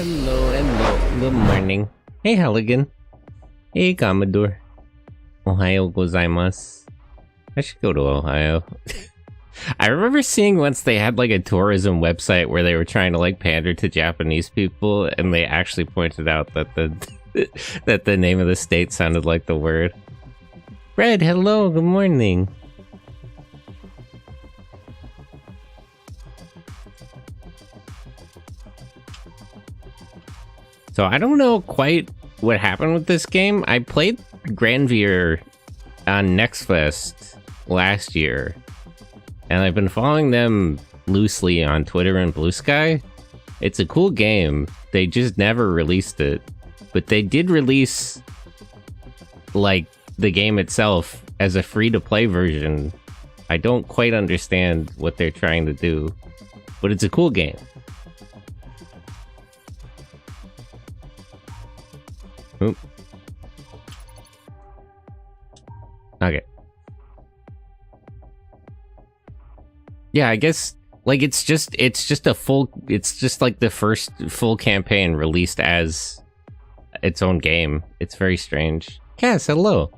Hello. Good morning. Hey, Halligan. Hey, Commodore. Ohayo gozaimasu. I should go to Ohio. I remember seeing once they had like a tourism website where they were trying to like pander to Japanese people, and they actually pointed out that the that the name of the state sounded like the word. Red, hello, good morning. So I don't know quite what happened with this game. I played Granvir on Next Fest last year, and I've been following them loosely on Twitter and Blue Sky. It's a cool game. They just never released it, but they did release like the game itself as a free-to-play version. I don't quite understand what they're trying to do, but it's a cool game. Oop. Okay. Yeah, I guess like it's just like the first full campaign released as its own game. It's very strange. Cass, hello.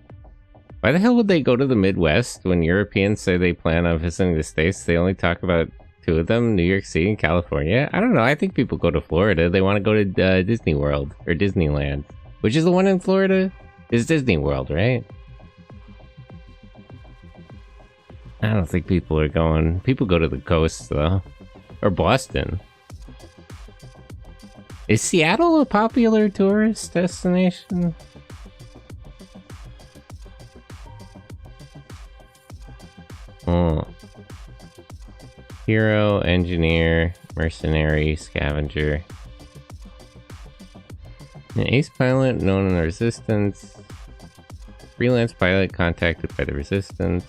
Why the hell would they go to the Midwest when Europeans say they plan on visiting the States? They only talk about two of them, New York City and California. I don't know. I think people go to Florida. They want to go to Disney World or Disneyland. Which is the one in Florida? Is Disney World, right? I don't think people are going... People go to the coast, though. Or Boston. Is Seattle a popular tourist destination? Oh. Hero, engineer, mercenary, scavenger. An ace pilot known in the Resistance. Freelance pilot contacted by the Resistance.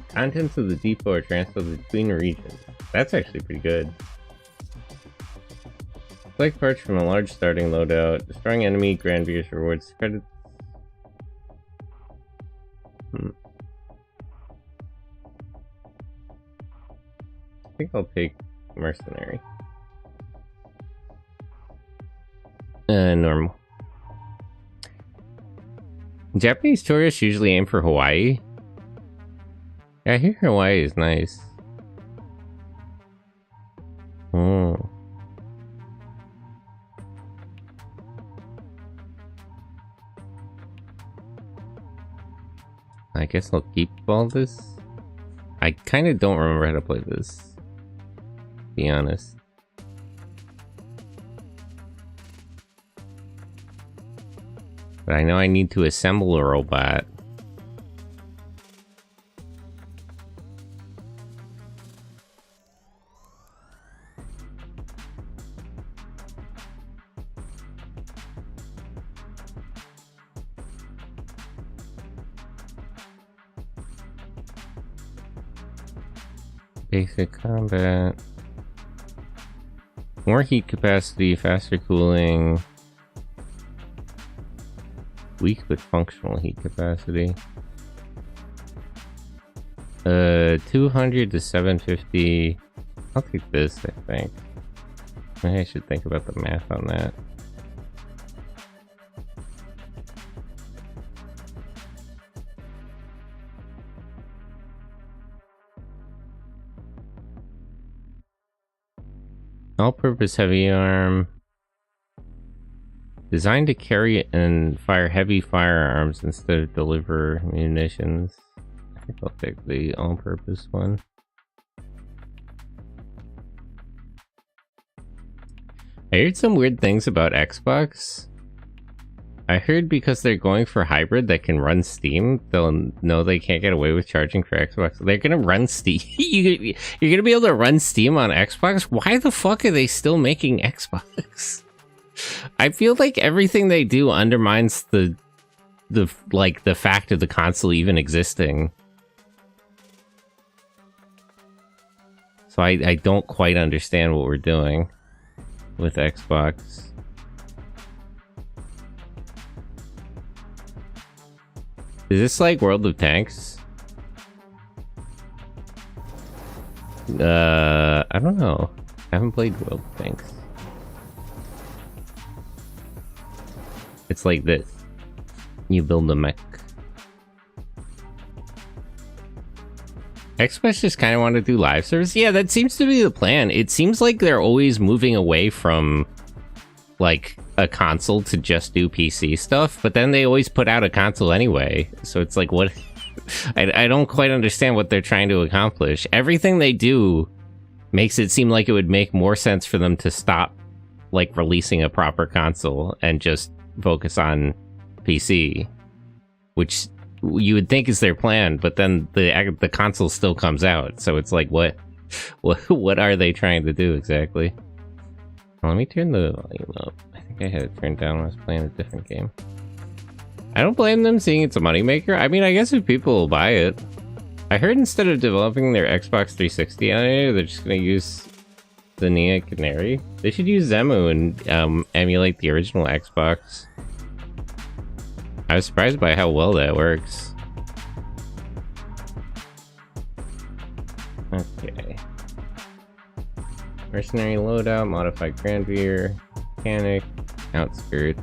Contents of the depot are transferred between regions. That's actually pretty good. Collect parts from a large starting loadout. Destroying enemy Granvir's rewards credits. I think I'll take mercenary. Normal. Japanese tourists usually aim for Hawaii. Yeah, I hear Hawaii is nice. Oh. I guess I'll keep all this. I kind of don't remember how to play this, to be honest. But I know I need to assemble a robot. Basic combat. More heat capacity, faster cooling. Weak but functional heat capacity. 200 to 750. I'll take this, I think. Maybe I should think about the math on that. All-purpose heavy arm. Designed to carry and fire heavy firearms instead of deliver munitions. I think I'll take the all-purpose one. I heard some weird things about Xbox. I heard because they're going for hybrid that can run Steam, they'll know they can't get away with charging for Xbox. They're gonna run Steam. You're gonna be able to run Steam on Xbox? Why the fuck are they still making Xbox? I feel like everything they do undermines the fact of the console even existing. So I don't quite understand what we're doing with Xbox. Is this like World of Tanks? I I don't know. I haven't played World of Tanks. It's like this. You build a mech. Xbox just kind of want to do live service. Yeah, that seems to be the plan. It seems like they're always moving away from like a console to just do PC stuff, but then they always put out a console anyway. So it's like, what? I don't quite understand what they're trying to accomplish. Everything they do makes it seem like it would make more sense for them to stop like releasing a proper console and just focus on PC, which you would think is their plan, but then the console still comes out. So it's like, what are they trying to do exactly? Let me turn the volume up. I think I had it turned down when I was playing a different game. I don't blame them seeing it's a moneymaker. I mean, I guess if people will buy it. I heard instead of developing their Xbox 360 on it, they're just going to use the Nia Canary. They should use Zemu and emulate the original Xbox. I was surprised by how well that works. Okay. Mercenary loadout, modified Granvir, mechanic, outskirts.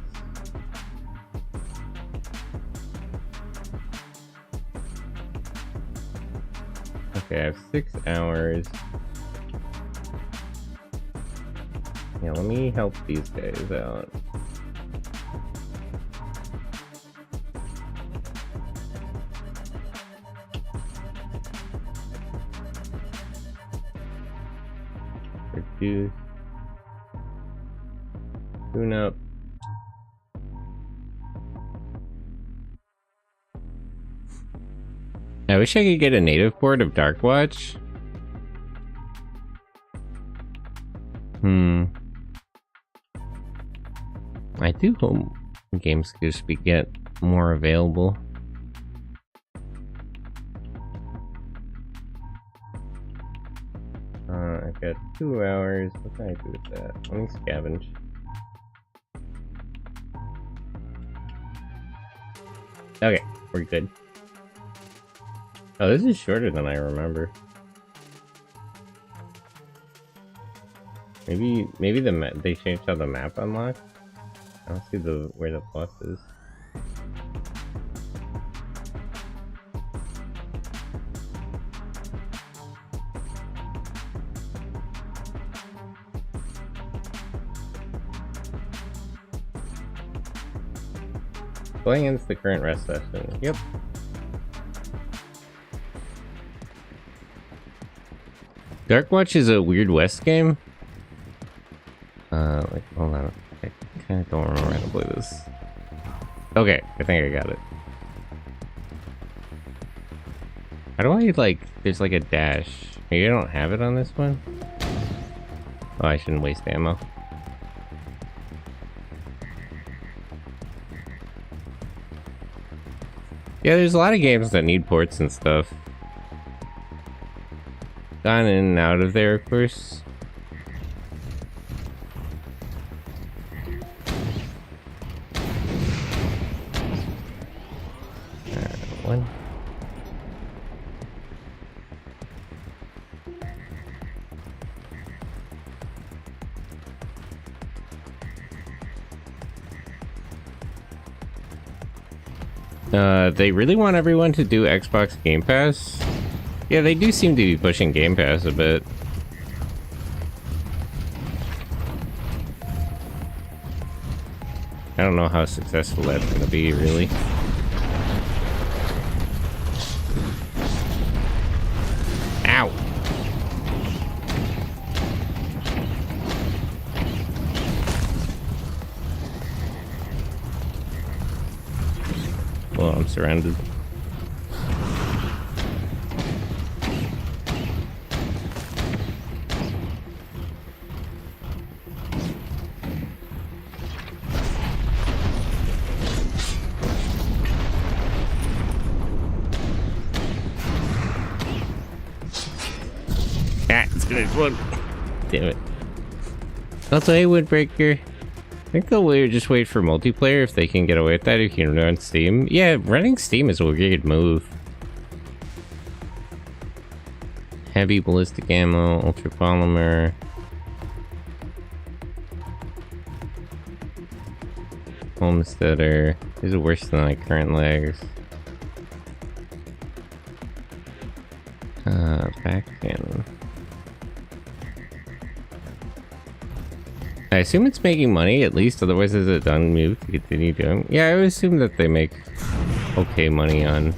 Okay, I have 6 hours. Yeah, let me help these guys out. Reduce. Tune up. I wish I could get a native port of Darkwatch. I do hope games could just get more available. I've got 2 hours. What can I do with that? Let me scavenge. Okay, we're good. Oh, this is shorter than I remember. Maybe they changed how the map unlocks. I don't see where the plus is. Going against the current rest session. Yep. Darkwatch is a Weird West game. Like, hold on. I kind of don't remember how to play this. Okay, I think I got it. How do I, like, there's like a dash. Maybe I don't have it on this one? Oh, I shouldn't waste ammo. Yeah, there's a lot of games that need ports and stuff. Gone in and out of there, of course. One. They really want everyone to do Xbox Game Pass. Yeah, they do seem to be pushing Game Pass a bit. I don't know how successful that's going to be, really. Ow! Well, I'm surrounded. Run. Damn it. Also, hey, Woodbreaker. I think they'll just wait for multiplayer if they can get away with that. You can run Steam. Yeah, running Steam is a weird move. Heavy ballistic ammo, ultra polymer. Homesteader. These are worse than my current legs. Back cannon. I assume it's making money at least, otherwise is it done move to continue doing? Yeah, I would assume that they make okay money on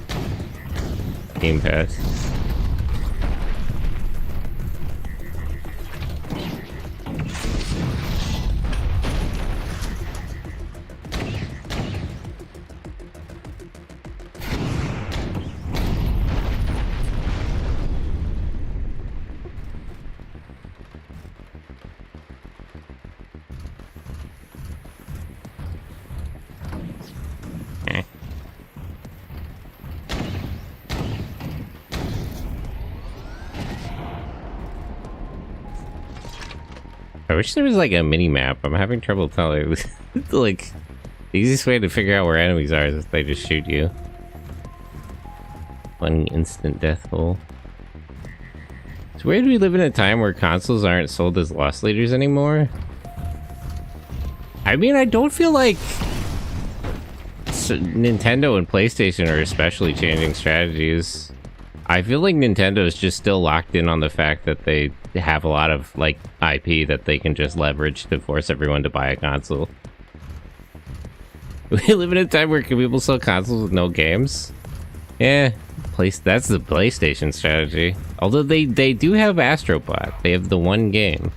Game Pass. I wish there was like a mini map. I'm having trouble telling. Like, the easiest way to figure out where enemies are is if they just shoot you. One instant death hole. It's weird we live in a time where consoles aren't sold as loss leaders anymore. I mean, I don't feel like Nintendo and PlayStation are especially changing strategies. I feel like Nintendo is just still locked in on the fact that they have a lot of like IP that they can just leverage to force everyone to buy a console. We live in a time where people sell consoles with no games. Yeah, that's the PlayStation strategy. Although they do have Astrobot. They have the one game.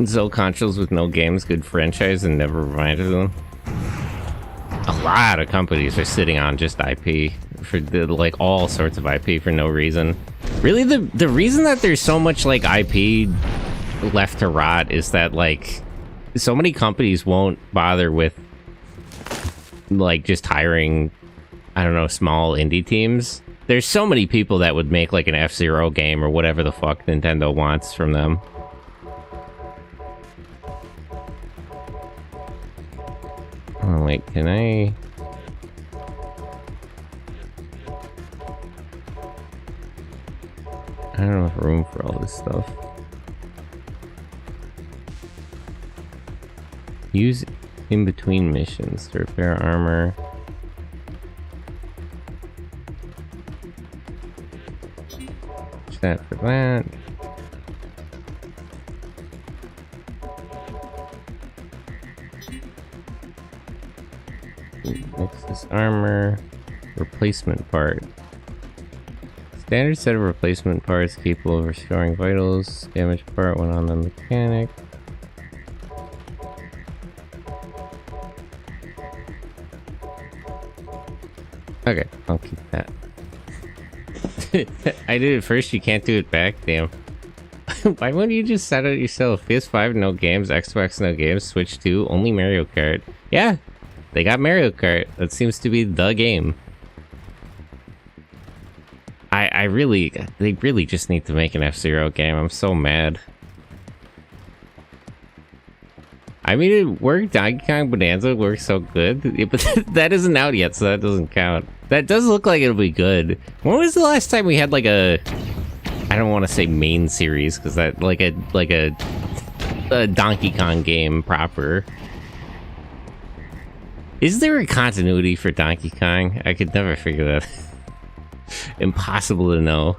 So consoles with no games, good franchise, and never reminded them. A lot of companies are sitting on just IP for like all sorts of IP for no reason. Really, the reason that there's so much like IP left to rot is that like so many companies won't bother with like just hiring, I don't know, small indie teams. There's so many people that would make like an F-Zero game or whatever the fuck Nintendo wants from them. Oh wait, can I? I don't have room for all this stuff. Use in between missions to repair armor. Watch that for that. Mix this armor. Replacement part. Standard set of replacement parts capable of restoring vitals. Damaged part went on the mechanic. Okay, I'll keep that. I did it first, you can't do it back, damn. Why wouldn't you just set it yourself? PS5 no games, Xbox no games, Switch 2 only Mario Kart. Yeah, they got Mario Kart. That seems to be the game. They really just need to make an F-Zero game. I'm so mad. I mean, it worked. Donkey Kong Bonanza works so good, but that isn't out yet, so that doesn't count. That does look like it'll be good. When was the last time we had like a? I don't want to say main series because that like a Donkey Kong game proper. Is there a continuity for Donkey Kong? I could never figure that. Impossible to know.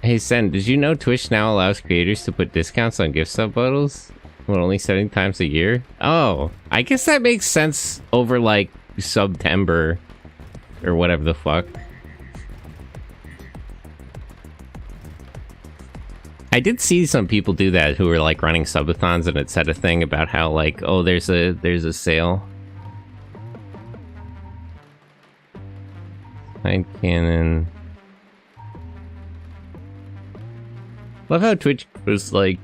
Hey Sen, did you know Twitch now allows creators to put discounts on gift sub bundles? But only 7 times a year? Oh, I guess that makes sense over like September or whatever the fuck. I did see some people do that who were like running subathons, and it said a thing about how like, oh, there's a sale. Side cannon. Love how Twitch was like,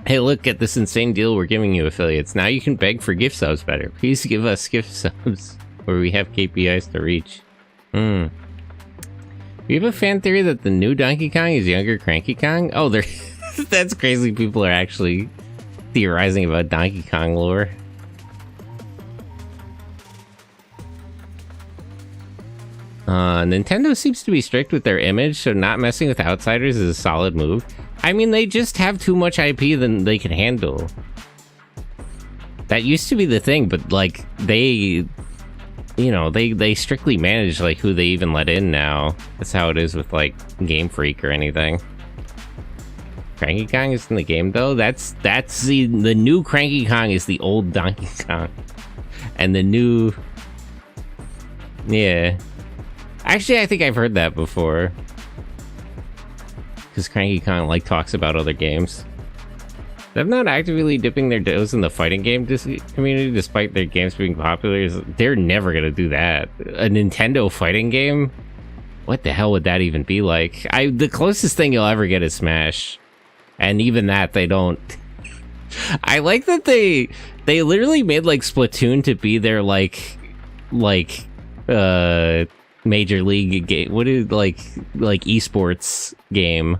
hey, look at this insane deal we're giving you, affiliates. Now you can beg for gift subs better. Please give us gift subs. where we have KPIs to reach. We have a fan theory that the new Donkey Kong is younger Cranky Kong. Oh, they're that's crazy. People are actually theorizing about Donkey Kong lore. Nintendo seems to be strict with their image, so not messing with outsiders is a solid move. I mean, they just have too much IP than they can handle. That used to be the thing, but like they strictly manage like who they even let in now. That's how it is with like Game Freak or anything. Cranky Kong is in the game though. That's the new Cranky Kong is the old Donkey Kong, and the new, yeah. Actually, I think I've heard that before. Because Cranky Kong, like, talks about other games. They're not actively dipping their toes in the fighting game community, despite their games being popular. They're never gonna do that. A Nintendo fighting game? What the hell would that even be like? The closest thing you'll ever get is Smash. And even that, they don't... I like that they literally made, like, Splatoon to be their, like, major league game. What is like esports game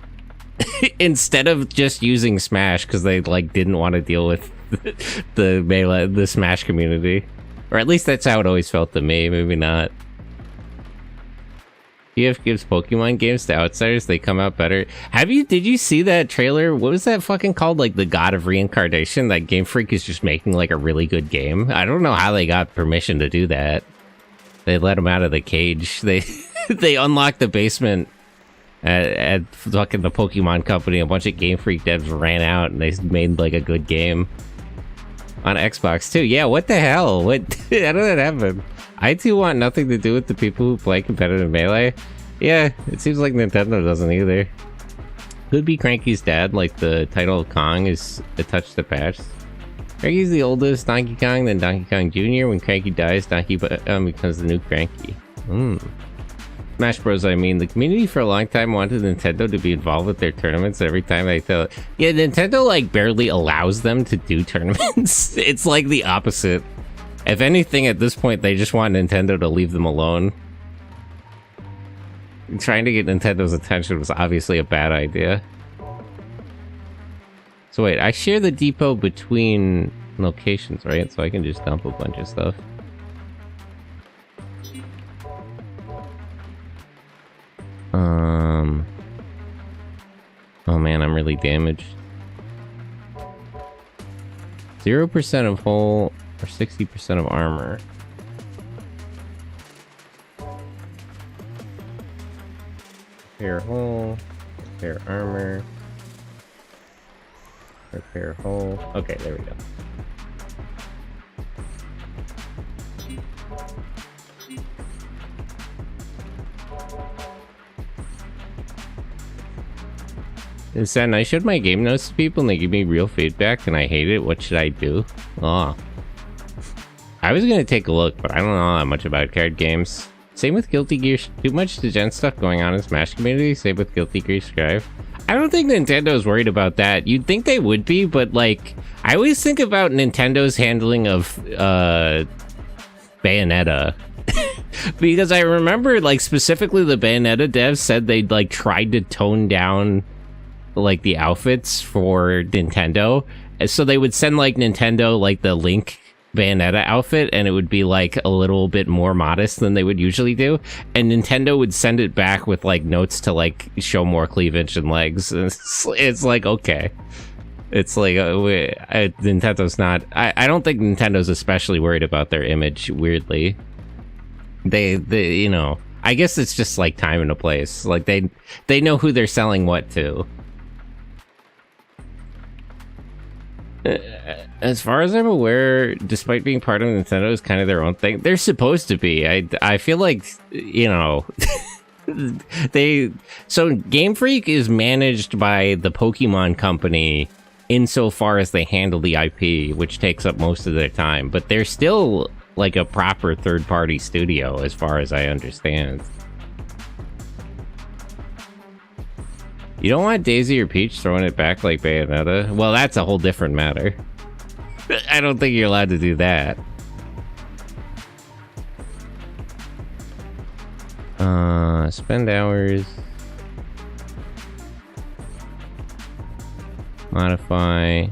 instead of just using Smash because they like didn't want to deal with the Smash community, or at least that's how it always felt to me. Maybe not. EF gives Pokemon games to outsiders, they come out better. Did you see that trailer? What was that fucking called? Like the God of Reincarnation? That Game Freak is just making like a really good game. I don't know how they got permission to do that. They let him out of the cage. They unlocked the basement at fucking the Pokemon Company. A bunch of Game Freak devs ran out and they made like a good game on Xbox too. Yeah, what the hell? What? How did that happen? I too want nothing to do with the people who play competitive Melee. Yeah, it seems like Nintendo doesn't either. Could be Cranky's dad, like the title of Kong is a touch the patch. Cranky's the oldest Donkey Kong, then Donkey Kong Jr. When Cranky dies, Donkey becomes the new Cranky. Smash Bros, I mean, the community for a long time wanted Nintendo to be involved with their tournaments every time they tell. Yeah, Nintendo like barely allows them to do tournaments. It's like the opposite. If anything, at this point, they just want Nintendo to leave them alone. Trying to get Nintendo's attention was obviously a bad idea. So wait, I share the depot between locations, right? So I can just dump a bunch of stuff. Oh man, I'm really damaged. 0% of hull or 60% of armor. Repair hull, repair armor. Repair hull. Okay, there we go. Is that I showed my game notes to people and they give me real feedback and I hate it. What should I do? Oh. I was gonna take a look, but I don't know that much about card games. Same with Guilty Gear. Too much degen stuff going on in Smash community. Same with Guilty Gear Strive. I don't think Nintendo's worried about that. You'd think they would be, but like, I always think about Nintendo's handling of Bayonetta. Because I remember, like, specifically the Bayonetta devs said they'd like tried to tone down like the outfits for Nintendo. So they would send like Nintendo like the Link Bayonetta outfit and it would be like a little bit more modest than they would usually do, and Nintendo would send it back with like notes to like show more cleavage and legs. It's like, okay, it's like Nintendo's not, I don't think Nintendo's especially worried about their image, weirdly. They you know, I guess it's just like time and a place. Like they know who they're selling what to. As far as I'm aware, despite being part of Nintendo, is kind of their own thing. They're supposed to be. I feel like, you know, so Game Freak is managed by the Pokemon Company insofar as they handle the IP, which takes up most of their time. But they're still like a proper third-party studio, as far as I understand. You don't want Daisy or Peach throwing it back like Bayonetta? Well, that's a whole different matter. I don't think you're allowed to do that. Spend hours. Modify.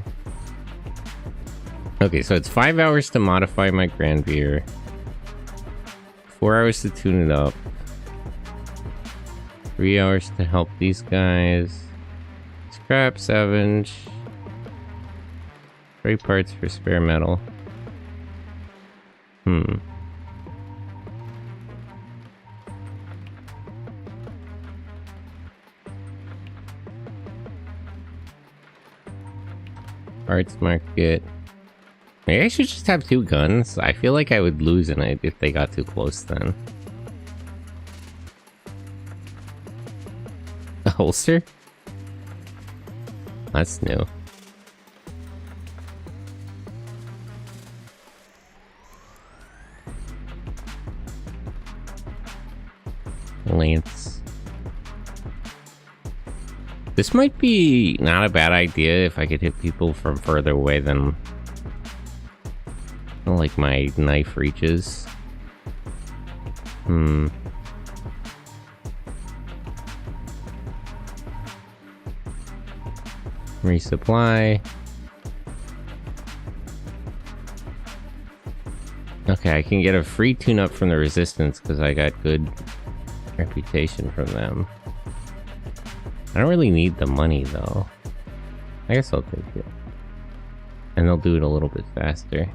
Okay, so it's 5 hours to modify my Granvir. 4 hours to tune it up. 3 hours to help these guys. Scrap, salvage. 3 parts for spare metal. Arts market. Maybe I should just have 2 guns. I feel like I would lose in it if they got too close then. A holster? That's new. Lance. This might be not a bad idea if I could hit people from further away than like my knife reaches. Resupply. Okay, I can get a free tune-up from the Resistance because I got good reputation from them. I don't really need the money though. I guess I'll take it. And they'll do it a little bit faster.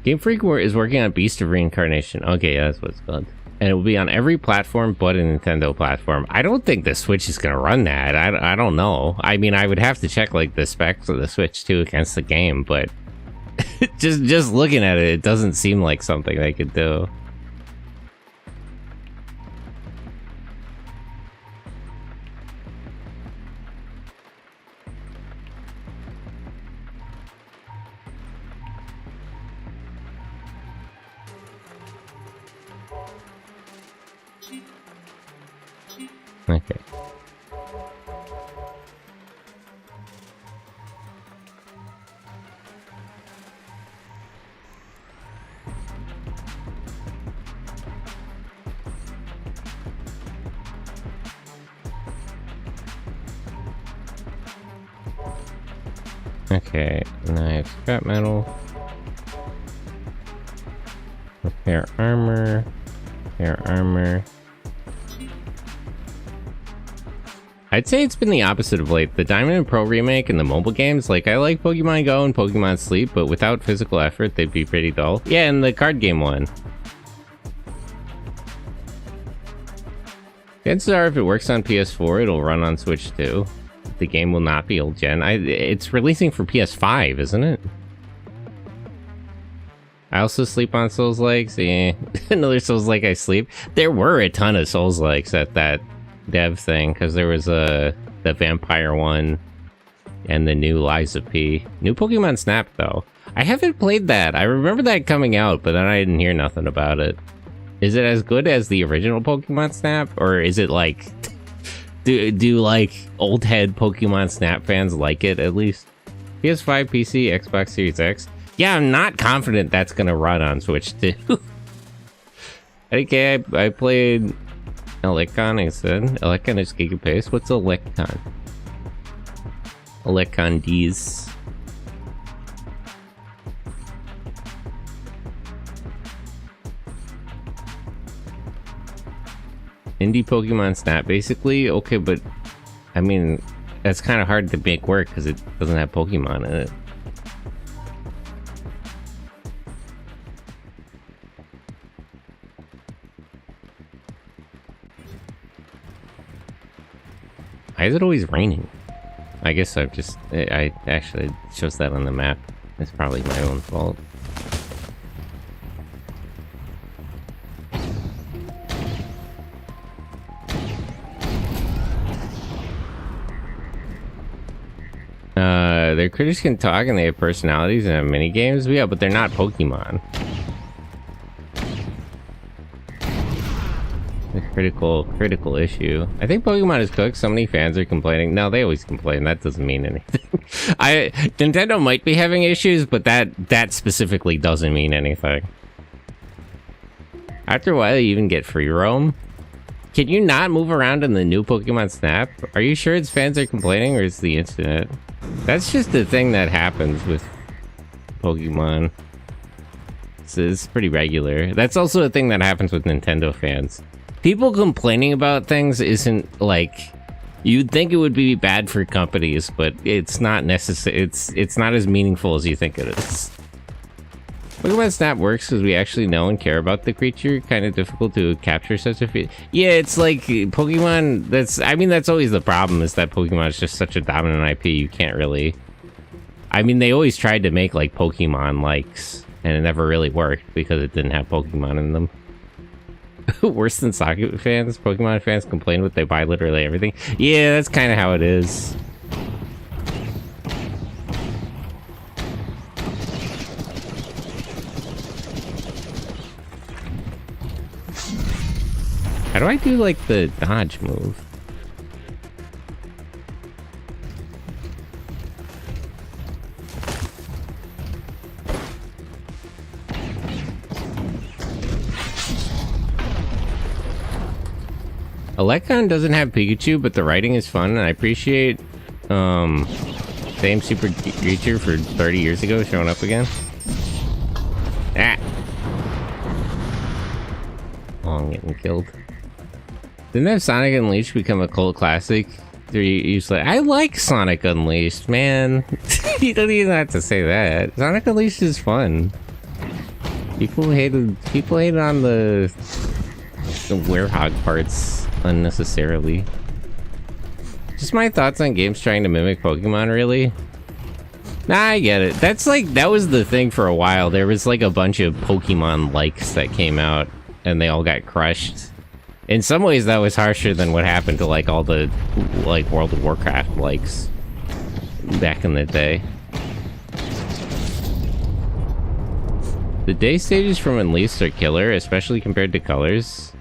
Game Freak is working on Beast of Reincarnation. Okay, yeah, that's what it's called. And it will be on every platform but a Nintendo platform. I don't think the Switch is going to run that. I don't know. I mean, I would have to check like the specs of the Switch too against the game, but just looking at it, it doesn't seem like something they could do. Okay. Okay, and I have scrap metal. Repair armor. Repair armor. I'd say it's been the opposite of late. The Diamond and Pro remake and the mobile games, like I like Pokemon Go and Pokemon Sleep, but without physical effort, they'd be pretty dull. Yeah, and the card game one. Chances are if it works on PS4, it'll run on Switch too. The game will not be old gen. It's releasing for PS5, isn't it? I also sleep on Souls-likes. Yeah, another Souls-like I sleep. There were a ton of Souls-likes at that dev thing, because there was the vampire one and the new Lies of P. New Pokemon Snap, though. I haven't played that. I remember that coming out, but then I didn't hear nothing about it. Is it as good as the original Pokemon Snap, or is it like... do like old head Pokemon Snap fans like it at least? PS5, PC, Xbox Series X. Yeah, I'm not confident that's gonna run on Switch too. Okay, I played Electron, I said. Electron is Gigapace. What's Electron? Electron D's. Indie Pokemon Snap, basically. Okay, but I mean, that's kind of hard to make work because it doesn't have Pokemon in it. Why is it always raining? I guess I actually shows that on the map. It's probably my own fault. Their critters can talk and they have personalities and have mini games. Yeah, but they're not Pokemon. The critical issue. I think Pokemon is cooked. So many fans are complaining. No, they always complain. That doesn't mean anything. Nintendo might be having issues, but that specifically doesn't mean anything. After a while, you even get free roam. Can you not move around in the new Pokemon Snap? Are you sure its fans are complaining, or is it the internet? That's just the thing that happens with Pokemon. It's pretty regular. That's also a thing that happens with Nintendo fans. People complaining about things isn't like... You'd think it would be bad for companies, but it's not necessary. It's not as meaningful as you think it is. Pokemon Snap works because we actually know and care about the creature. Kind of difficult to capture such a feel. Yeah, it's like Pokemon. That's always the problem, is that Pokemon is just such a dominant IP. You can't really. I mean, they always tried to make like Pokemon likes, and it never really worked because it didn't have Pokemon in them. Worse than soccer fans, Pokemon fans complain what they buy literally everything. Yeah, that's kind of how it is. How do I do like the dodge move? Electron doesn't have Pikachu, but the writing is fun, and I appreciate same super creature for 30 years ago showing up again. Ah! Oh, I'm getting killed. Didn't have Sonic Unleashed become a cult classic? I like Sonic Unleashed, man. You don't even have to say that. Sonic Unleashed is fun. People hated on the werehog parts unnecessarily. Just my thoughts on games trying to mimic Pokemon, really? Nah, I get it. That was the thing for a while. There was like a bunch of Pokemon likes that came out, and they all got crushed. In some ways, that was harsher than what happened to like all the like World of Warcraft likes back in the day. The day stages from Unleashed are killer, especially compared to colors.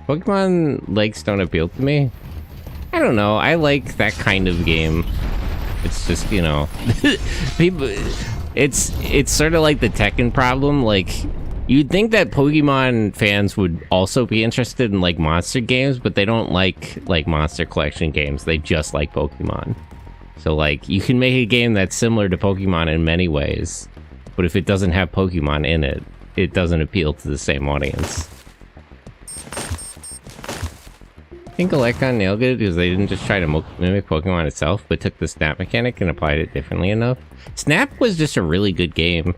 Pokemon likes don't appeal to me. I don't know. I like that kind of game. It's just, you know, people. It's sort of like the Tekken problem. Like, you'd think that Pokemon fans would also be interested in like monster games, but they don't like monster collection games. They just like Pokemon. So like, you can make a game that's similar to Pokemon in many ways, but if it doesn't have Pokemon in it, it doesn't appeal to the same audience. I think Electron nailed it because they didn't just try to mimic Pokemon itself, but took the Snap mechanic and applied it differently enough. Snap was just a really good game.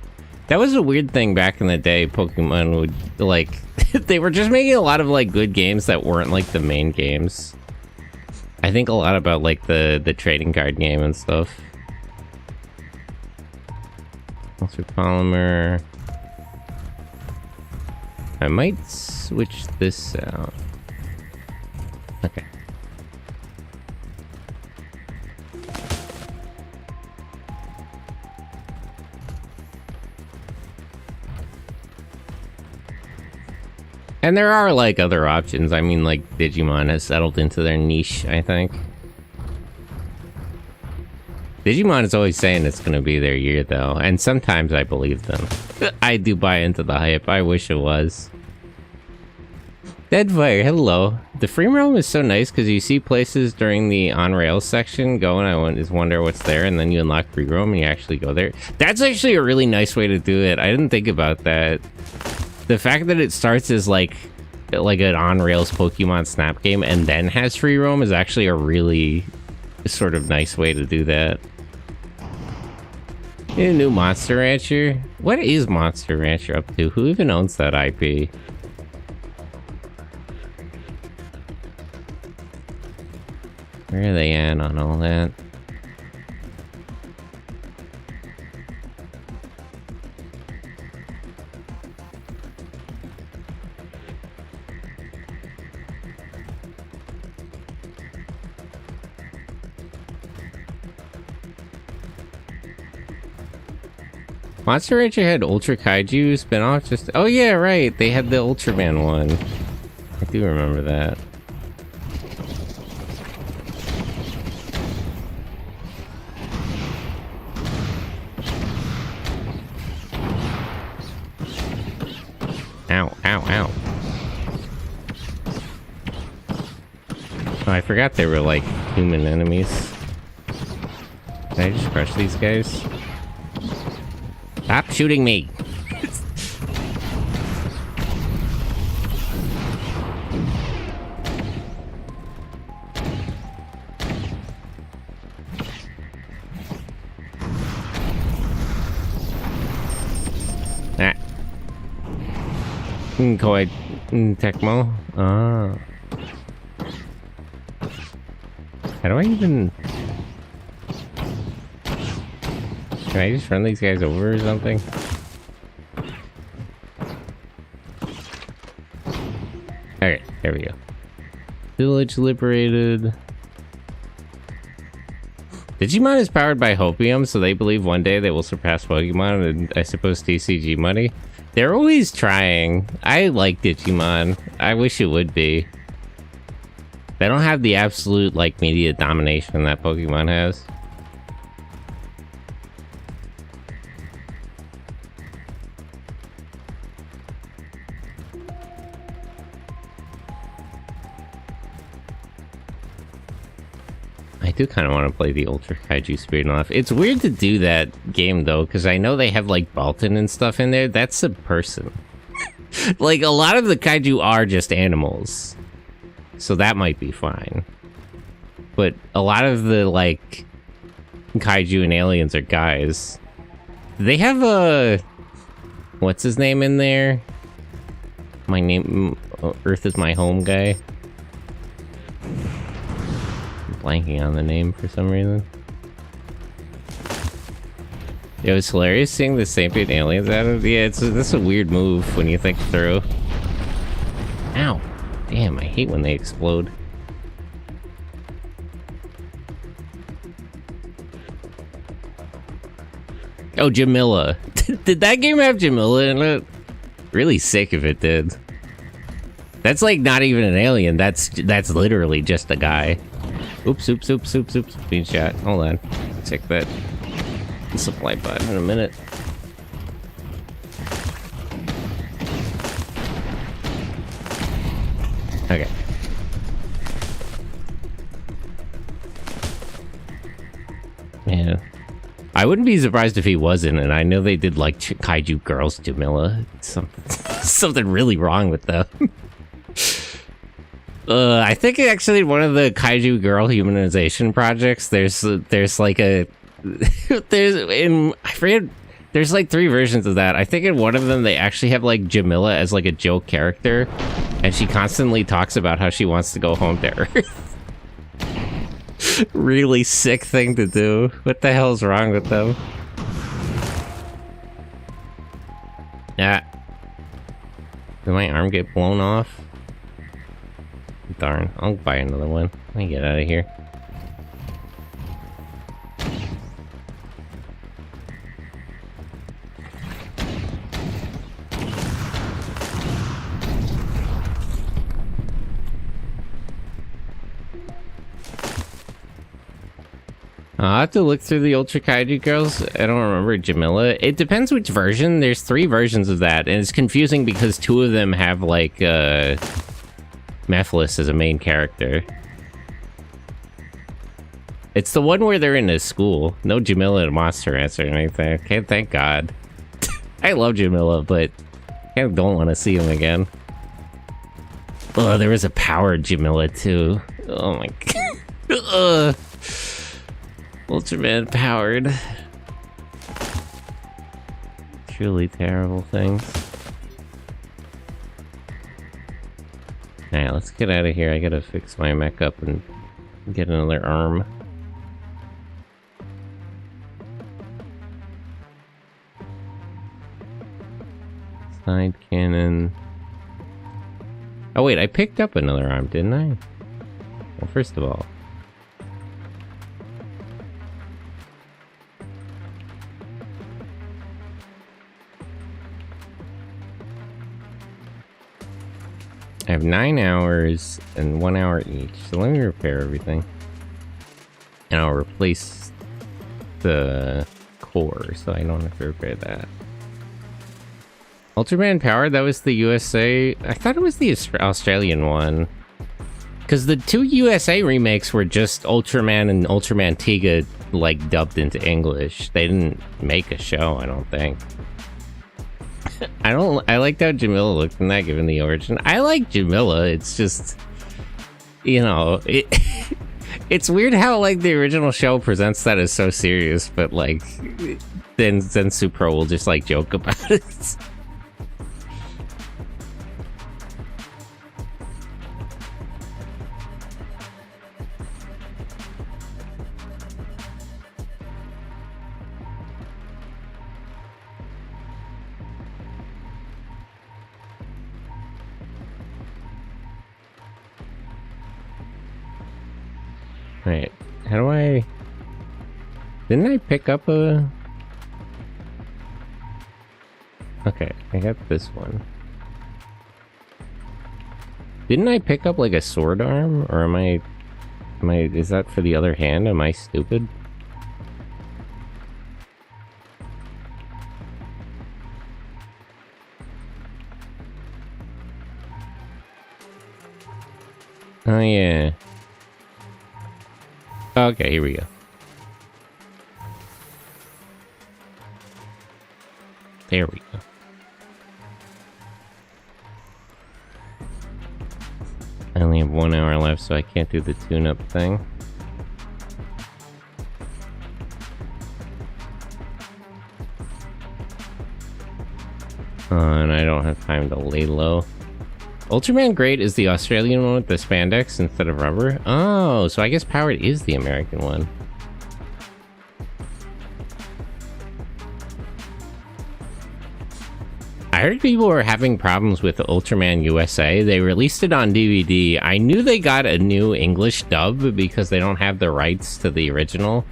That was a weird thing back in the day. Pokemon would, like, they were just making a lot of, like, good games that weren't, like, the main games. I think a lot about, like, the trading card game and stuff. Also Polymer. I might switch this out. Okay. And there are, like, other options. I mean, like, Digimon has settled into their niche, I think. Digimon is always saying it's gonna be their year, though. And sometimes I believe them. I do buy into the hype. I wish it was. Deadfire, hello. The free roam is so nice because you see places during the on-rails section go, and I just wonder what's there, and then you unlock free roam and you actually go there. That's actually a really nice way to do it. I didn't think about that. The fact that it starts as like an on-rails Pokemon Snap game and then has free roam is actually a really sort of nice way to do that. Need a new Monster Rancher? What is Monster Rancher up to? Who even owns that IP? Where are they at on all that? Monster Rancher had Ultra Kaiju spin-off just... Oh yeah, right. They had the Ultraman one. I do remember that. Ow, ow, ow. Oh, I forgot they were like human enemies. Can I just crush these guys? Stop shooting me! Koi Tecmo. Ah. How do I even... Can I just run these guys over or something? Okay, there we go. Village liberated. Digimon is powered by Hopium, so they believe one day they will surpass Pokemon and I suppose TCG money. They're always trying. I like Digimon. I wish it would be. They don't have the absolute, like, media domination that Pokemon has. I do kind of want to play the Ultra Kaiju Speed Off. It's weird to do that game, though, because I know they have, like, Baltan and stuff in there. That's a person. Like, a lot of the Kaiju are just animals. So that might be fine. But a lot of the, like, Kaiju and aliens are guys. They have a... What's his name in there? My name... Earth is my home guy. Blanking on the name for some reason. It was hilarious seeing the sapient aliens out of... Yeah, that's a weird move when you think through. Ow. Damn, I hate when they explode. Oh, Jamila. Did that game have Jamila in it? Really sick if it did. That's like not even an alien. That's literally just a guy. Oops, oops, oops, oops, oops. Being shot. Hold on. Check that supply pod in a minute. Okay. Yeah. I wouldn't be surprised if he wasn't, and I know they did like Kaiju Girls Jamila. Something really wrong with them. I think actually one of the Kaiju Girl humanization projects, there's like a... I forget... There's like 3 versions of that. I think in one of them they actually have like Jamila as like a joke character, and she constantly talks about how she wants to go home to Earth. Really sick thing to do. What the hell's wrong with them? Yeah. Did my arm get blown off? Darn. I'll buy another one. Let me get out of here. I'll have to look through the Ultra Kaiju Girls. I don't remember Jamila. It depends which version. There's 3 versions of that, and it's confusing because 2 of them have, like, Mephiles as a main character. It's the one where they're in a school. No Jamila and Monster Answer or anything. Okay, thank God. I love Jamila, but I don't want to see him again. Oh, there was a powered Jamila, too. Oh my God. Ultraman powered. Truly terrible things. Alright, let's get out of here. I gotta fix my mech up and get another arm. Side cannon. Oh wait, I picked up another arm, didn't I? Well, first of all, I have 9 hours and 1 hour each, so let me repair everything. And I'll replace the core, so I don't have to repair that. Ultraman Powered, that was the USA... I thought it was the Australian one. Because the two USA remakes were just Ultraman and Ultraman Tiga, like, dubbed into English. They didn't make a show, I don't think. I liked how Jamila looked in that, given the origin. I like Jamila, it's just... You know, it's weird how, like, the original show presents that as so serious, but, like, then Supro will just, like, joke about it. Right, how do I... Didn't I pick up a... Okay, I got this one. Didn't I pick up, like, a sword arm? Or am I... Is that for the other hand? Am I stupid? Oh, yeah. Okay, here we go. There we go. I only have 1 hour left, so I can't do the tune-up thing. And I don't have time to lay low. Ultraman Great is the Australian one with the spandex instead of rubber? Oh, so I guess Powered is the American one. I heard people were having problems with Ultraman USA. They released it on DVD. I knew they got a new English dub because they don't have the rights to the original.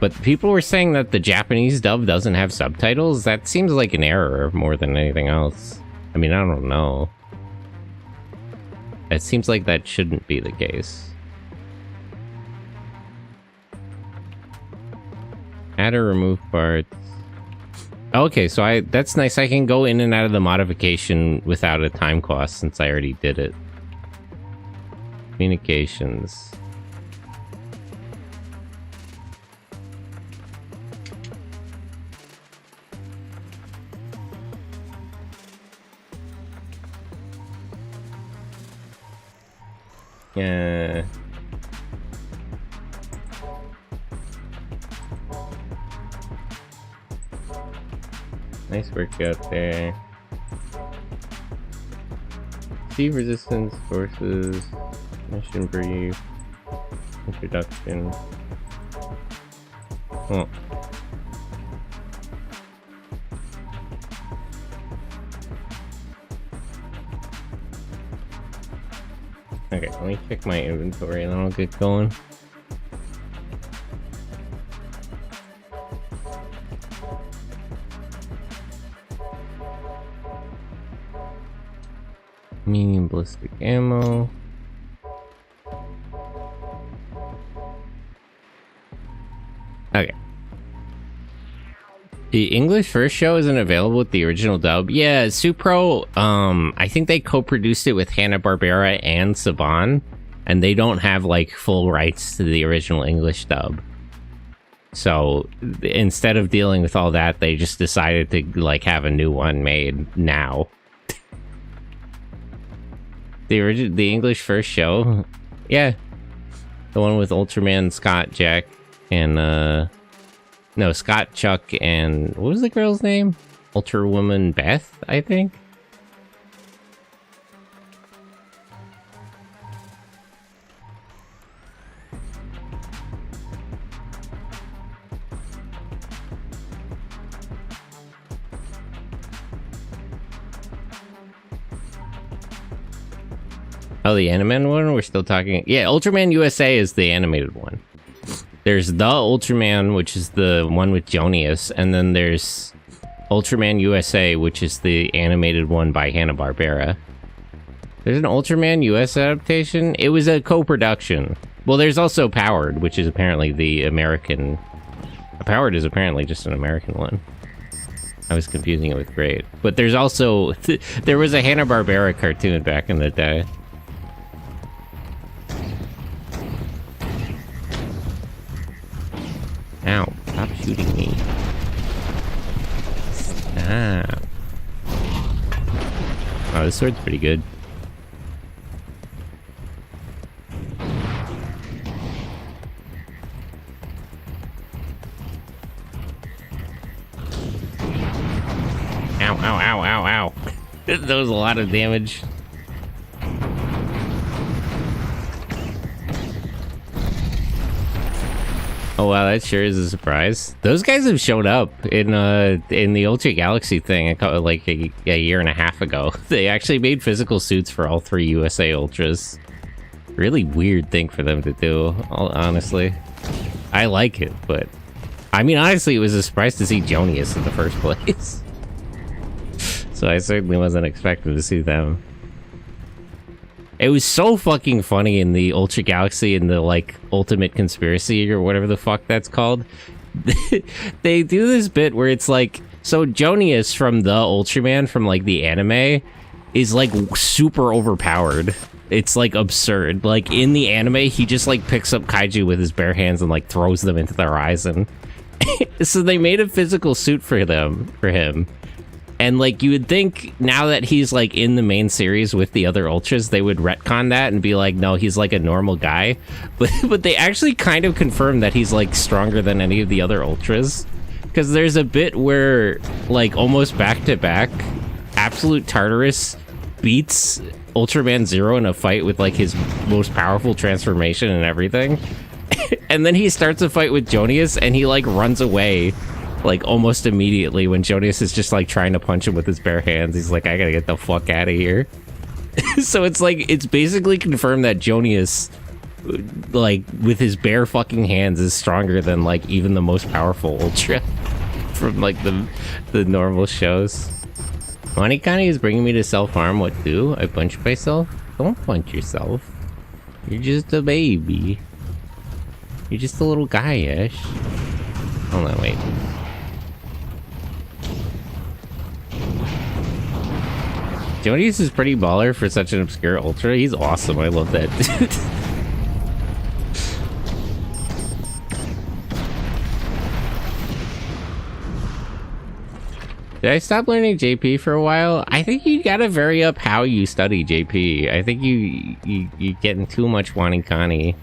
But people were saying that the Japanese dub doesn't have subtitles. That seems like an error more than anything else. I mean, I don't know. It seems like that shouldn't be the case. Add or remove parts. Okay, so that's nice. I can go in and out of the modification without a time cost since I already did it. Communications. Yeah. Nice work out there. See resistance, forces, mission brief, introduction. Oh. Okay, let me check my inventory and then I'll get going. Medium ballistic ammo. Okay. The English first show isn't available with the original dub. Yeah, Supro, I think they co-produced it with Hanna-Barbera and Saban, and they don't have, like, full rights to the original English dub. So, instead of dealing with all that, they just decided to, like, have a new one made now. The English first show? Yeah. The one with Ultraman, Scott, Jack, and, no, Scott, Chuck, and... What was the girl's name? Ultra Woman Beth, I think? Oh, the animated one? We're still talking... Yeah, Ultraman USA is the animated one. There's the Ultraman, which is the one with Jonius, and then there's Ultraman USA, which is the animated one by Hanna-Barbera. There's an Ultraman US adaptation? It was a co-production. Well, there's also Powered, which is apparently the American... Powered is apparently just an American one. I was confusing it with Great. But there's also... there was a Hanna-Barbera cartoon back in the day. shooting me. Stop. Oh, this sword's pretty good. Ow, ow, ow, ow, ow. That was a lot of damage. Oh wow, that sure is a surprise. Those guys have shown up in the Ultra Galaxy thing like a year and a half ago. They actually made physical suits for all 3 USA Ultras. Really weird thing for them to do, honestly. I like it, but I mean, honestly, it was a surprise to see Jonius in the first place. So I certainly wasn't expecting to see them. It was so fucking funny in the Ultra Galaxy and the, like, Ultimate Conspiracy or whatever the fuck that's called. They do this bit where it's like, so Jonius from the Ultraman from, like, the anime is, like, super overpowered. It's, like, absurd. Like, in the anime, he just, like, picks up kaiju with his bare hands and, like, throws them into the horizon. So they made a physical suit for him. And, like, you would think now that he's, like, in the main series with the other Ultras, they would retcon that and be like, no, he's, like, a normal guy. But they actually kind of confirmed that he's, like, stronger than any of the other Ultras. Because there's a bit where, like, almost back-to-back, Absolute Tartarus beats Ultraman Zero in a fight with, like, his most powerful transformation and everything. And then he starts a fight with Jonius, and he, like, runs away. Like, almost immediately when Jonius is just, like, trying to punch him with his bare hands. He's like, I gotta get the fuck out of here. So it's, like, it's basically confirmed that Jonius, like, with his bare fucking hands is stronger than, like, even the most powerful Ultra from, like, the normal shows. Monikani is bringing me to self-harm. What do? I punch myself? Don't punch yourself. You're just a baby. You're just a little guy, Ash. Hold on, wait. Jonius is pretty baller for such an obscure Ultra. He's awesome. I love that dude. Did I stop learning JP for a while? I think you gotta vary up how you study JP. I think you're getting too much Wanikani.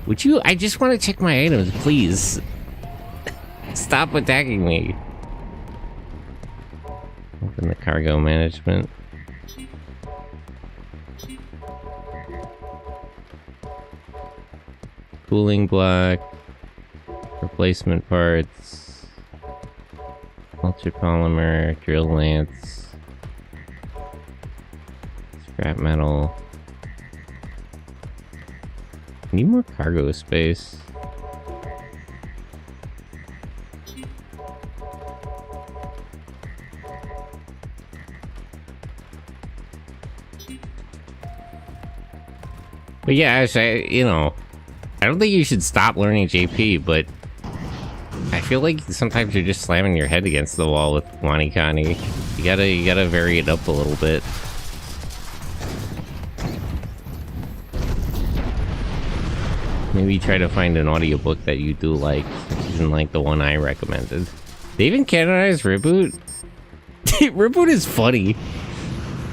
Would you? I just want to check my items, please. Stop attacking me. Open the cargo management. Cooling block. Replacement parts. Ultra polymer. Drill lance. Scrap metal. Need more cargo space. But yeah, Ash, you know, I don't think you should stop learning JP, but I feel like sometimes you're just slamming your head against the wall with Wanikani. You gotta vary it up a little bit. Maybe try to find an audiobook that you do like, isn't like the one I recommended. They even canonized Reboot? Reboot is funny.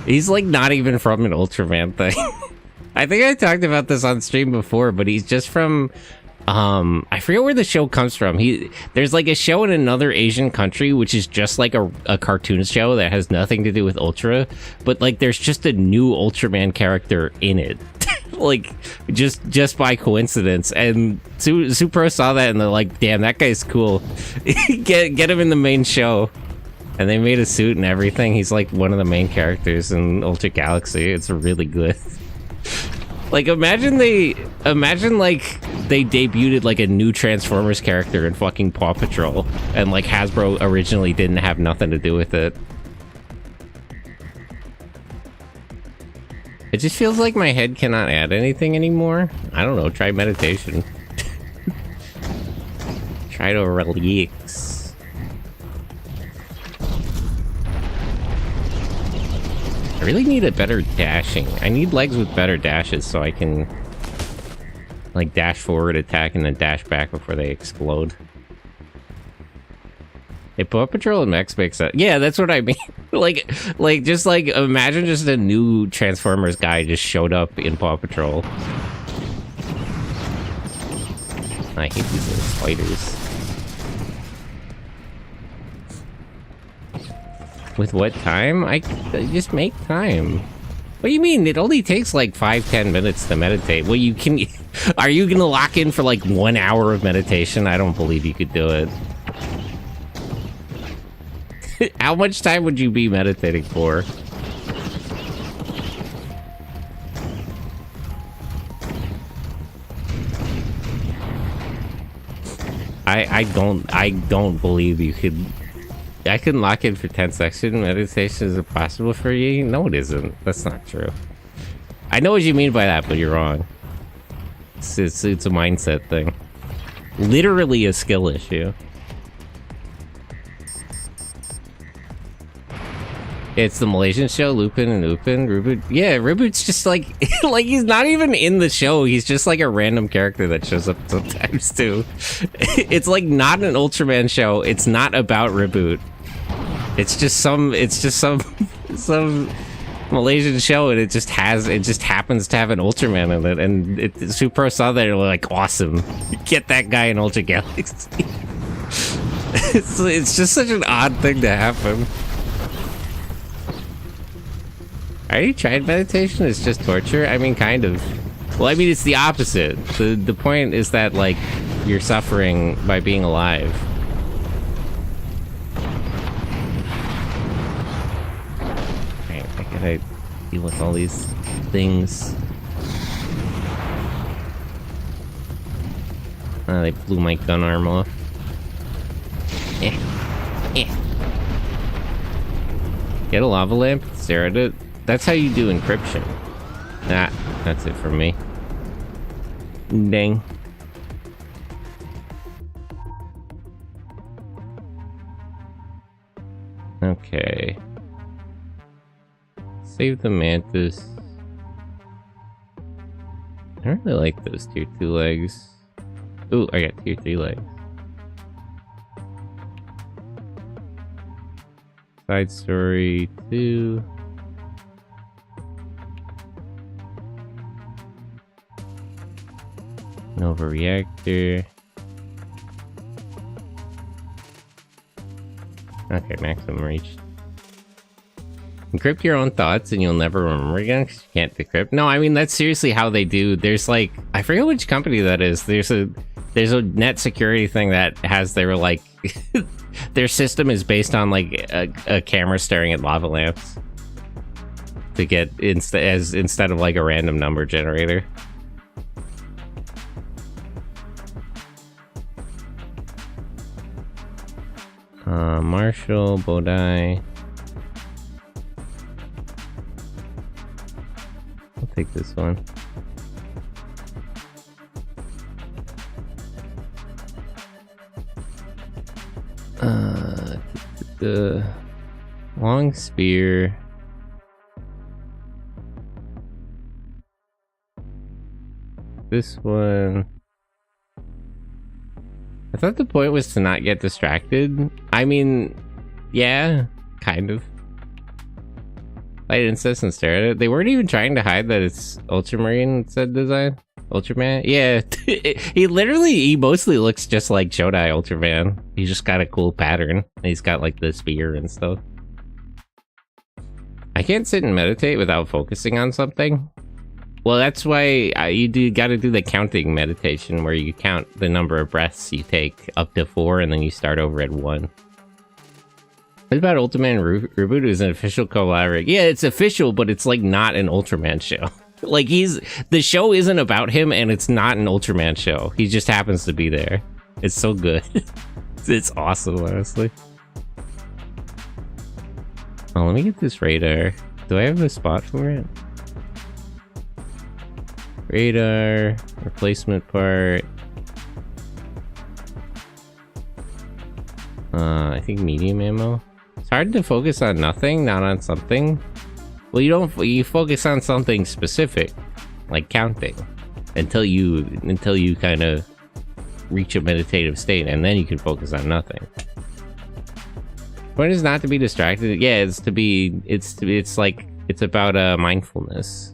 He's like not even from an Ultraman thing. I think I talked about this on stream before, but he's just from, I forget where the show comes from. There's like a show in another Asian country, which is just like a cartoon show that has nothing to do with Ultra, but like there's just a new Ultraman character in it. Like just by coincidence, and Supro saw that and they're like, damn, that guy's cool. get him in the main show. And they made a suit and everything. He's like one of the main characters in Ultra Galaxy. It's really good. Like imagine like they debuted like a new Transformers character in fucking Paw Patrol, and like Hasbro originally didn't have nothing to do with it. It just feels like my head cannot add anything anymore. I don't know, try meditation. Try to relax. I really need a better dashing. I need legs with better dashes so I can like dash forward, attack, and then dash back before they explode. Hey, Paw Patrol and Max makes sense. Yeah, that's what I mean. like, just like imagine just a new Transformers guy just showed up in Paw Patrol. I hate these little spiders. With what time? I just make time. What do you mean? It only takes like 5-10 minutes to meditate. Well, you can. Are you gonna lock in for like 1 hour of meditation? I don't believe you could do it. How much time would you be meditating for? I don't believe you could. I can lock in for 10 seconds. Meditation is impossible for you? No, it isn't. That's not true. I know what you mean by that, but you're wrong. It's a mindset thing. Literally a skill issue. It's the Malaysian show, Lupin and Lupin. Reboot. Yeah, Reboot's just like, like he's not even in the show. He's just like a random character that shows up sometimes too. It's like not an Ultraman show. It's not about Reboot. It's just some Malaysian show, and it just happens to have an Ultraman in it. And Supro saw that, and they're like, awesome, get that guy in Ultra Galaxy. It's just such an odd thing to happen. Are you trying meditation? It's just torture? I mean, kind of. Well, I mean, it's the opposite. The point is that, like, you're suffering by being alive. Alright, I gotta deal with all these things. They blew my gun arm off. Get a lava lamp, stare at it. That's how you do encryption. That's it for me. Dang. Okay. Save the mantis. I don't really like those tier 2 legs. Ooh, I got tier 3 legs. Side story 2. Nova reactor. Okay, maximum reached. Encrypt your own thoughts and you'll never remember again because you can't decrypt. No, I mean, that's seriously how they do. There's like, I forget which company that is. There's a net security thing that has their like, their system is based on like a camera staring at lava lamps to get instead of like a random number generator. Marshall, Bodai. I'll take this one. The long spear. This one. I thought the point was to not get distracted. I mean, yeah, kind of. Light incest and stare at it. They weren't even trying to hide that it's Ultramarine said design. Ultraman? Yeah. he mostly looks just like Shodai Ultraman. He's just got a cool pattern. He's got like the spear and stuff. I can't sit and meditate without focusing on something. Well, that's why you gotta do the counting meditation where you count the number of breaths you take up to 4 and then you start over at 1. What about Ultraman Reboot is an official collaboration? Yeah, it's official, but it's like not an Ultraman show. Like the show isn't about him and it's not an Ultraman show. He just happens to be there. It's so good. It's awesome, honestly. Oh, let me get this radar. Do I have a spot for it? Radar, replacement part. I think medium ammo. It's hard to focus on nothing, not on something. Well, you focus on something specific, like counting, until you kind of reach a meditative state, and then you can focus on nothing. Point is not to be distracted. Yeah, it's like, it's about mindfulness.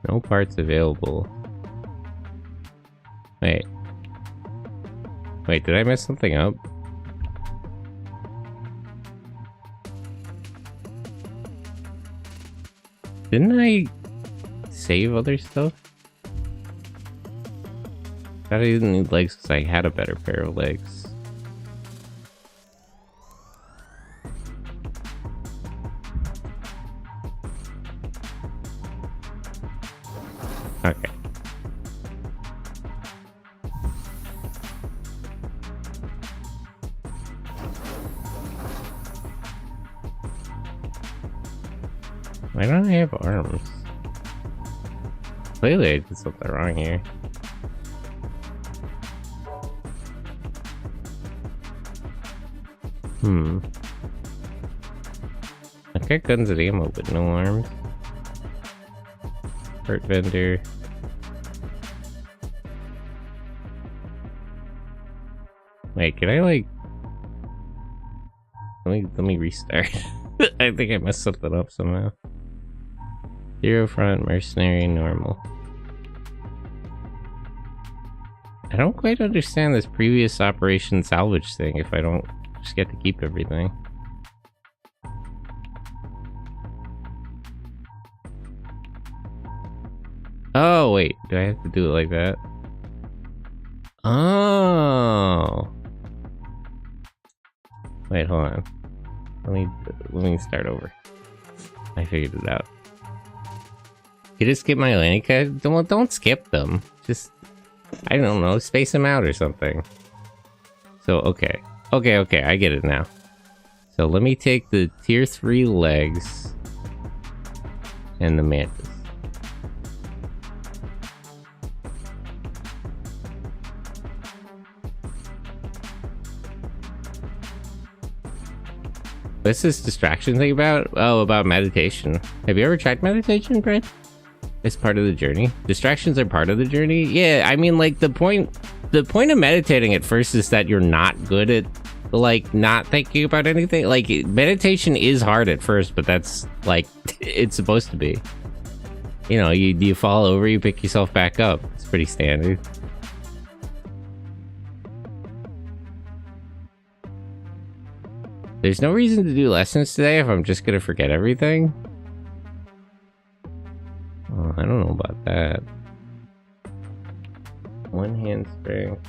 No parts available. Wait. Wait, did I mess something up? Didn't I save other stuff? Thought I didn't need legs because I had a better pair of legs. Okay. Why don't I have arms? Clearly I did something wrong here. I've got guns and ammo, but no arms. Hurt vendor. Wait, can I like... Let me restart. I think I messed something up somehow. Zero front, mercenary, normal. I don't quite understand this previous operation salvage thing if I don't just get to keep everything. Oh, wait. Do I have to do it like that? Oh. Wait, hold on. Let me start over. I figured it out. You just skip my landing card? Don't skip them. Just, I don't know, space them out or something. So, okay. Okay, I get it now. So let me take the tier 3 legs and the mantis. What's this distraction thing about? Oh, about meditation. Have you ever tried meditation, Brett? It's part of the journey. Distractions are part of the journey. Yeah, I mean, like, the point of meditating at first is that you're not good at, like, not thinking about anything. Like, meditation is hard at first, but that's, like, it's supposed to be. You know, you fall over, you pick yourself back up. It's pretty standard. There's no reason to do lessons today if I'm just gonna forget everything. Oh, I don't know about that. One hand strength.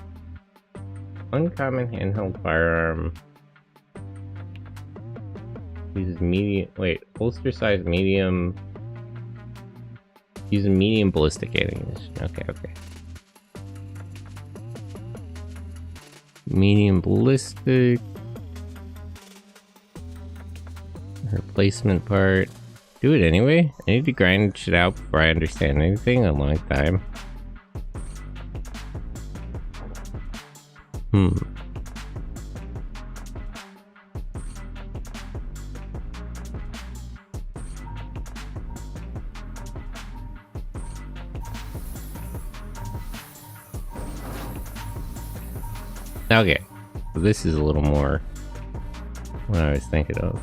Uncommon handheld firearm. Uses medium. Wait, holster size medium. Uses medium ballistic ammunition. Okay. Medium ballistic. Replacement part. Do it anyway. I need to grind shit out before I understand anything a long time. Okay. So this is a little more what I was thinking of.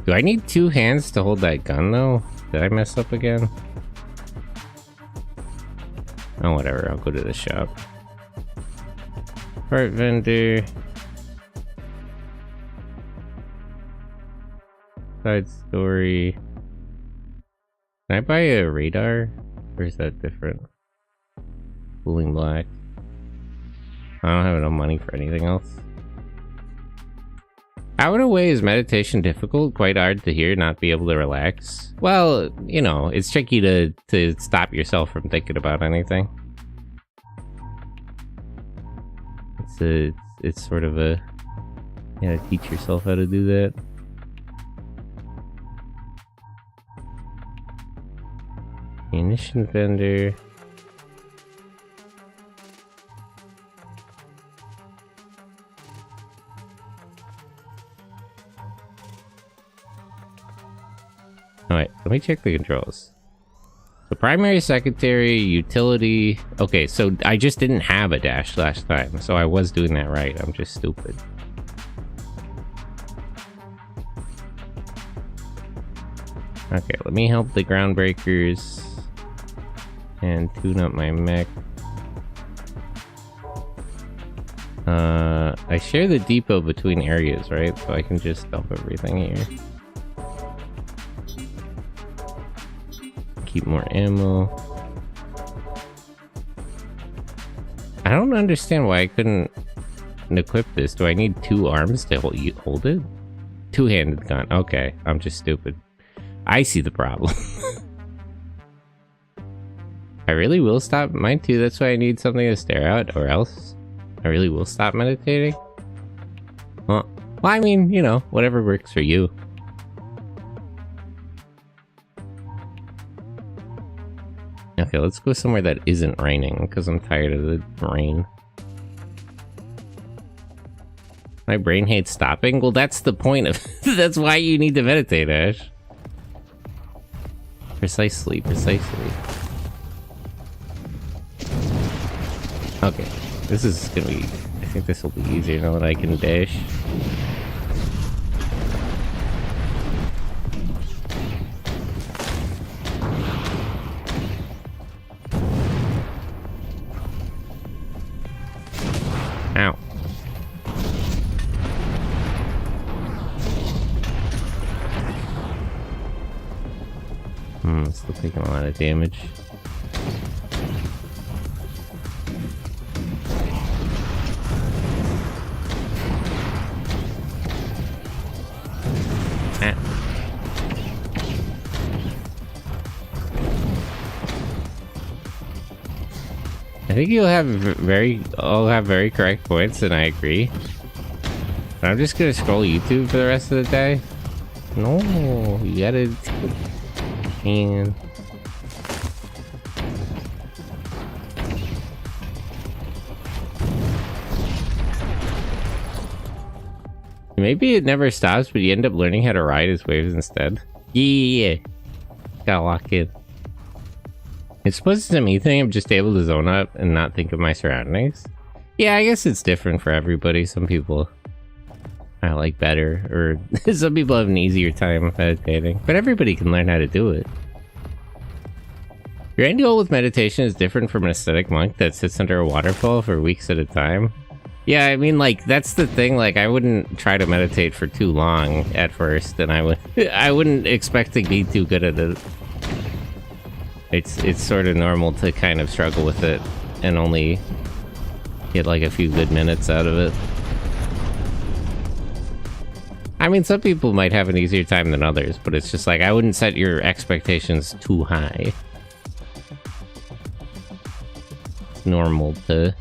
Do I need 2 hands to hold that gun, though? Did I mess up again? Oh, whatever. I'll go to the shop. Part vendor. Side story. Can I buy a radar? Or is that different? Cooling black. I don't have enough money for anything else. How in a way is meditation difficult? Quite hard to hear, not be able to relax? Well, you know, it's tricky to stop yourself from thinking about anything. It's sort of a... You gotta teach yourself how to do that. Munition vendor... Alright, let me check the controls. So primary, secondary, utility. Okay, so I just didn't have a dash last time, so I was doing that right. I'm just stupid. Okay, let me help the groundbreakers and tune up my mech. I share the depot between areas, right? So I can just dump everything here. Keep more ammo. I don't understand why I couldn't equip this. Do I need 2 arms to hold it? Two-handed gun. Okay, I'm just stupid. I see the problem. I really will stop. Mine too. That's why I need something to stare at, or else I really will stop meditating. Well, I mean, you know, whatever works for you. Okay, let's go somewhere that isn't raining, because I'm tired of the rain. My brain hates stopping? Well, that's the point of... That's why you need to meditate, Ash. Precisely, precisely. Okay, this is gonna be... I think this will be easier now that I can dash. Ow. Still taking a lot of damage. I think you'll have all have very correct points, and I agree. But I'm just gonna scroll YouTube for the rest of the day. No, you gotta... And... Maybe it never stops, but you end up learning how to ride his waves instead. Yeah. Gotta lock in. It's supposed to be me thing. I'm just able to zone out and not think of my surroundings. Yeah, I guess it's different for everybody. Some people I like better, or some people have an easier time meditating, but everybody can learn how to do it. Your end goal with meditation is different from an ascetic monk that sits under a waterfall for weeks at a time. Yeah, I mean, like, that's the thing. Like, I wouldn't try to meditate for too long at first, and I wouldn't expect to be too good at it. It's sort of normal to kind of struggle with it and only get like a few good minutes out of it. I mean, some people might have an easier time than others, but it's just like, I wouldn't set your expectations too high. It's normal to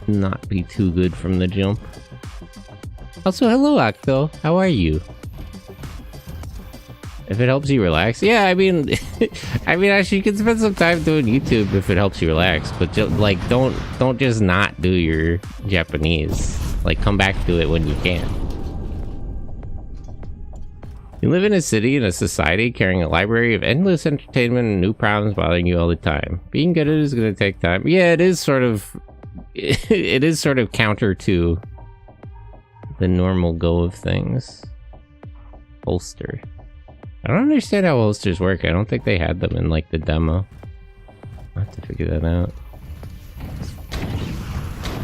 not be too good from the jump. Also, hello, Octo. How are you? If it helps you relax, yeah. I mean, actually, you can spend some time doing YouTube if it helps you relax. But just, like, don't just not do your Japanese. Like, come back to it when you can. You live in a city in a society carrying a library of endless entertainment and new problems bothering you all the time. Being good at it is going to take time. Yeah, it is sort of. It is sort of counter to the normal go of things. Holster. I don't understand how holsters work. I don't think they had them in, like, the demo. I'll have to figure that out.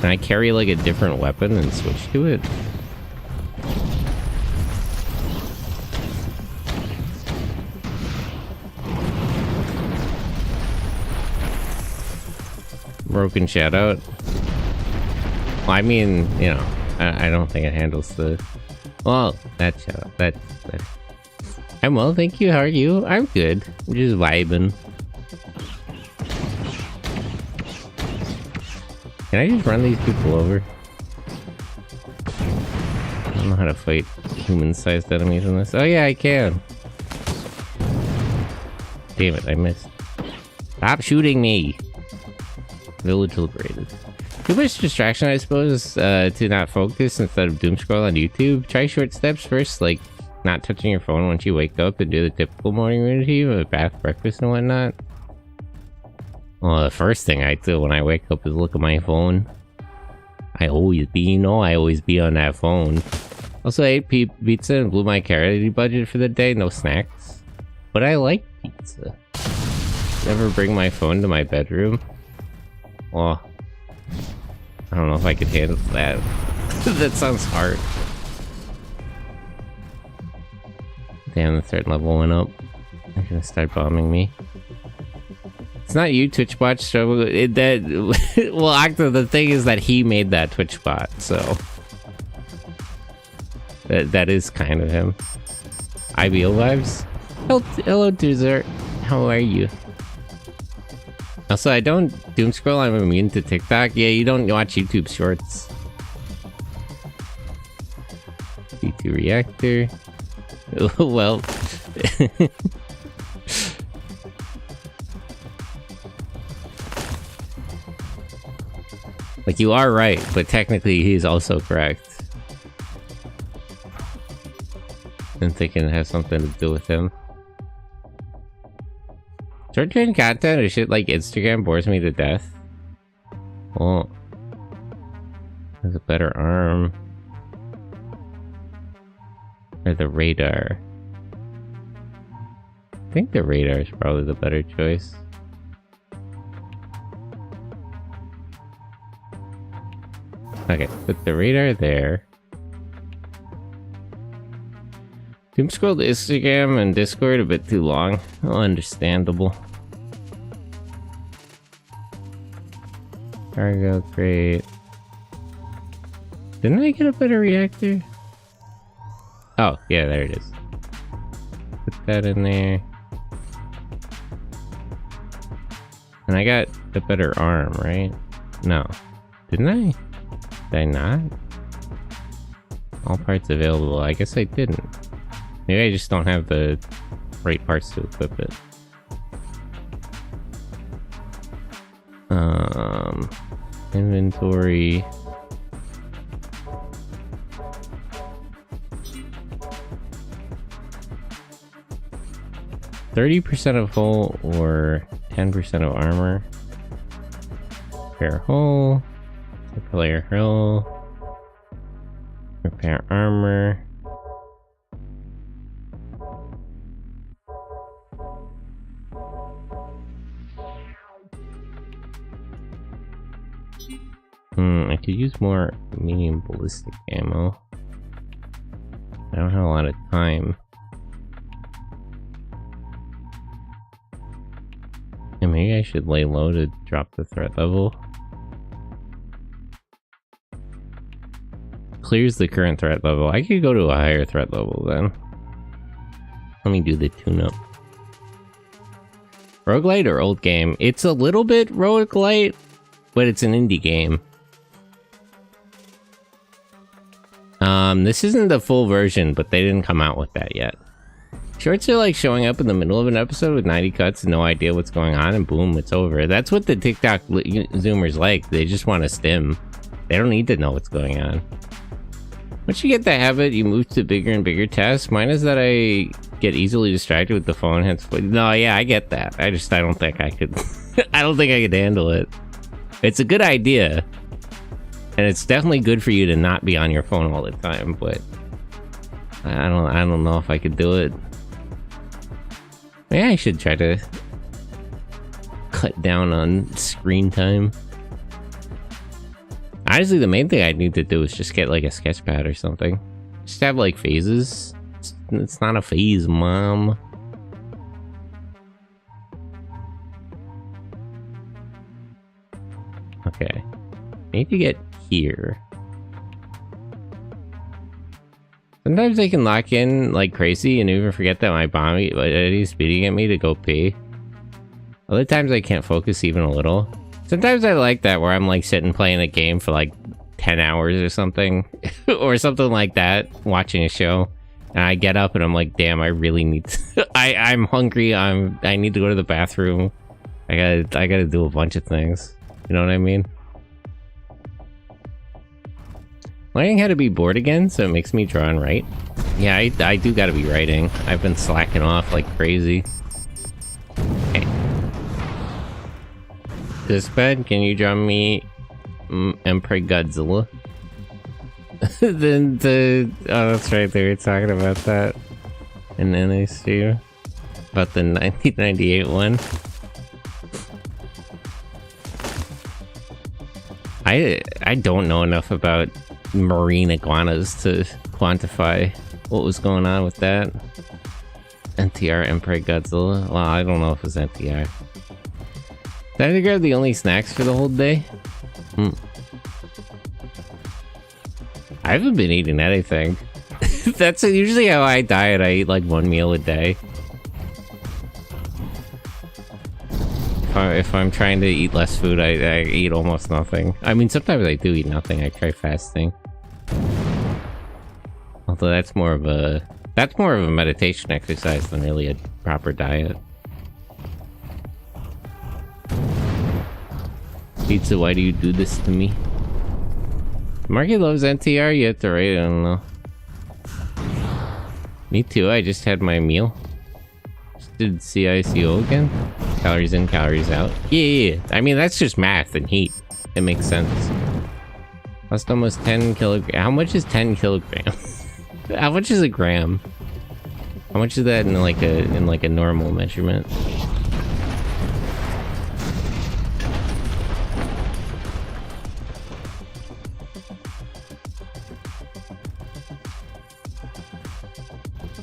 Can I carry, like, a different weapon and switch to it? Broken shoutout. Well, I mean, you know, I don't think it handles the... Well, that shoutout. That... I'm well, thank you. How are you? I'm good. I'm just vibing. Can I just run these people over? I don't know how to fight human-sized enemies in this. Oh yeah, I can. Damn it, I missed. Stop shooting me! Village liberated. Too much distraction, I suppose, to not focus instead of doom scroll on YouTube. Try short steps first, like not touching your phone once you wake up and do the typical morning routine with bath, breakfast, and whatnot? Well, the first thing I do when I wake up is look at my phone. I always be on that phone. Also, I ate pizza and blew my calorie budget for the day. No snacks. But I like pizza. Never bring my phone to my bedroom. Well, I don't know if I could handle that. That sounds hard. Damn, the threat level went up. They're gonna start bombing me. It's not you, TwitchBot. So well, Octa, the thing is that he made that TwitchBot, so that is kind of him. IBO vibes. Hello, Doozer. How are you? Also, I don't doom scroll. I'm immune to TikTok. Yeah, you don't watch YouTube Shorts. D2 reactor. Well. Like, you are right, but technically he's also correct. I'm thinking it has something to do with him. Short-term content or shit like Instagram bores me to death. Well, there's a better arm. Or the radar. I think the radar is probably the better choice. Okay, put the radar there. Doom scrolled Instagram and Discord a bit too long. Oh, understandable. Cargo crate. Didn't I get a better reactor? Oh, yeah, there it is. Put that in there. And I got a better arm, right? No. Didn't I? Did I not? All parts available. I guess I didn't. Maybe I just don't have the right parts to equip it. Inventory. %30 of hull or 10% of armor. Repair hull. Repair hull. Repair armor. I could use more medium ballistic ammo. I don't have a lot of time. And maybe I should lay low to drop the threat level. Clears the current threat level. I could go to a higher threat level then. Let me do the tune-up. Roguelite or old game? It's a little bit roguelite, but it's an indie game. This isn't the full version, but they didn't come out with that yet. Shorts are like showing up in the middle of an episode with 90 cuts and no idea what's going on, and boom, it's over. That's what the TikTok zoomers like. They just want to stim. They don't need to know what's going on. Once you get the habit, you move to bigger and bigger tasks. Mine is that I get easily distracted with the phone. No, yeah, I get that. I don't think I could. I don't think I could handle it. It's a good idea. And it's definitely good for you to not be on your phone all the time, but I don't know if I could do it. Maybe I should try to cut down on screen time. Honestly, the main thing I need to do is just get like a sketch pad or something. Just have like phases. It's not a phase, mom. Okay. Need to get here. Sometimes I can lock in like crazy and even forget that my body's beating at me to go pee. Other times I can't focus even a little. Sometimes I like that where I'm like sitting playing a game for like 10 hours or something. Or something like that, watching a show. And I get up and I'm like, damn, I really need to I'm hungry, I need to go to the bathroom. I gotta do a bunch of things. You know what I mean? Learning how to be bored again, so it makes me draw and write. Yeah, I do gotta be writing. I've been slacking off like crazy. Okay. This bed, can you draw me Emperor Godzilla? Then oh, that's right, they were talking about that in NAC about the 1998 one. I don't know enough about marine iguanas to quantify what was going on with that. NTR Emperor Godzilla. Well, I don't know if it was NTR. Did I grab the only snacks for the whole day? I haven't been eating anything. That's usually how I diet. I eat like 1 meal a day. If I'm trying to eat less food, I eat almost nothing. I mean, sometimes I do eat nothing. I try fasting. Although that's more of a meditation exercise than really a proper diet. Pizza, why do you do this to me? Marky loves NTR, you have to rate it, I don't know. Me too, I just had my meal. Just did CICO again. Calories in, calories out. Yeah. I mean, that's just math and heat. It makes sense. Lost almost 10 kilograms. How much is 10 kilograms? How much is a gram? How much is that in like a normal measurement?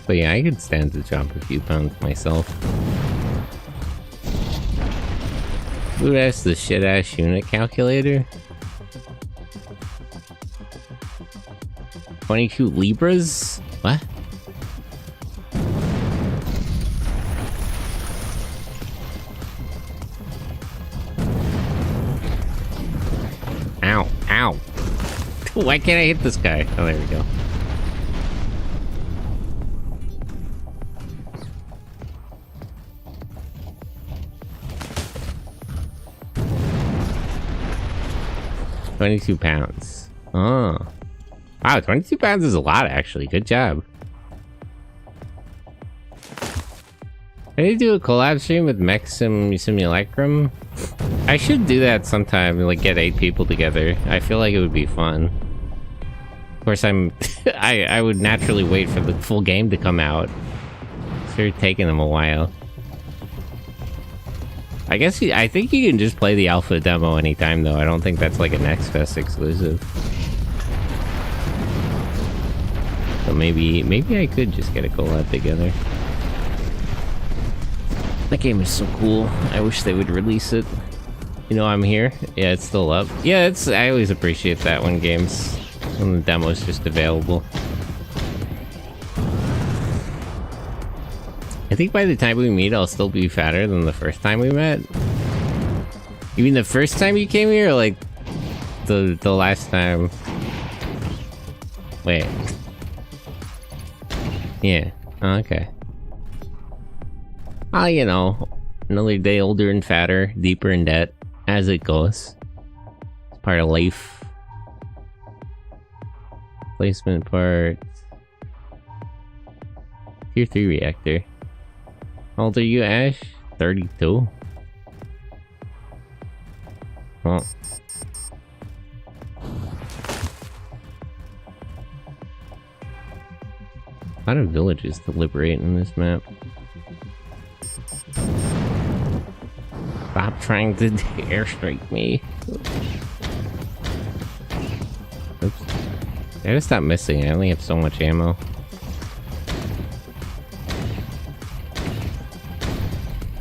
But yeah, I could stand to jump a few pounds myself. Who has the shit-ass unit calculator? 22 Libras? What? Ow, ow. Why can't I hit this guy? Oh, there we go. £22. Oh. Wow, 22 pounds is a lot, actually. Good job. I need to do a collab stream with Mech Simulacrum. I should do that sometime, like get 8 people together. I feel like it would be fun. Of course, I would naturally wait for the full game to come out. It's taking them a while. I guess I think you can just play the alpha demo anytime, though. I don't think that's like a Next Fest exclusive. So maybe I could just get a collab together. That game is so cool. I wish they would release it. You know, I'm here. Yeah, it's still up. Yeah, I always appreciate that when the demo's just available. I think by the time we meet, I'll still be fatter than the first time we met. You mean the first time you came here, or like the last time? Wait. Yeah. Oh, okay. Ah, you know, another day older and fatter, deeper in debt, as it goes. It's part of life. Placement part. Tier 3 reactor. How old are you, Ash? 32? Well. A lot of villages to liberate in this map. Stop trying to airstrike me. Oops. I gotta stop missing. I only have so much ammo.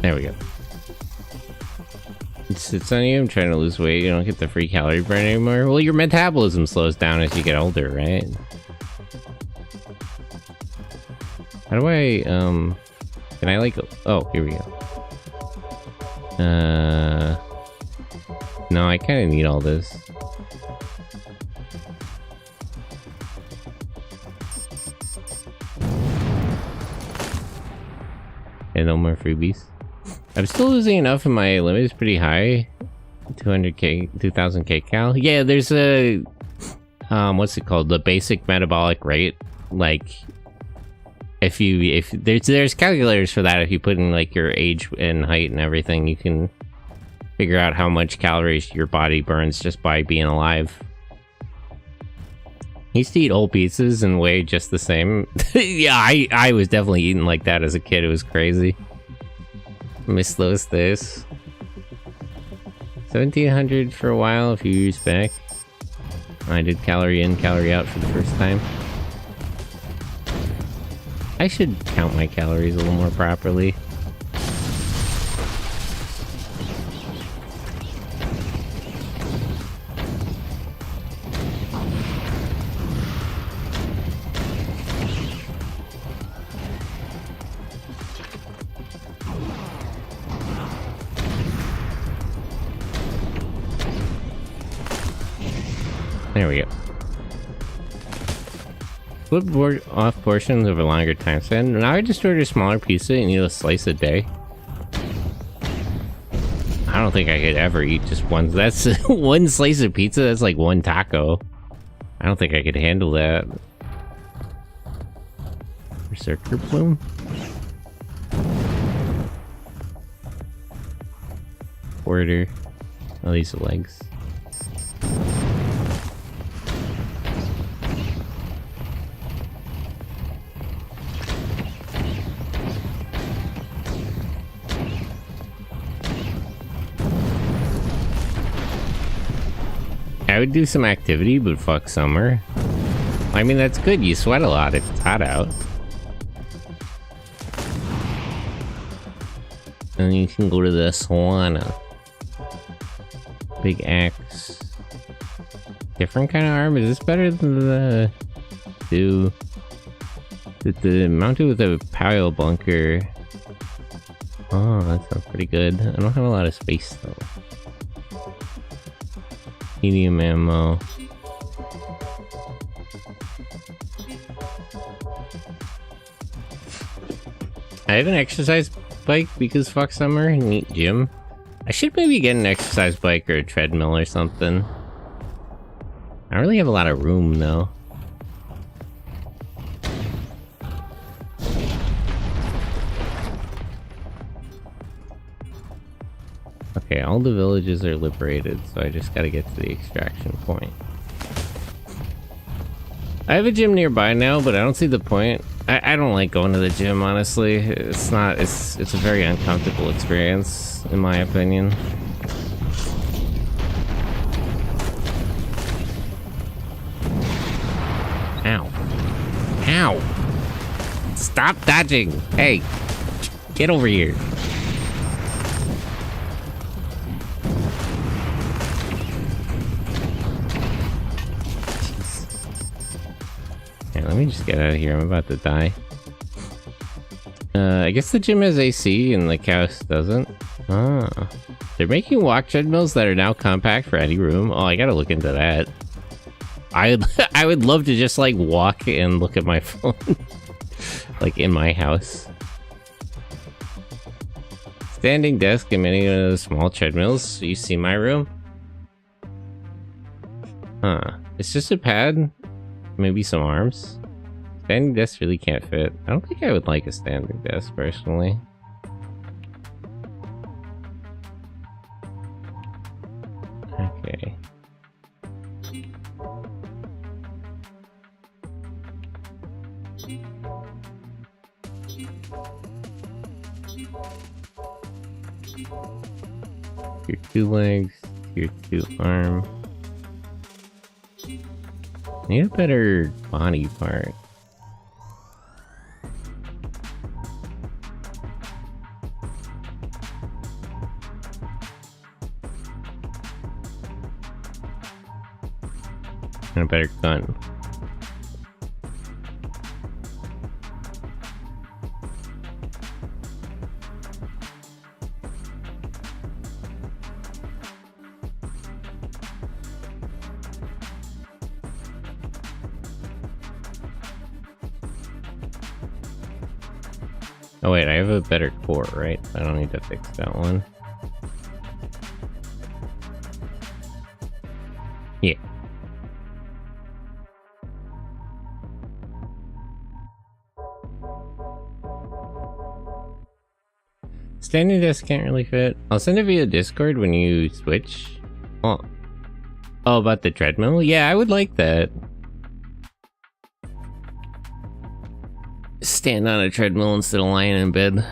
There we go. It's on you. I'm trying to lose weight. You don't get the free calorie burn anymore. Well, your metabolism slows down as you get older, right? How do I, can I like, oh, here we go. No, I kind of need all this. And no more freebies. I'm still losing enough and my limit is pretty high. 200k, 2000k cal. Yeah, there's a, what's it called? The basic metabolic rate. Like, if there's calculators for that. If you put in like your age and height and everything, you can figure out how much calories your body burns just by being alive. I used to eat old pizzas and weigh just the same. Yeah, I was definitely eating like that as a kid. It was crazy. Miss those days. 1700 for a while a few years back. I did calorie in, calorie out for the first time. I should count my calories a little more properly. There we go. Flip off portions over longer time span. Now I just order a smaller pizza and eat a slice a day. I don't think I could ever eat just one. That's one slice of pizza. That's like one taco. I don't think I could handle that. Berserker Bloom. Order. Oh, these are legs. I would do some activity, but fuck summer. I mean, that's good. You sweat a lot if it's hot out. And then you can go to the sauna. Big axe. Different kind of arm. Is this better than the mounted with a pile bunker? Oh, that sounds pretty good. I don't have a lot of space though. Medium ammo. I have an exercise bike because fuck summer. Neat gym. I should maybe get an exercise bike or a treadmill or something. I don't really have a lot of room though. Okay, all the villages are liberated, so I just gotta get to the extraction point. I have a gym nearby now, but I don't see the point. I don't like going to the gym, honestly. It's a very uncomfortable experience, in my opinion. Ow. Ow! Stop dodging! Hey! Get over here! Let me just get out of here. I'm about to die. I guess the gym has AC and the house doesn't. Ah. They're making walk treadmills that are now compact for any room. Oh, I gotta look into that. I would love to just like walk and look at my phone. Like in my house. Standing desk and many of the small treadmills. You see my room? Huh. It's just a pad. Maybe some arms. Standing desk really can't fit. I don't think I would like a standing desk, personally. Okay. Your 2 legs, your 2 arm. Need a better body part. And a better gun. Oh wait, I have a better core, right? I don't need to fix that one. Yeah. standing desk can't really fit. I'll send it via Discord when you switch. Oh, about the treadmill? Yeah, I would like that. Stand on a treadmill instead of lying in bed.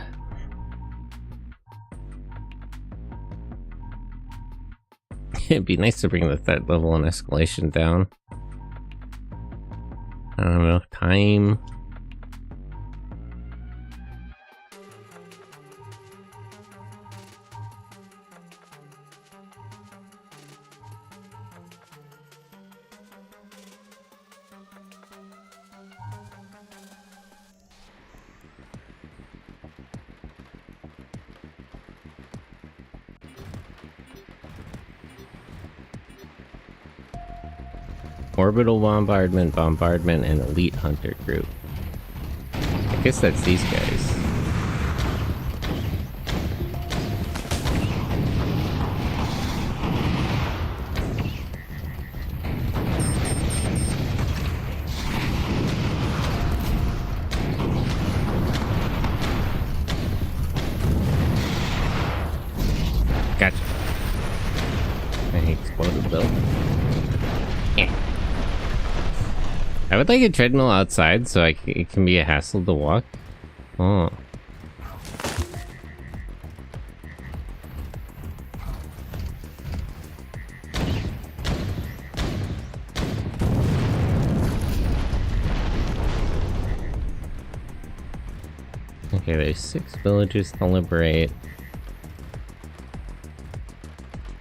It'd be nice to bring the threat level and escalation down. I don't have enough time. Orbital bombardment, and elite hunter group. I guess that's these guys. Gotcha. And he exploded though. Yeah. I would like a treadmill outside so it can be a hassle to walk. Oh. Okay, there's 6 villages to liberate.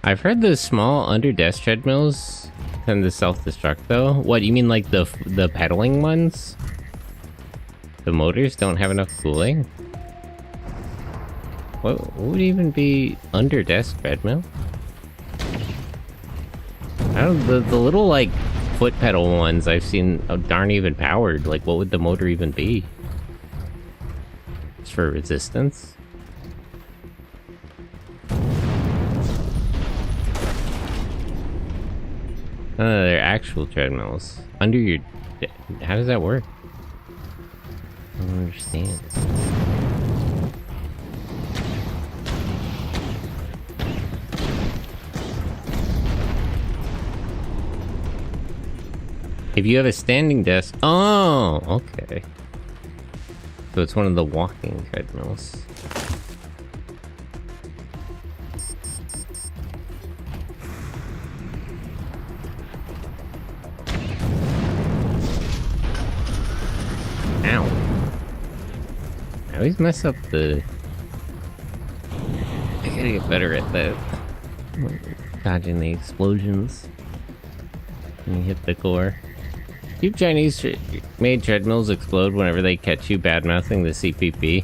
I've heard the small under-desk treadmills tend to self-destruct though. What, you mean like the pedaling ones? The motors don't have enough cooling? What would even be under-desk treadmill? I don't, the little like foot pedal ones I've seen aren't even powered. Like what would the motor even be? Just for resistance? They're actual treadmills. Under your... How does that work? I don't understand. If you have a standing desk... Oh, okay. So it's one of the walking treadmills. Ow. I always mess up the... I gotta get better at that. Dodging the explosions. When you hit the core. Keep Chinese made treadmills explode whenever they catch you bad-mouthing the CPP.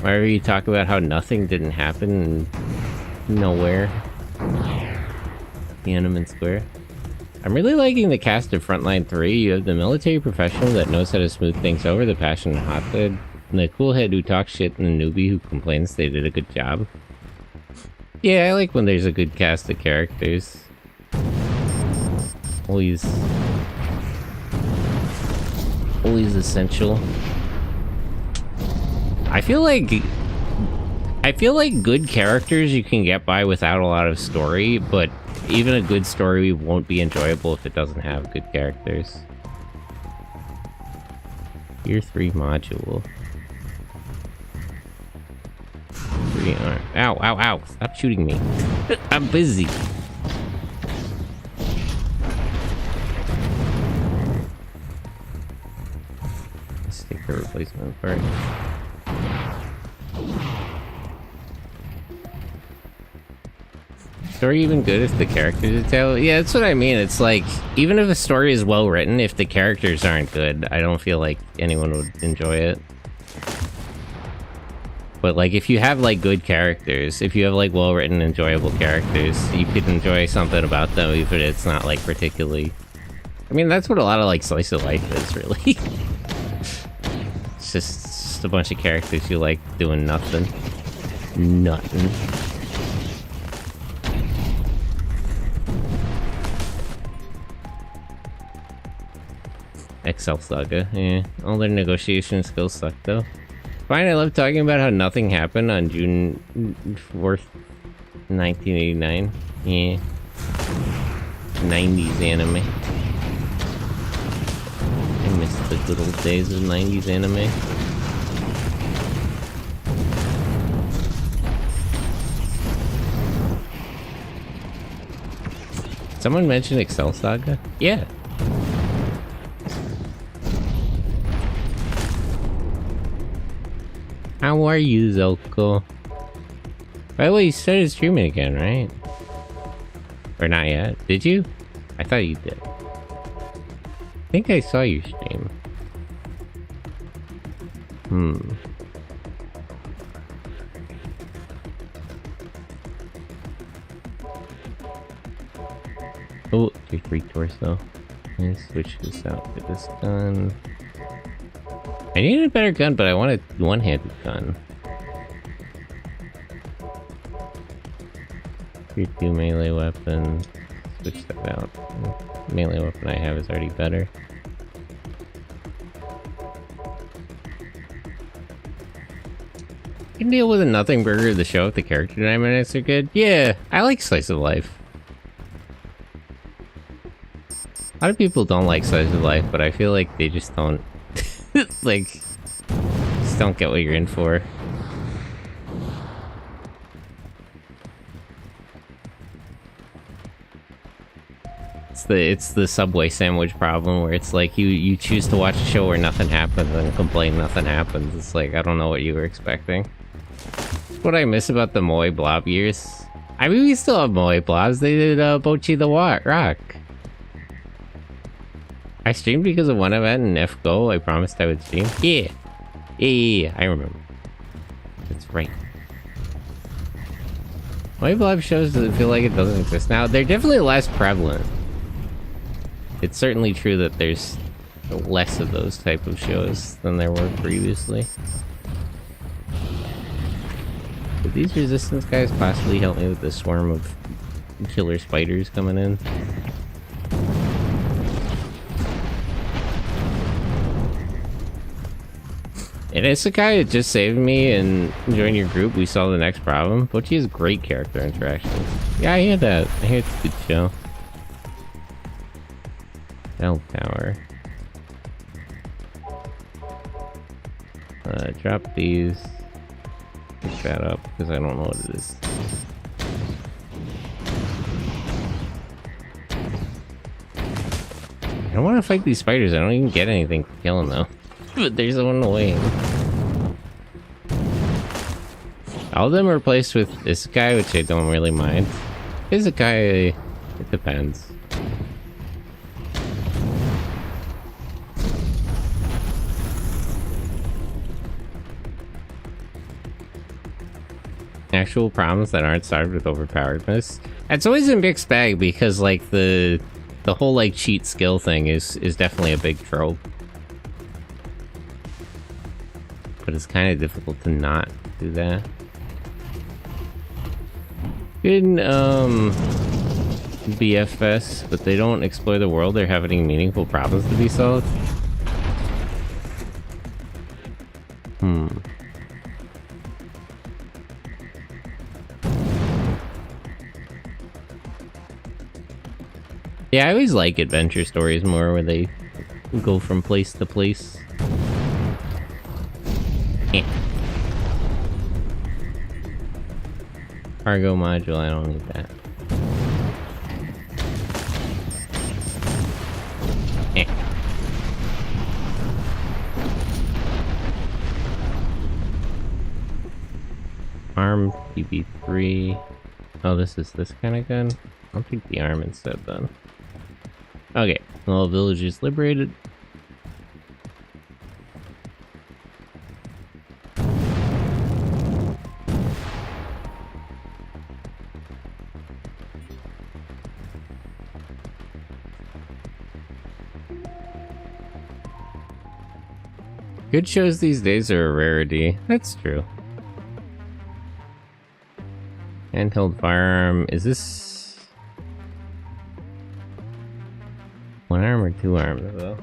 Whenever you talk about how nothing didn't happen in nowhere. Tiananmen Square. I'm really liking the cast of Frontline 3. You have the military professional that knows how to smooth things over, the passionate hotbed, and the cool head who talks shit, and the newbie who complains they did a good job. Yeah, I like when there's a good cast of characters. Always essential. I feel like good characters you can get by without a lot of story, but even a good story won't be enjoyable if it doesn't have good characters. Tier 3 module. 3 arm. Ow, ow, ow. Stop shooting me. I'm busy. Sticker replacement part. Story even good if the characters are tell? Yeah, that's what I mean. It's like, even if a story is well written, if the characters aren't good, I don't feel like anyone would enjoy it. But like, if you have like good characters, if you have like well written, enjoyable characters, you could enjoy something about them, even if it's not like particularly... I mean, that's what a lot of like slice of life is, really. It's just a bunch of characters you like doing nothing. Nothing. Excel Saga, yeah. All their negotiation skills suck though. Fine, I love talking about how nothing happened on June 4th, 1989. Yeah. 90s anime. I miss the good old days of 90s anime. Someone mentioned Excel Saga? Yeah. How are you, Zoko? By the way, you started streaming again, right? Or not yet? Did you? I thought you did. I think I saw you stream. Oh, your free torso. Let's switch this out to this gun. I needed a better gun, but I want a one-handed gun. Tier 2 melee weapon. Switch that out. The melee weapon I have is already better. You can deal with a nothing burger of the show if the character dynamics are good. Yeah, I like slice of life. A lot of people don't like slice of life, but I feel like they just don't like, just don't get what you're in for. It's the Subway sandwich problem, where it's like you choose to watch a show where nothing happens and complain nothing happens. It's like, I don't know what you were expecting. What I miss about the Moe Blob years. I mean, we still have Moe Blobs. They did Bochi the Rock. I streamed because of one event in FGO. I promised I would stream. Yeah, I remember. That's right. Moe Blob shows doesn't feel like it doesn't exist now. They're definitely less prevalent. It's certainly true that there's less of those type of shows than there were previously. Could these resistance guys possibly help me with the swarm of killer spiders coming in? And Isekai, it just saved me, and join your group, we saw the next problem. Pochi has great character interactions. Yeah, I hear that. I hear it's a good show. Bell Tower. Drop these. Pick that up, because I don't know what it is. I don't want to fight these spiders. I don't even get anything for killing them. But there's one in the way. All of them are replaced with this guy, which I don't really mind. This guy, it depends. Actual problems that aren't solved with overpoweredness. It's always a mixed bag, because like the whole like cheat skill thing is definitely a big trope. But it's kind of difficult to not do that. Good BFS, but they don't explore the world or have any meaningful problems to be solved. Yeah, I always like adventure stories more, where they go from place to place. Yeah. Cargo module, I don't need that. Yeah. Arm PB3. Oh, this is this kind of gun? I'll take the arm instead then. Okay, all villagers liberated. Good shows these days are a rarity. That's true. Handheld firearm. Is this one arm or two arms though?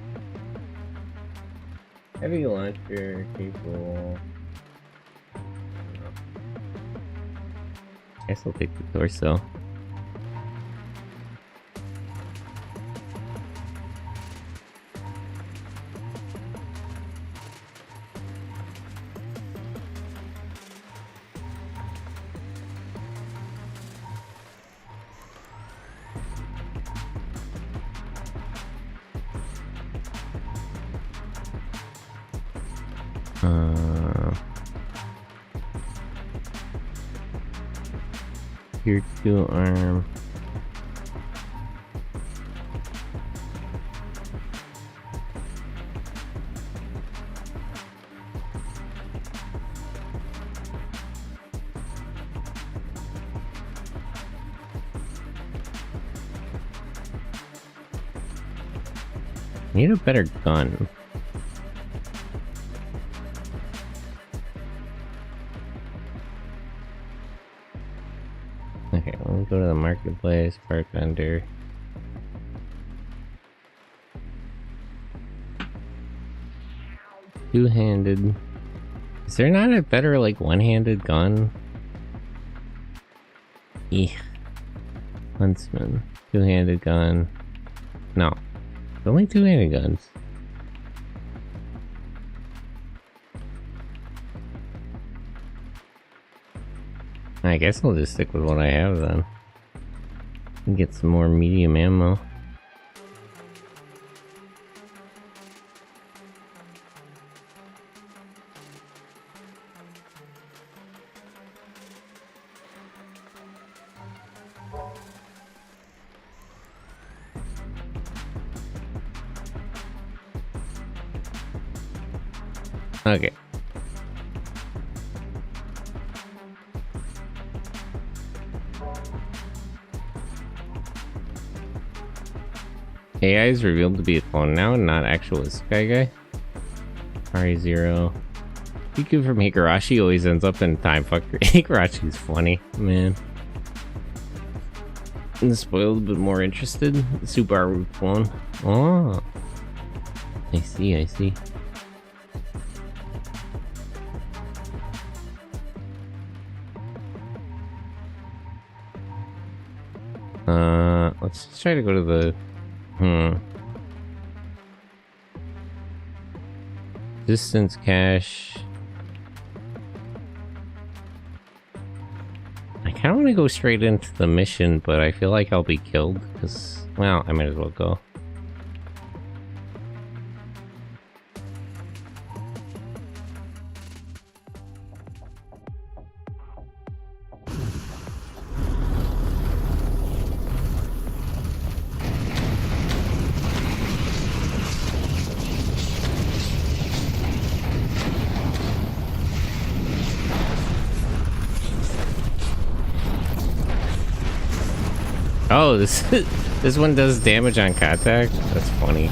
Heavy launcher, capable. Guess I'll take the torso. Tier 2 arm. Need a better gun. Okay, let me go to the marketplace, part vendor. Two-handed. Is there not a better, like, one-handed gun? Eeh. Huntsman. Two-handed gun. No. Only two-handed guns. I guess I'll just stick with what I have then. And get some more medium ammo. Okay. AI is revealed to be a clone now, not actual Sky Guy. RE0. Piku from Higurashi always ends up in Time Fucker. Higurashi's funny, man. I'm spoiled a bit more interested. Subaru clone. Oh. I see, I see. Let's just try to go to the distance cache. I kind of want to go straight into the mission, but I feel like I'll be killed because, well, I might as well go. Oh, this one does damage on contact? That's funny.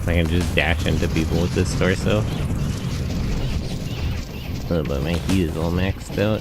I can just dash into people with this torso. Oh, but my heat is all maxed out.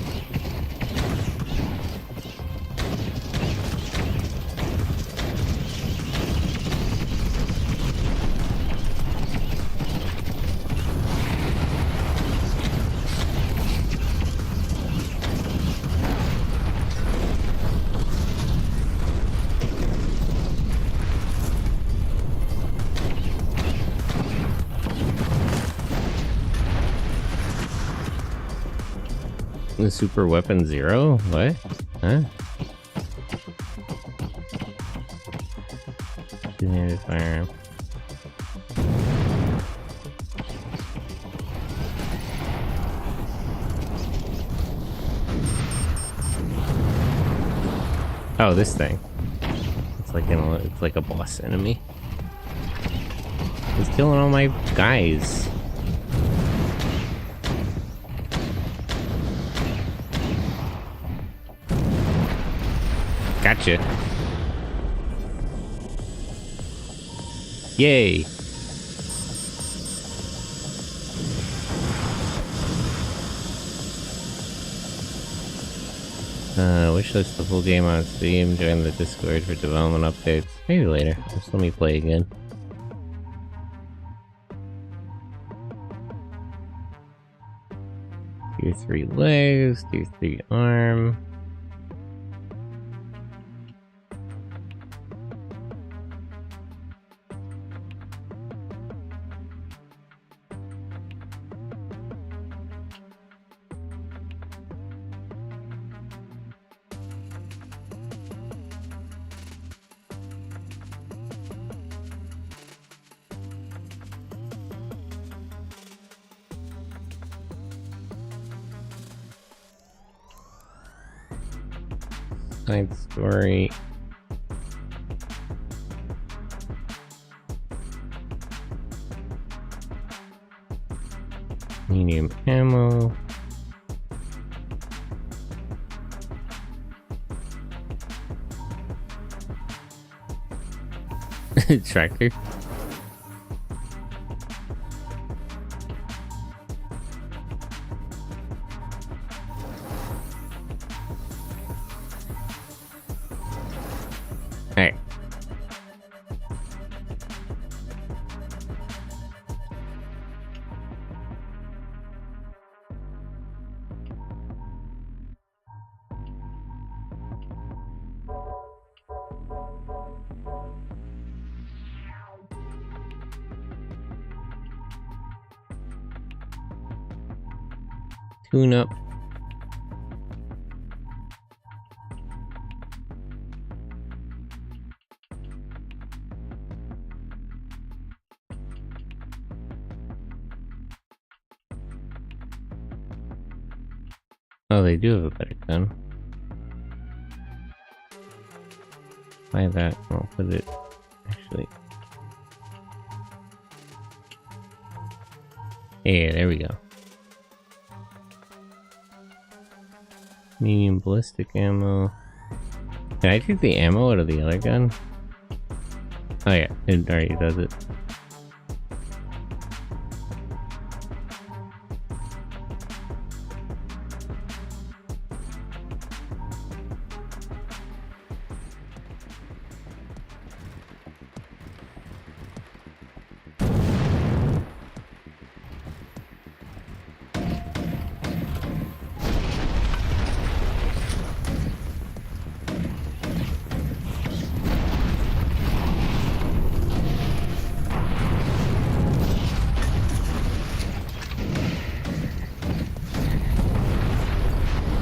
The super weapon 0? What? Huh? Two-handed firearm. Oh, this thing. It's like a boss enemy. He's killing all my guys. Gotcha. Yay. Wishlist the full game on Steam. Join the Discord for development updates. Maybe later. Just let me play again. Tier 3 legs, Tier 3 arm. Side story. Medium ammo. Tractor. Alright. Tune up. Oh, they do have a better gun. Buy that. I'll put it. Actually. Yeah, there we go. Medium ballistic ammo. Can I take the ammo out of the other gun? Oh yeah, it already does it.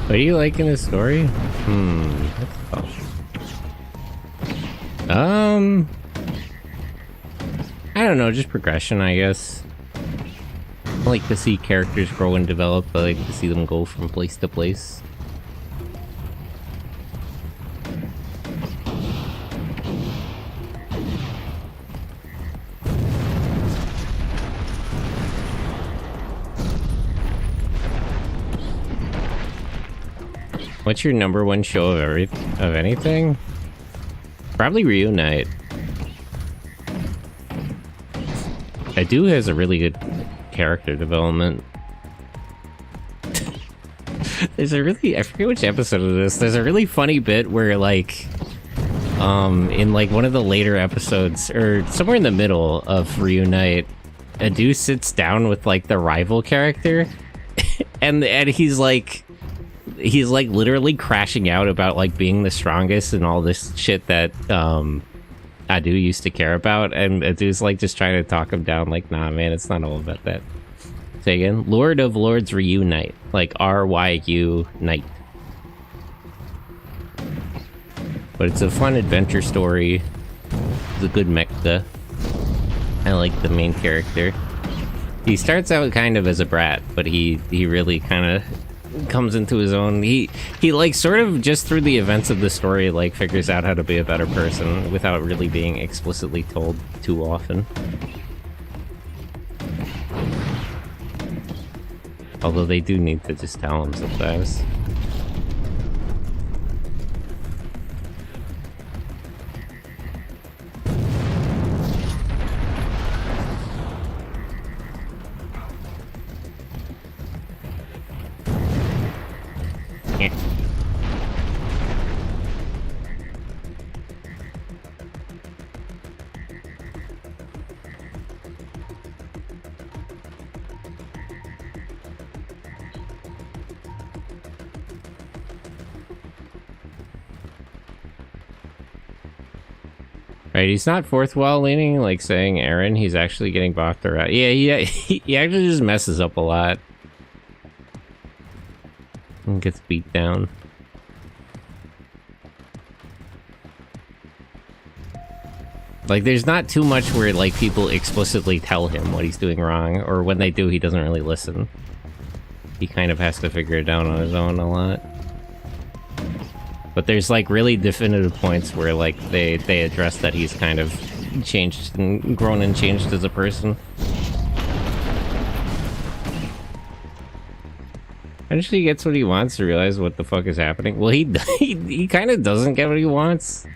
What do you like in this story? That's tough. I don't know, just progression, I guess. I like to see characters grow and develop. I like to see them go from place to place. What's your #1 show of anything? Probably Reunite. Adu has a really good character development. There's a really, I forget which episode of this, there's a really funny bit where like, in like one of the later episodes, or somewhere in the middle of Reunite, Adu sits down with like the rival character, and he's like literally crashing out about like being the strongest and all this shit that Adu used to care about, and Adu's like just trying to talk him down, like, nah man, it's not all about that. Say again? Lord of Lords Reunite, like RYU Night. But it's a fun adventure story. It's a good mecha. I like the main character. He starts out kind of as a brat, but he really kind of comes into his own. He like sort of just through the events of the story like figures out how to be a better person without really being explicitly told too often. Although they do need to just tell him sometimes. Right, he's not fourth wall leaning, like saying Aaron. He's actually getting bopped around. Yeah, he actually just messes up a lot. And gets beat down. Like, there's not too much where, like, people explicitly tell him what he's doing wrong, or when they do, he doesn't really listen. He kind of has to figure it out on his own a lot. But there's, like, really definitive points where, like, they address that he's kind of changed and grown and changed as a person. Eventually he gets what he wants to realize what the fuck is happening. Well, he kind of doesn't get what he wants.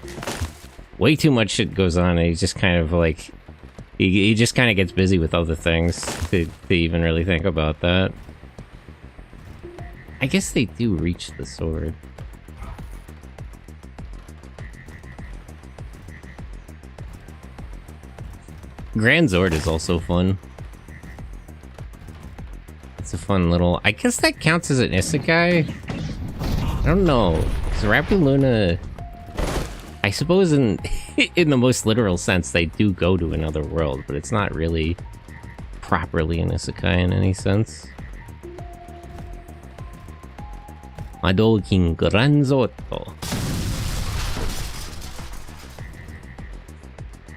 Way too much shit goes on, and he's just kind of like... He just kind of gets busy with other things to even really think about that. I guess they do reach the sword. Grand Zord is also fun. It's a fun little... I guess that counts as an isekai? I don't know. Because Rapuluna... I suppose in the most literal sense, they do go to another world, but it's not really properly an isekai in any sense. Madokin Granzotto.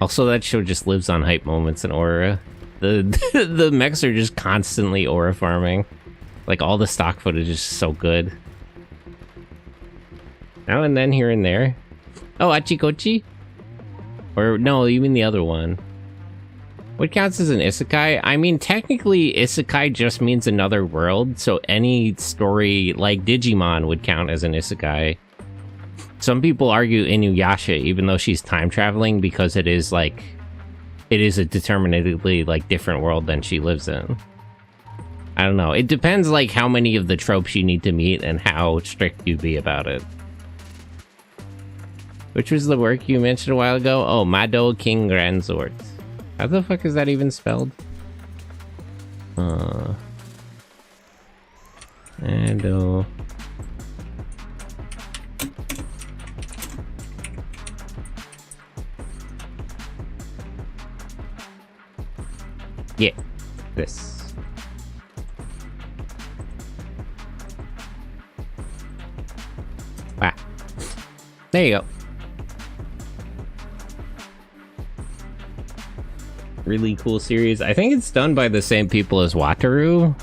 Also, that show just lives on hype moments and aura. The mechs are just constantly aura farming. Like, all the stock footage is so good. Now and then, here and there. Oh, Achikochi? Or, no, you mean the other one. What counts as an isekai? I mean, technically, isekai just means another world, so any story like Digimon would count as an isekai. Some people argue Inuyasha, even though she's time traveling, because it is, like... It is a determinately, like, different world than she lives in. I don't know. It depends, like, how many of the tropes you need to meet and how strict you be about it. Which was the work you mentioned a while ago? Oh, Mado King Granzort. How the fuck is that even spelled? Mado. Yeah, this. Ah. There you go. Really cool series. I think it's done by the same people as Wataru.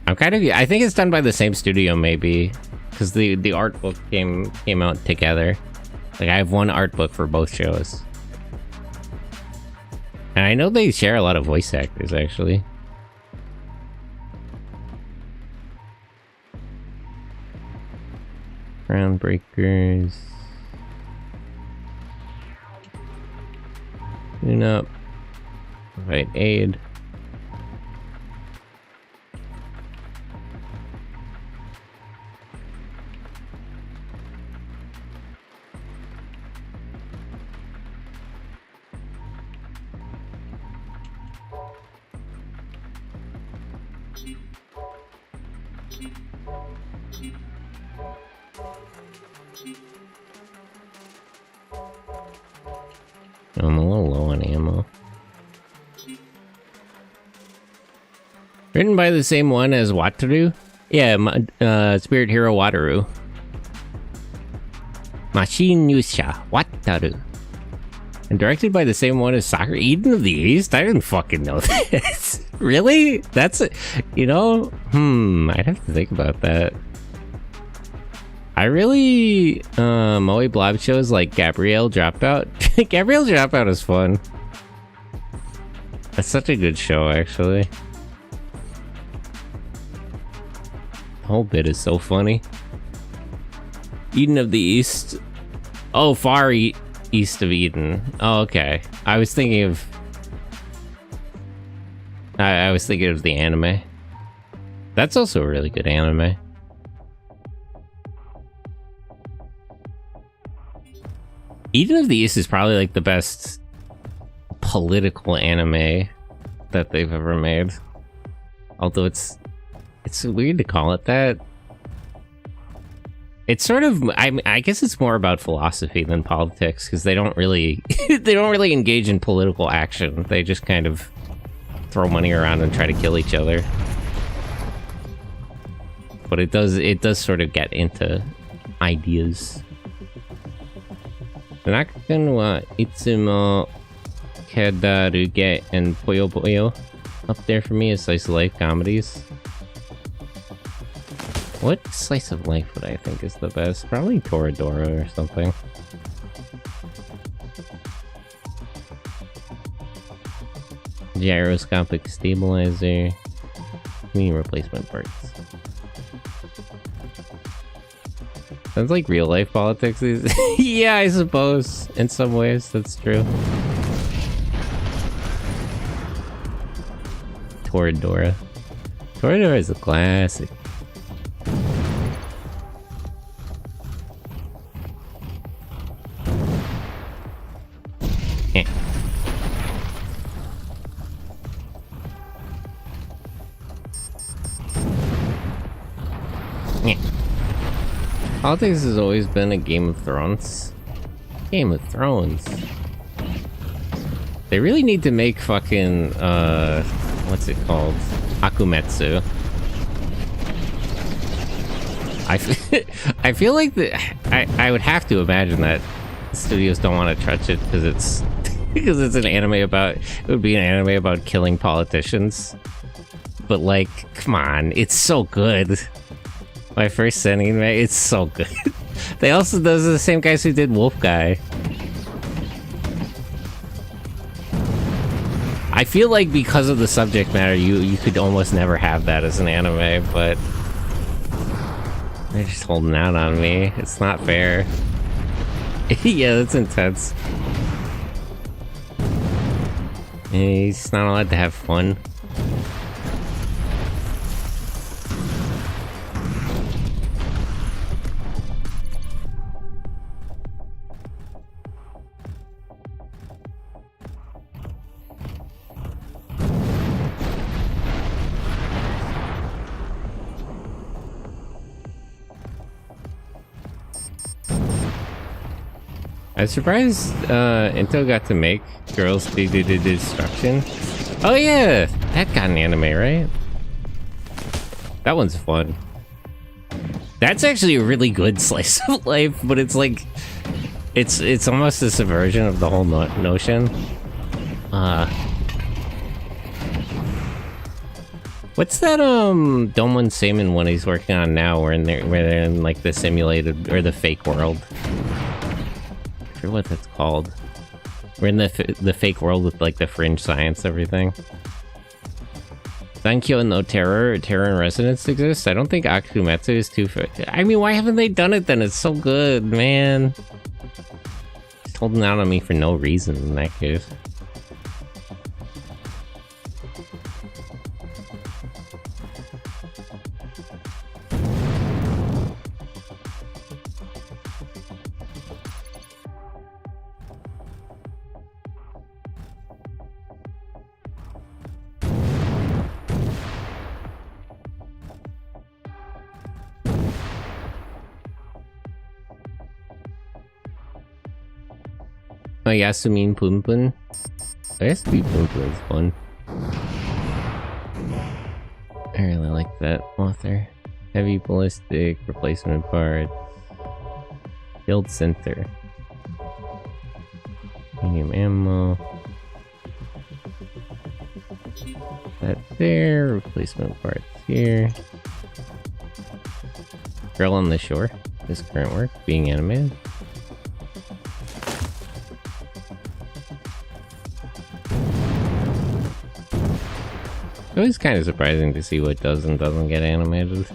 I think it's done by the same studio, maybe, because the art book came out together. Like, I have one art book for both shows, and I know they share a lot of voice actors, actually. Groundbreakers. Tune up. Right, aid. I'm a little low on ammo. Written by the same one as Wataru? Yeah, Spirit Hero Wataru. Machine Yusha Wataru. And directed by the same one as Soccer Eden of the East? I didn't fucking know this. Really? That's it. You know? I'd have to think about that. I really... Moe Blob shows like Gabrielle Dropout. Gabrielle Dropout is fun. That's such a good show, actually. The whole bit is so funny. Eden of the East. Oh, far east of Eden. Oh, okay. I was thinking of... I was thinking of the anime. That's also a really good anime. Eden of the East is probably like the best political anime that they've ever made. Although it's weird to call it that. It's sort of, I guess it's more about philosophy than politics, because they don't really they don't really engage in political action. They just kind of throw money around and try to kill each other. But it does sort of get into ideas. Nakan wa itsumo kadaruge and Puyo Puyo. Up there for me is slice of life comedies. What slice of life would I think is the best? Probably Toradora or something. Gyroscopic stabilizer. Meaning replacement parts. Sounds like real life politics. Yeah, I suppose. In some ways, that's true. Toradora. Toradora is a classic. Politics has always been a Game of Thrones. Game of Thrones. They really need to make fucking, what's it called? Akumetsu. I feel like I would have to imagine that studios don't want to touch it because it's because it's an anime about, it would be an anime about killing politicians. But like, come on, it's so good. My first anime, it's so good. Those are the same guys who did Wolf Guy. I feel like because of the subject matter, you could almost never have that as an anime, but they're just holding out on me. It's not fair. Yeah, that's intense. He's not allowed to have fun. I'm surprised Intel got to make Girls Do Destruction. Oh yeah, that got an anime, right? That one's fun. That's actually a really good slice of life, but it's like, it's almost a subversion of the whole notion. What's that Domon Seimon one he's working on now, where they're in like the simulated or the fake world? I forget what that's called. We're in the fake world with like the fringe science, everything. Sankyo no Terror and Resonance exists. I don't think Akumetsu is too. I mean, why haven't they done it then? It's so good, man. Just holding out on me for no reason in that case. Oh, Yasmin Punpun. Yasmin Punpun is fun. I really like that author. Heavy ballistic replacement parts. Build center. Medium ammo. That there. Replacement parts here. Girl on the Shore. This current work being animated. It's always kind of surprising to see what does and doesn't get animated.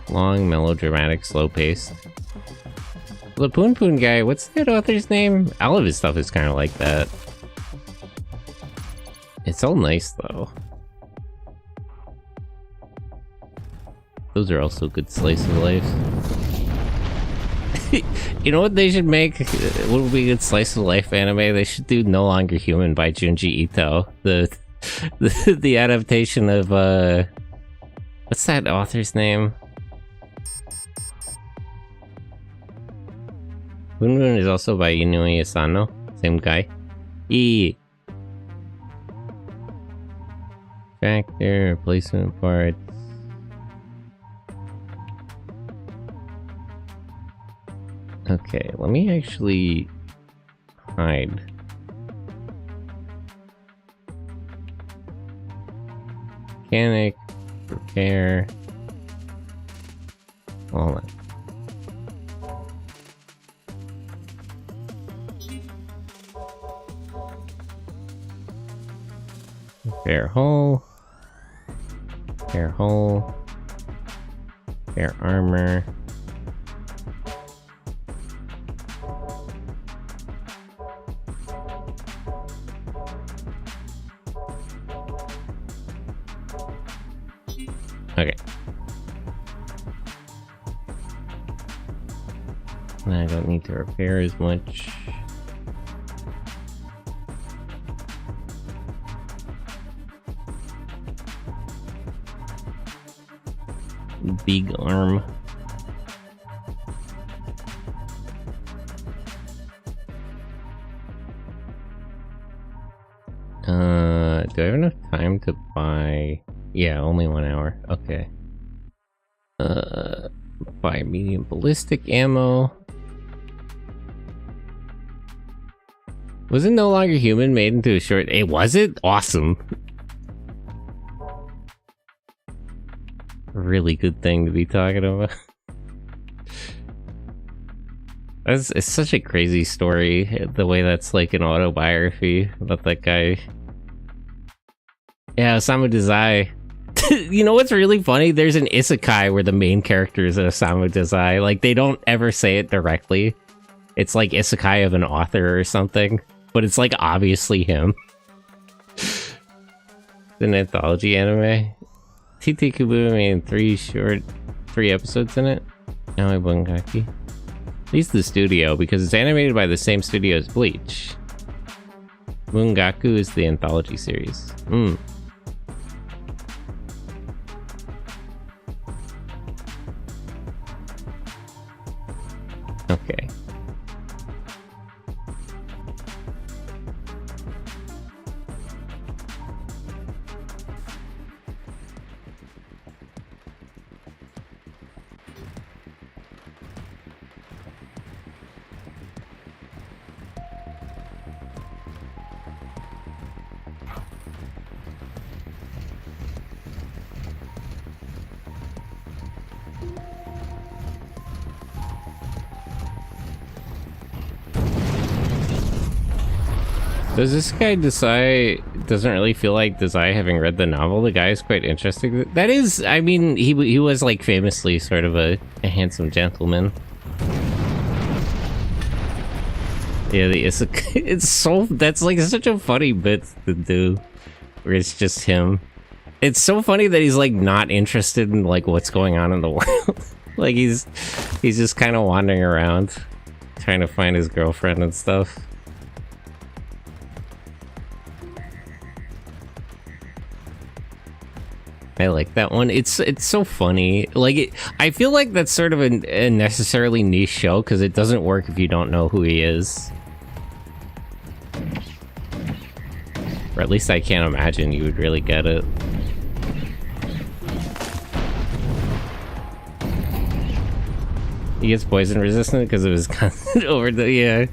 Long, melodramatic, slow-paced. The Poon Poon guy, what's that author's name? All of his stuff is kind of like that. It's all nice, though. Those are also good slice of life. You know what they should make? What would be a good slice of life anime? They should do No Longer Human by Junji Ito. The adaptation of what's that author's name? Moon Moon is also by Inoue Asano. Same guy. Factor, replacement parts. Okay, let me actually hide. Mechanic, repair. Hold on. Repair hull. Repair hull. Repair armor. Okay. I don't need to repair as much. Big arm. Do I have enough time to buy? Yeah, only 1 hour. Okay. Buy medium ballistic ammo. Was it No Longer Human made into a short? It was it? Awesome. Really good thing to be talking about. It's such a crazy story, the way that's like an autobiography about that guy. Yeah, Osamu Dazai. You know what's really funny? There's an isekai where the main character is Osamu Dazai. Like, they don't ever say it directly. It's like isekai of an author or something, but it's like obviously him. It's an anthology anime. TT Kubo made 3 episodes in it. Now Bungaki. At least the studio, because it's animated by the same studio as Bleach. Bungaku is the anthology series. Okay. Does this guy doesn't really feel like Desai having read the novel? The guy is quite interesting. That is, I mean, he was like famously sort of a handsome gentleman. Yeah, it's so, that's like such a funny bit to do, where it's just him. It's so funny that he's like not interested in like what's going on in the world. Like he's just kind of wandering around, trying to find his girlfriend and stuff. I like that one. It's so funny. Like I feel like that's sort of a necessarily niche show because it doesn't work if you don't know who he is. Or at least I can't imagine you would really get it. He gets poison resistant because of his constant over the yeah.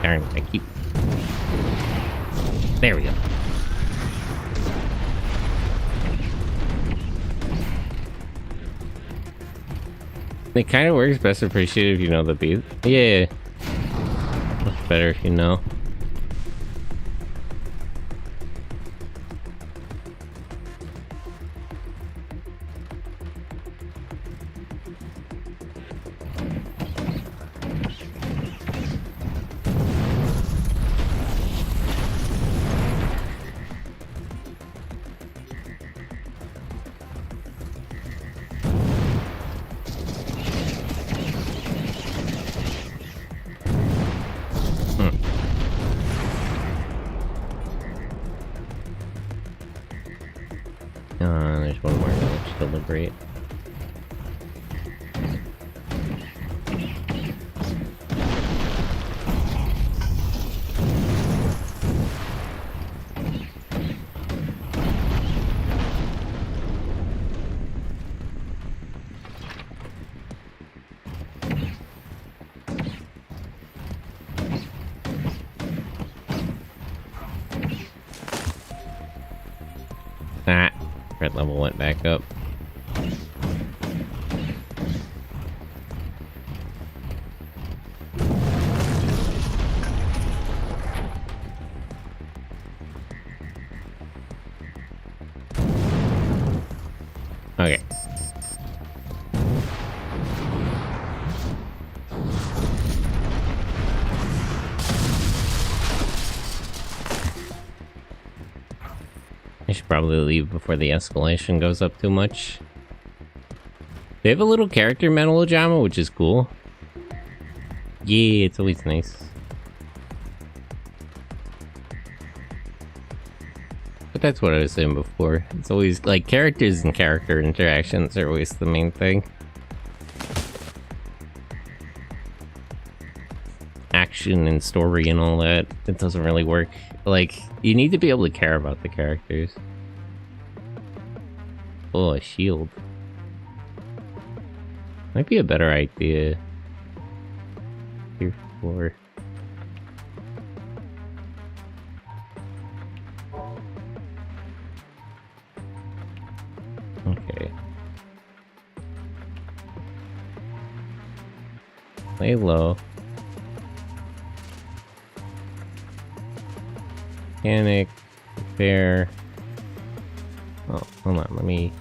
Darn, I keep. There we go. It kind of works best appreciated if you know the beat. Yeah. Much better if you know. level went back up. Okay. I should probably leave before the escalation goes up too much. They have a little character melodrama, which is cool. Yeah, it's always nice. But that's what I was saying before. It's always, like, characters and character interactions are always the main thing. Action and story and all that, it doesn't really work. Like, you need to be able to care about the characters. Oh, a shield. Might be a better idea. Tier 4. Okay. Lay low. Mechanic. Repair. Oh, hold on. Let me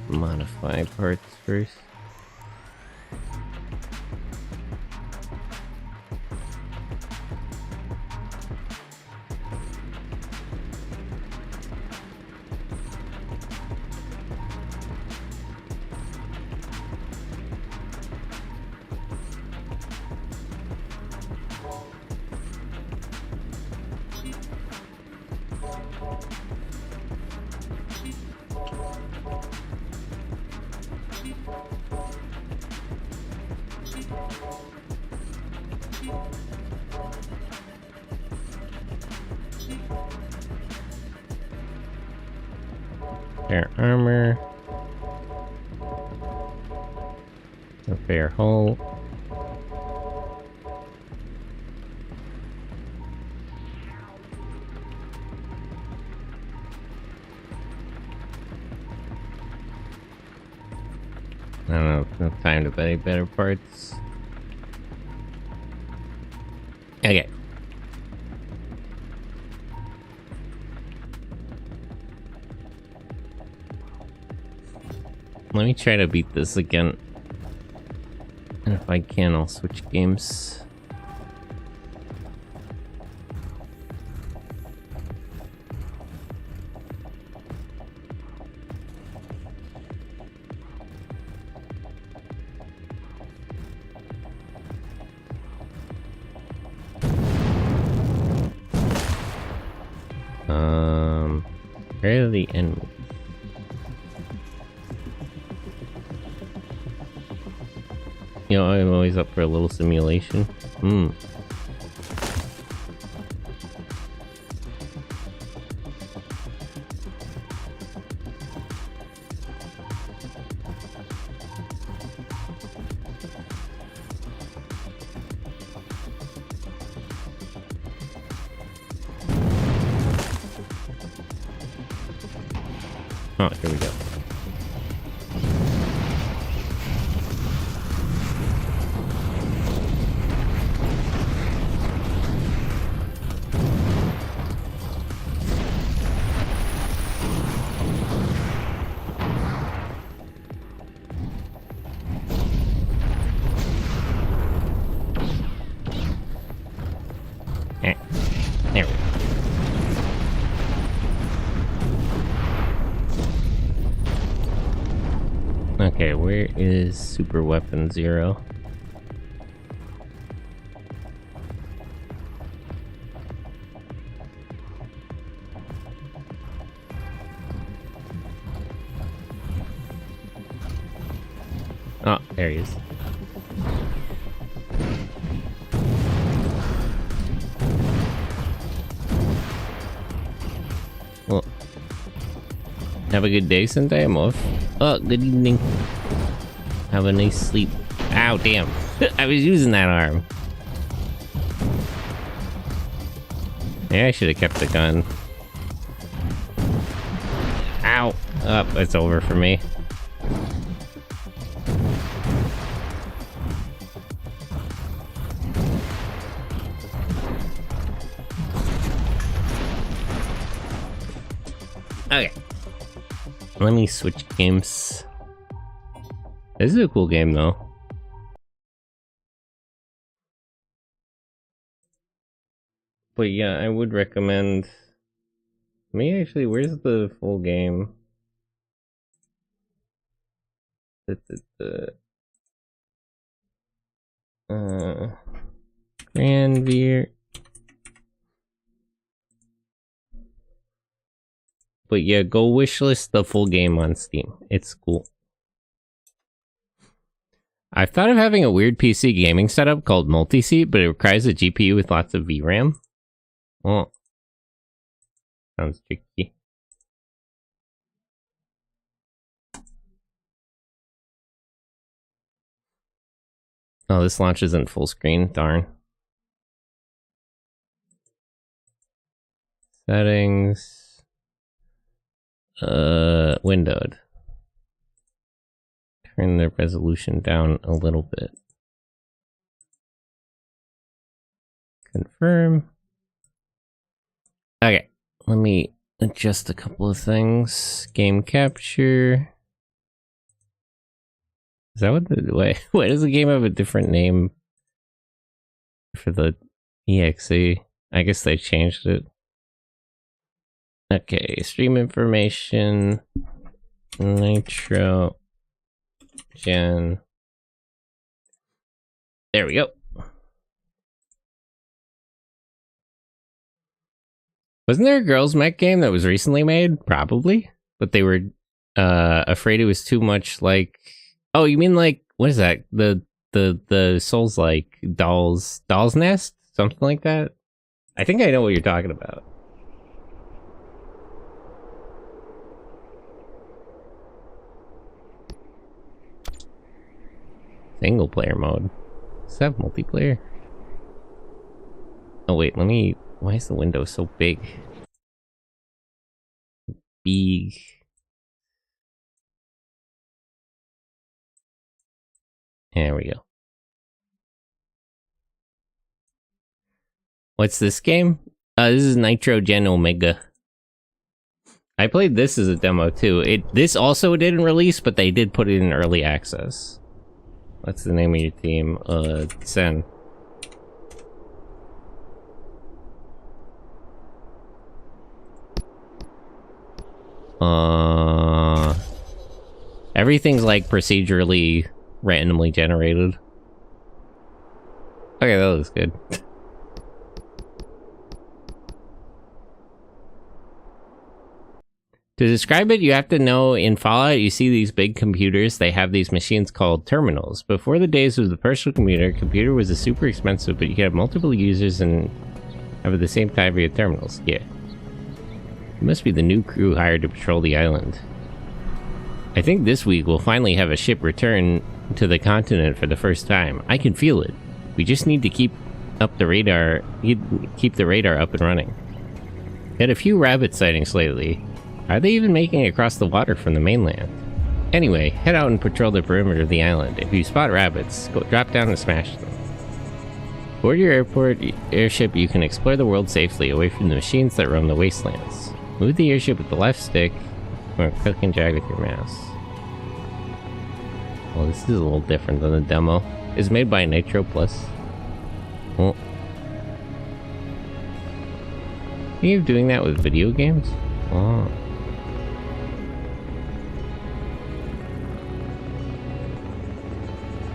modify parts first. Repair armor. Repair hull. I don't know, no time to buy better parts. Okay. Let me try to beat this again. And if I can, I'll switch games. Where are the enemies? You know, I'm always up for a little simulation. Oh, here we go. There we go. Okay, where is Super Weapon 0? Oh, there he is. Well, have a good day, Sunday. I'm off. Oh, good evening. Have a nice sleep. Ow, damn. I was using that arm. Yeah, I should have kept the gun. Ow! Oh, it's over for me. Okay. Let me switch games. This is a cool game, though. But yeah, I would recommend... Me, actually, where's the full game? Granvir. But yeah, go wishlist the full game on Steam. It's cool. I've thought of having a weird PC gaming setup called multi-seat, but it requires a GPU with lots of VRAM. Oh. Sounds tricky. Oh, this launch isn't full screen. Darn. Settings. Windowed. Turn the resolution down a little bit. Confirm. Okay, let me adjust a couple of things. Game capture. Is that what the why does the game have a different name for the EXE? I guess they changed it. Okay, stream information, Nitro, Gen. There we go. Wasn't there a girls' mech game that was recently made? Probably, but they were afraid it was too much like. Oh, you mean like what is that? The Souls-like Doll's Nest, something like that. I think I know what you're talking about. Single player mode. Does that have multiplayer? Oh wait, let me... Why is the window so big? Big. There we go. What's this game? This is Nitro Gen Omega. I played this as a demo too. This also didn't release, but they did put it in early access. What's the name of your team? Sen. Everything's like procedurally randomly generated. Okay, that looks good. To describe it, you have to know in Fallout, you see these big computers, they have these machines called terminals. Before the days of the personal computer was a super expensive, but you could have multiple users and have at the same time via terminals. Yeah. It must be the new crew hired to patrol the island. I think this week we'll finally have a ship return to the continent for the first time. I can feel it. We just need to keep up the radar, keep the radar up and running. Had a few rabbit sightings lately. Are they even making it across the water from the mainland? Anyway, head out and patrol the perimeter of the island. If you spot rabbits, go drop down and smash them. Board your airship, you can explore the world safely away from the machines that roam the wastelands. Move the airship with the left stick, or click and drag with your mouse. Well, this is a little different than the demo. It's made by Nitro Plus. Oh. Are you doing that with video games? Oh.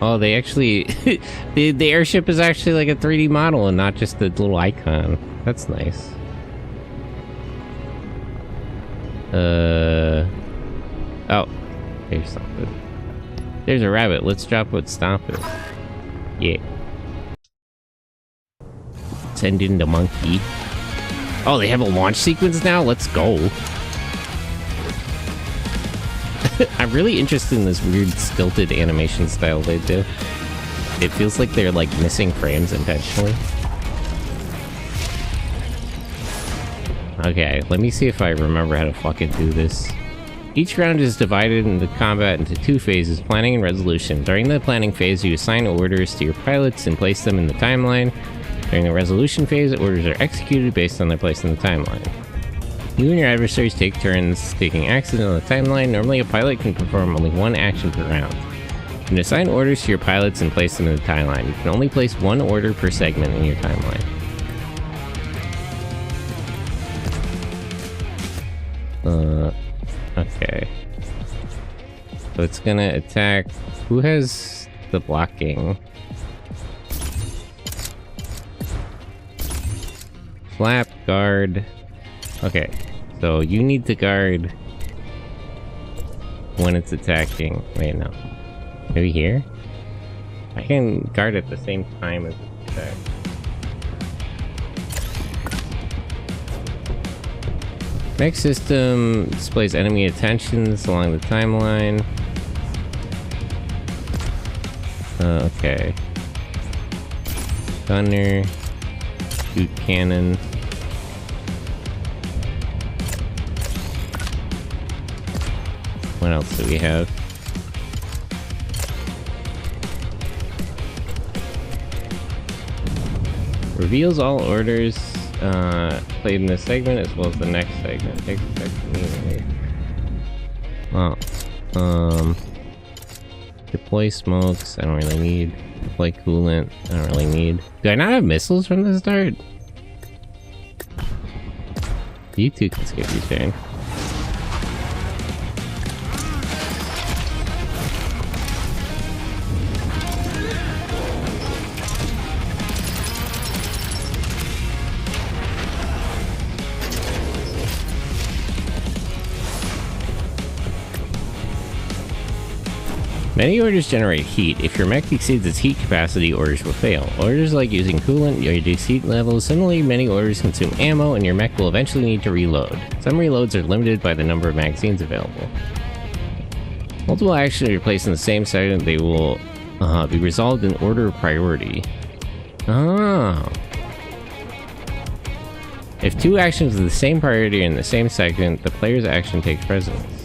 Oh, they actually... the airship is actually like a 3D model and not just a little icon. That's nice. Oh. There's something. There's a rabbit. Let's drop it, stomp it. Yeah. Send in the monkey. Oh, they have a launch sequence now? Let's go. I'm really interested in this weird stilted animation style they do. It feels like they're like missing frames intentionally. Okay, let me see if I remember how to fucking do this. Each round is divided into combat into 2 phases, planning and resolution. During the planning phase, you assign orders to your pilots and place them in the timeline. During the resolution phase, orders are executed based on their place in the timeline. You and your adversaries take turns taking actions on the timeline. Normally, a pilot can perform only 1 action per round. You can assign orders to your pilots and place them in the timeline. You can only place 1 order per segment in your timeline. Okay. So it's gonna attack... Who has the blocking? Flap, guard... Okay, so you need to guard when it's attacking. Wait, no. Maybe here? I can guard at the same time as it attacks. Mech system displays enemy attentions along the timeline. Okay. Gunner. Shoot cannon. What else do we have? Reveals all orders played in this segment as well as the next segment. Oh. Deploy smokes, I don't really need. Deploy coolant, I don't really need. Do I not have missiles from the start? You two can skip your turn. Many orders generate heat. If your mech exceeds its heat capacity, orders will fail. Orders like using coolant reduce heat levels. Similarly, many orders consume ammo, and your mech will eventually need to reload. Some reloads are limited by the number of magazines available. Multiple actions are placed in the same segment. They will be resolved in order of priority. Oh. If 2 actions of the same priority are in the same segment, the player's action takes precedence.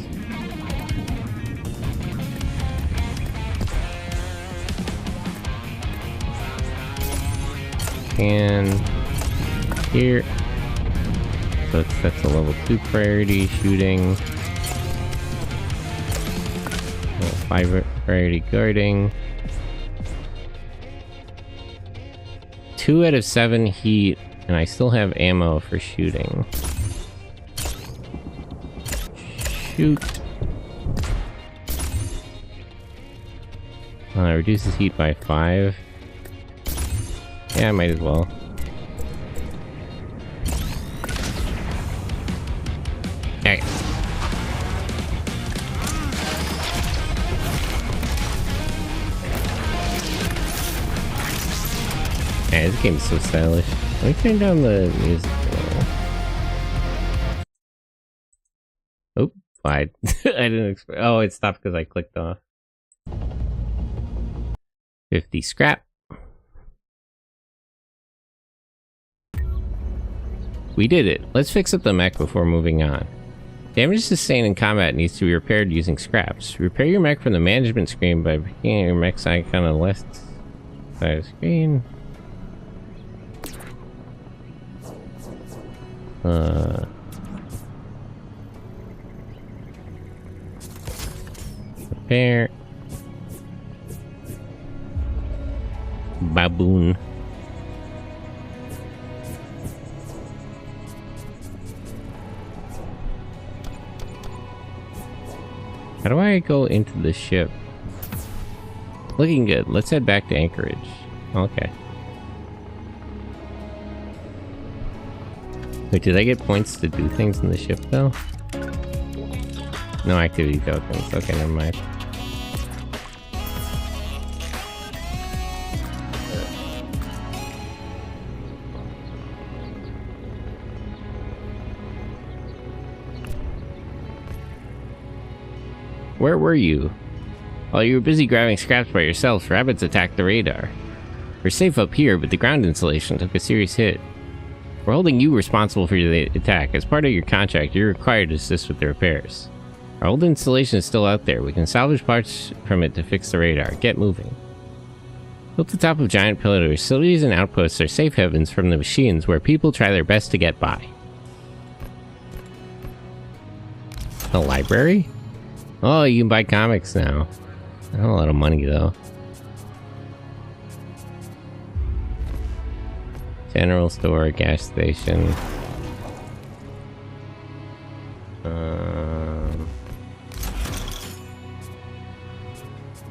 And here, so that's a level 2 priority shooting, level 5 priority guarding, 2 out of 7 heat, and I still have ammo for shooting. Shoot. Reduces heat by 5. Yeah, I might as well. Okay. Man, this game's so stylish. Let me turn down the music a little. Oh, I didn't expect. Oh, it stopped because I clicked off. 50 scrap. We did it. Let's fix up the mech before moving on. Damage sustained in combat needs to be repaired using scraps. Repair your mech from the management screen by picking your mech's icon on the left side of the screen. Repair. Baboon. How do I go into the ship? Looking good. Let's head back to Anchorage. Okay. Wait, did I get points to do things in the ship, though? No activity tokens. Okay, never mind. Where were you? While you were busy grabbing scraps by yourselves, rabbits attacked the radar. We're safe up here, but the ground installation took a serious hit. We're holding you responsible for the attack. As part of your contract, you're required to assist with the repairs. Our old installation is still out there. We can salvage parts from it to fix the radar. Get moving. Built the top of giant pillars, facilities and outposts are safe havens from the machines where people try their best to get by. A library? Oh, you can buy comics now. Not a lot of money, though. General store, gas station.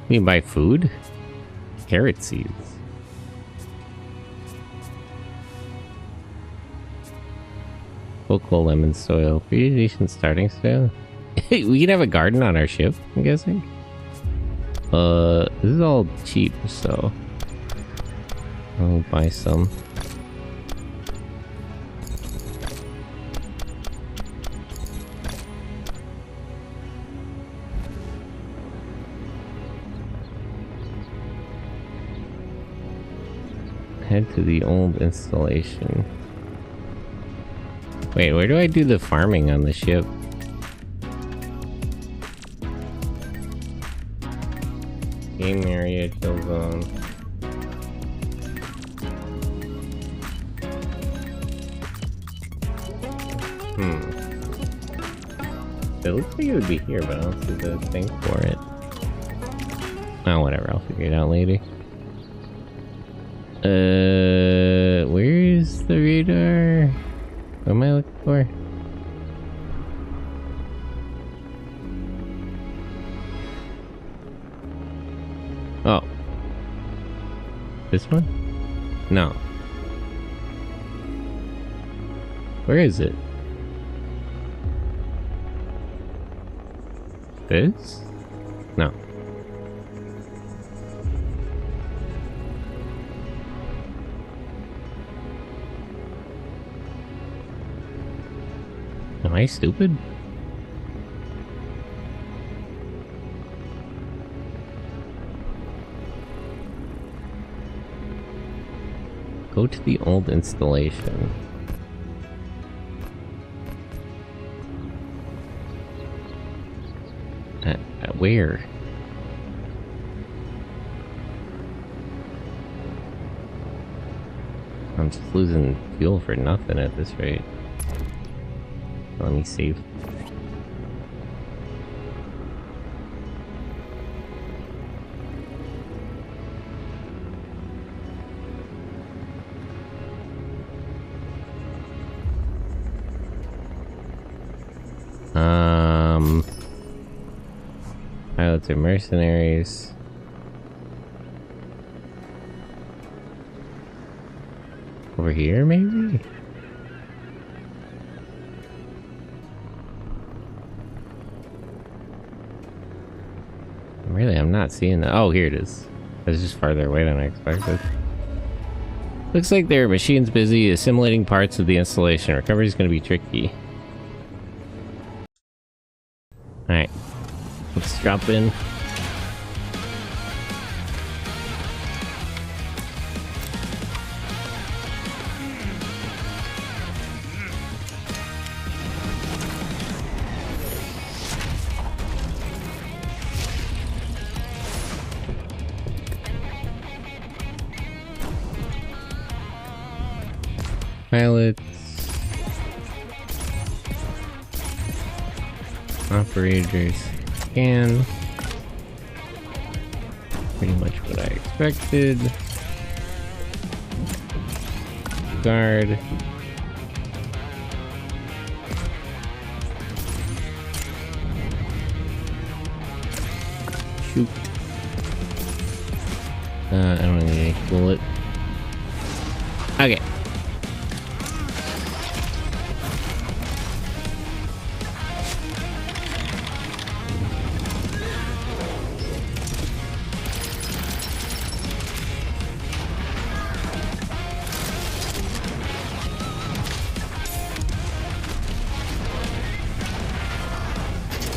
You can buy food? Carrot seeds. Local lemon soil. Pretty decent starting soil. We can have a garden on our ship, I'm guessing. This is all cheap, so I'll buy some. Head to the old installation. Wait, where do I do the farming on the ship? Game area, kill zone. It looks like it would be here, but I don't see the thing for it. Oh, whatever, I'll figure it out later. Where's the radar? What am I looking for? Oh. This one? No. Where is it? This? No. Am I stupid? Go to the old installation. Where? I'm just losing fuel for nothing at this rate. Let me save. Pilots are mercenaries. Over here, maybe? Really, I'm not seeing that. Oh, here it is. It's just farther away than I expected. Looks like there are machines busy assimilating parts of the installation. Recovery is going to be tricky. Alright. Let's drop in. Pilots. Operators. Scan. Pretty much what I expected. Guard. Shoot. I don't need any bullet. Okay.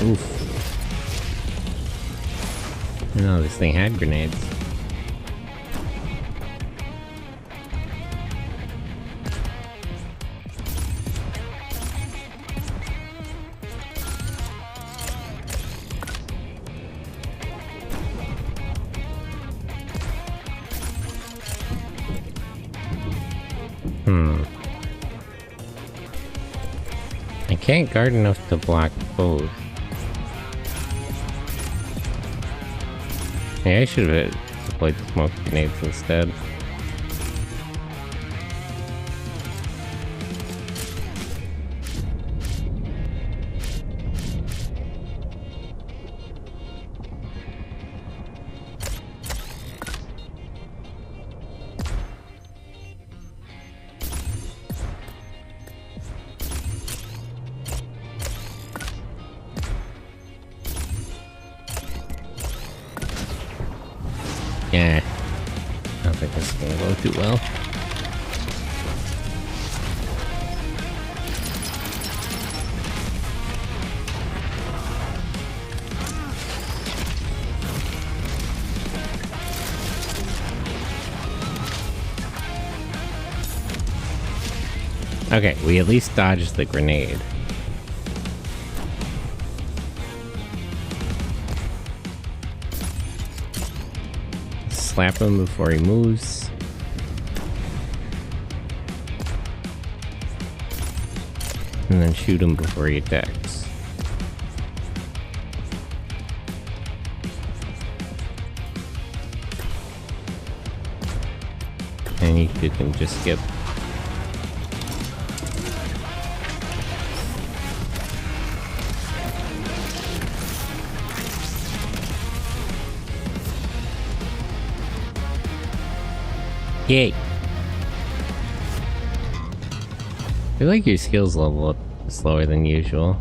Oof. No, this thing had grenades. I can't guard enough to block both. Maybe I should have deployed the smoke grenades instead. Yeah, I don't think this is gonna go too well. Okay, we at least dodged the grenade. Slap him before he moves. And then shoot him before he attacks. And you can just skip. Yay. I feel like your skills level up slower than usual.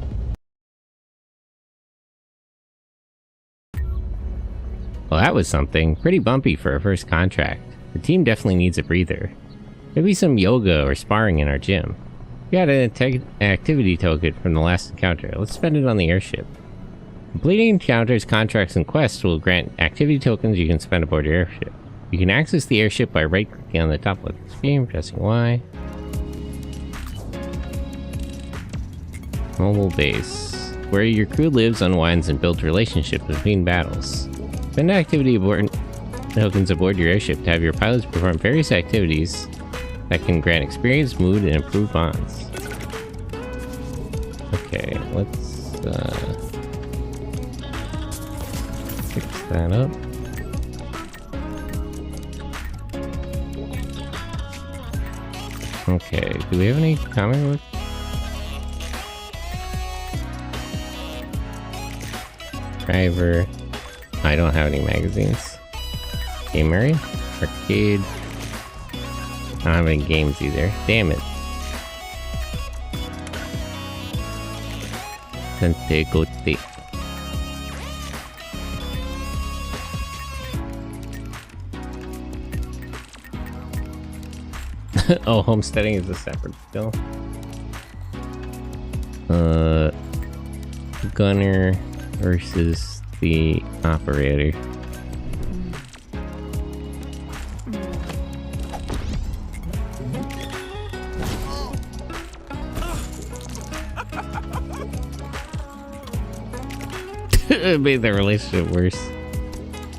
Well, that was something. Pretty bumpy for our first contract. The team definitely needs a breather. Maybe some yoga or sparring in our gym. We got an activity token from the last encounter. Let's spend it on the airship. Completing encounters, contracts, and quests will grant activity tokens you can spend aboard your airship. You can access the airship by right-clicking on the top left of the screen, pressing Y. Mobile base. Where your crew lives, unwinds, and builds relationships between battles. Spend activity aboard tokens aboard your airship to have your pilots perform various activities that can grant experience, mood, and improve bonds. Okay, let's fix that up. Okay, do we have any comic book? Driver. I don't have any magazines. Gamery? Arcade. I don't have any games either. Damn it. Sente Gote. Oh, homesteading is a separate skill. Gunner versus the operator. It made the relationship worse.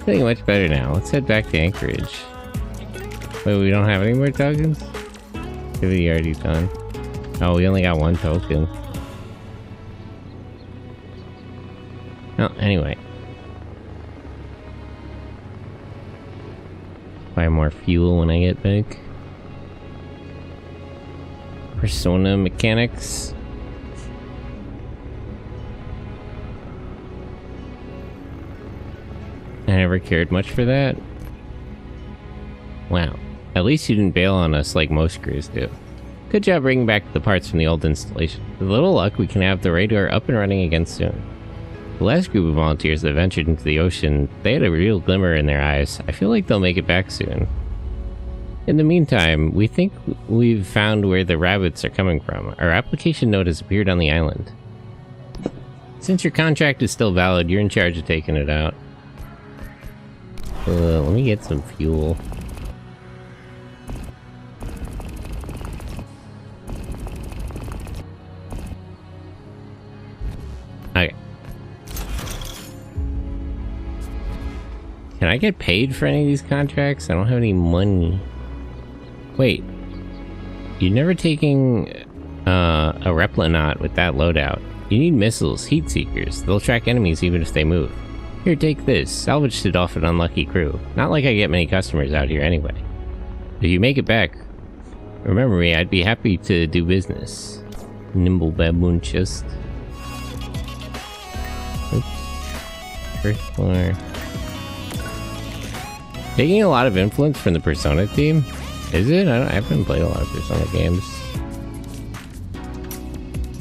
Feeling much better now. Let's head back to Anchorage. Wait, we don't have any more tokens? Activity already done. Oh, we only got one token. Oh, anyway. Buy more fuel when I get back. Persona mechanics. I never cared much for that. Wow. At least you didn't bail on us like most crews do. Good job bringing back the parts from the old installation. With a little luck, we can have the radar up and running again soon. The last group of volunteers that ventured into the ocean, they had a real glimmer in their eyes. I feel like they'll make it back soon. In the meantime, we think we've found where the rabbits are coming from. Our application note has appeared on the island. Since your contract is still valid, you're in charge of taking it out. Let me get some fuel. Okay. Can I get paid for any of these contracts? I don't have any money. Wait. You're never taking a Replanaut with that loadout. You need missiles, heat seekers. They'll track enemies even if they move. Here, take this. Salvaged it off an unlucky crew. Not like I get many customers out here anyway. If you make it back, remember me, I'd be happy to do business. Nimble baboon chest. Oops. First floor. Taking a lot of influence from the Persona team? Is it? I haven't played a lot of Persona games.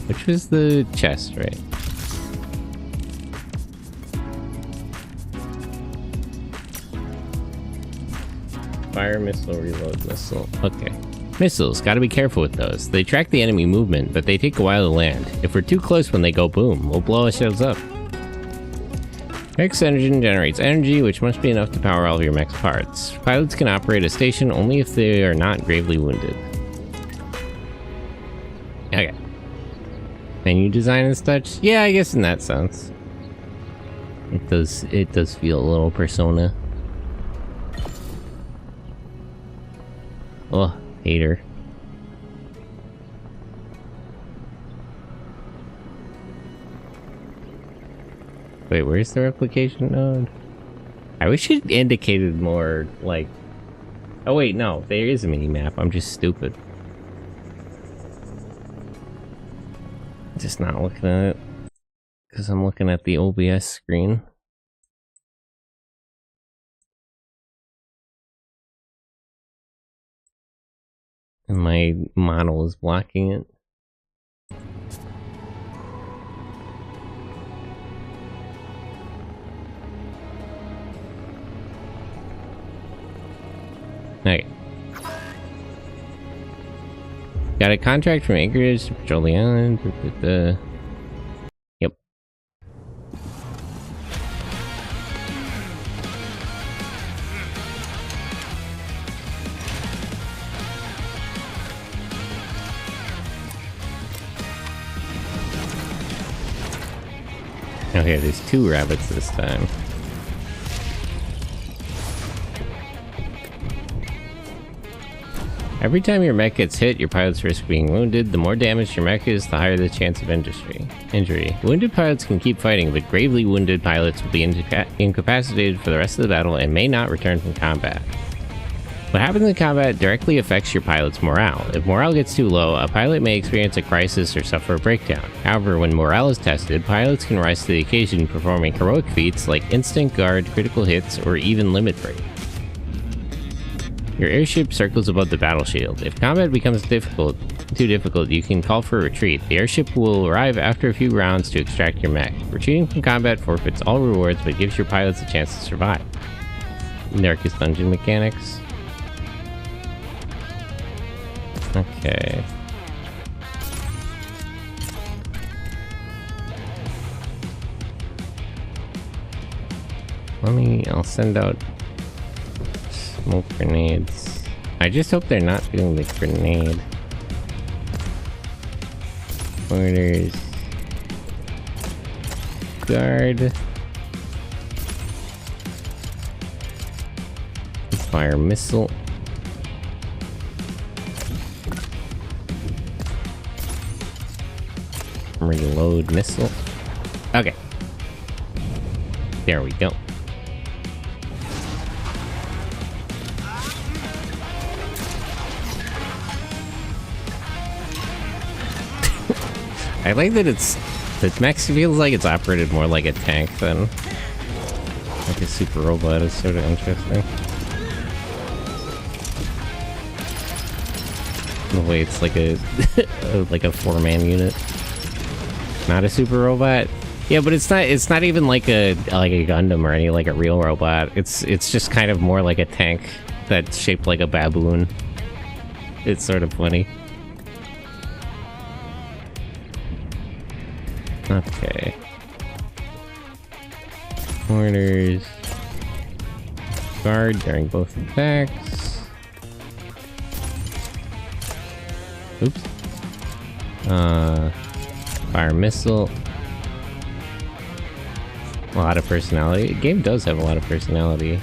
Which was the chest, right? Fire missile, reload missile. Okay. Missiles, gotta be careful with those. They track the enemy movement, but they take a while to land. If we're too close when they go boom, we'll blow ourselves up. Mech's engine generates energy, which must be enough to power all of your mech's parts. Pilots can operate a station only if they are not gravely wounded. Okay. Menu design and such? Yeah, I guess in that sense. It does feel a little Persona. Oh, hater. Wait, where's the replication node? I wish it indicated more, like... Oh wait, no, there is a mini-map. I'm just stupid. Just not looking at it. Because I'm looking at the OBS screen. And my model is blocking it. Okay. Got a contract from Anchorage to patrol the island. Yep. Okay, there's 2 rabbits this time. Every time your mech gets hit, your pilots risk being wounded. The more damage your mech is, the higher the chance of injury. Wounded pilots can keep fighting, but gravely wounded pilots will be incapacitated for the rest of the battle and may not return from combat. What happens in combat directly affects your pilot's morale. If morale gets too low, a pilot may experience a crisis or suffer a breakdown. However, when morale is tested, pilots can rise to the occasion, performing heroic feats like instant guard, critical hits, or even limit break. Your airship circles above the battle shield. If combat becomes too difficult, you can call for a retreat. The airship will arrive after a few rounds to extract your mech. Retreating from combat forfeits all rewards, but gives your pilots a chance to survive. Darkest dungeon mechanics. Okay. I'll send out smoke grenades. I just hope they're not doing the grenade. Orders. Guard. Fire missile. Reload missile. Okay. There we go. I like that the mech feels like it's operated more like a tank than like a super robot. Is sort of interesting. The way it's like a like a 4-man unit, not a super robot. Yeah, but it's not even like a Gundam or any like a real robot. It's just kind of more like a tank that's shaped like a baboon. It's sort of funny. Okay. Orders. Guard during both attacks. Oops. Fire missile. A lot of personality. The game does have a lot of personality.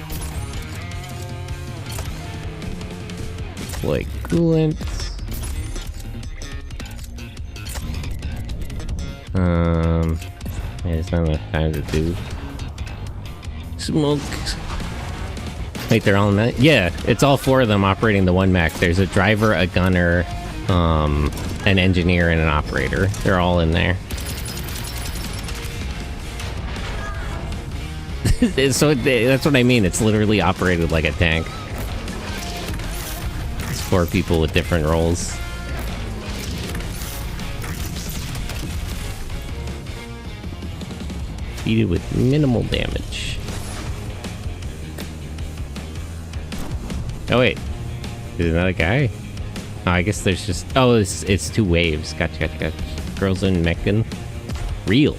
Like coolant. Yeah, there's not enough time to do smoke. Wait, they're all in that? Yeah, it's all four of them operating the one mech. There's a driver, a gunner, an engineer, and an operator. They're all in there. So that's what I mean. It's literally operated like a tank. It's four people with different roles. Defeated with minimal damage. Oh wait, is it another guy? Oh, I guess there's just... Oh, it's two waves. Gotcha. Girls in Meccan. Real.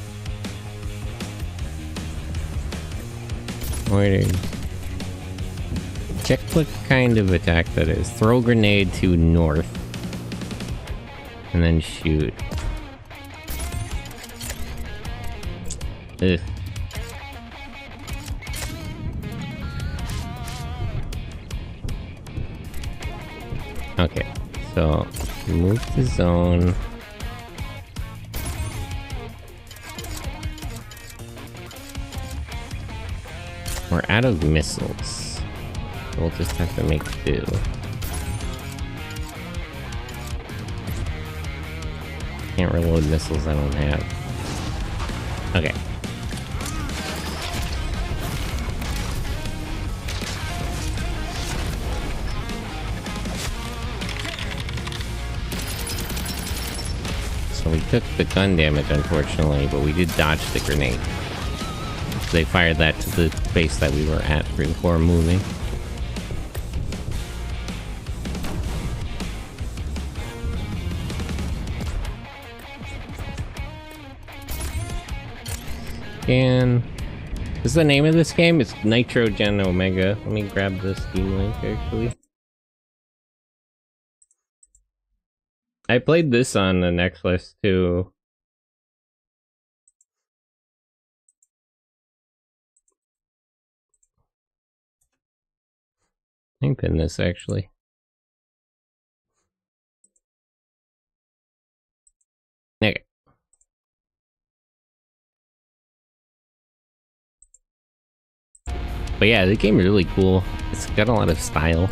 Ordering. Check what kind of attack that is. Throw grenade to north. And then shoot. Ugh. Okay, so move the zone. We're out of missiles. We'll just have to make do. Can't reload missiles I don't have. Okay. So we took the gun damage, unfortunately, but we did dodge the grenade. They fired that to the base that we were at before moving. And this is the name of this game. It's Nitrogen Omega. Let me grab the Steam link actually. I played this on the next list too. I can pin this actually. Okay. But yeah, the game is really cool. It's got a lot of style.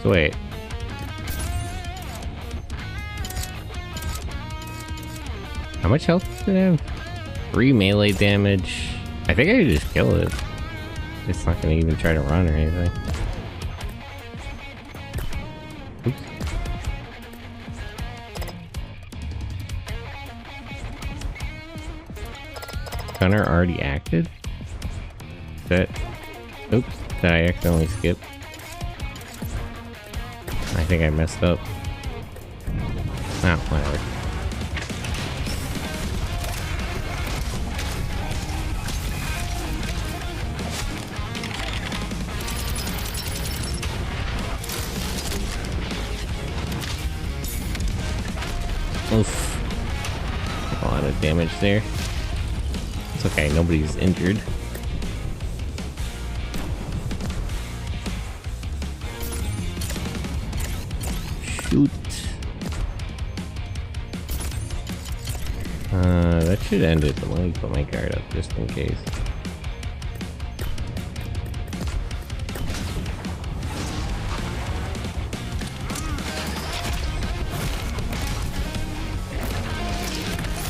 So wait. How much health does it have? 3 melee damage. I think I could just kill it. It's not gonna even try to run or anything. Oops. Gunner already acted? That... Oops, did I accidentally skip? I think I messed up. Oh, whatever. Oof. A lot of damage there. It's okay, nobody's injured. Shoot. That should end it, but let me put my guard up just in case.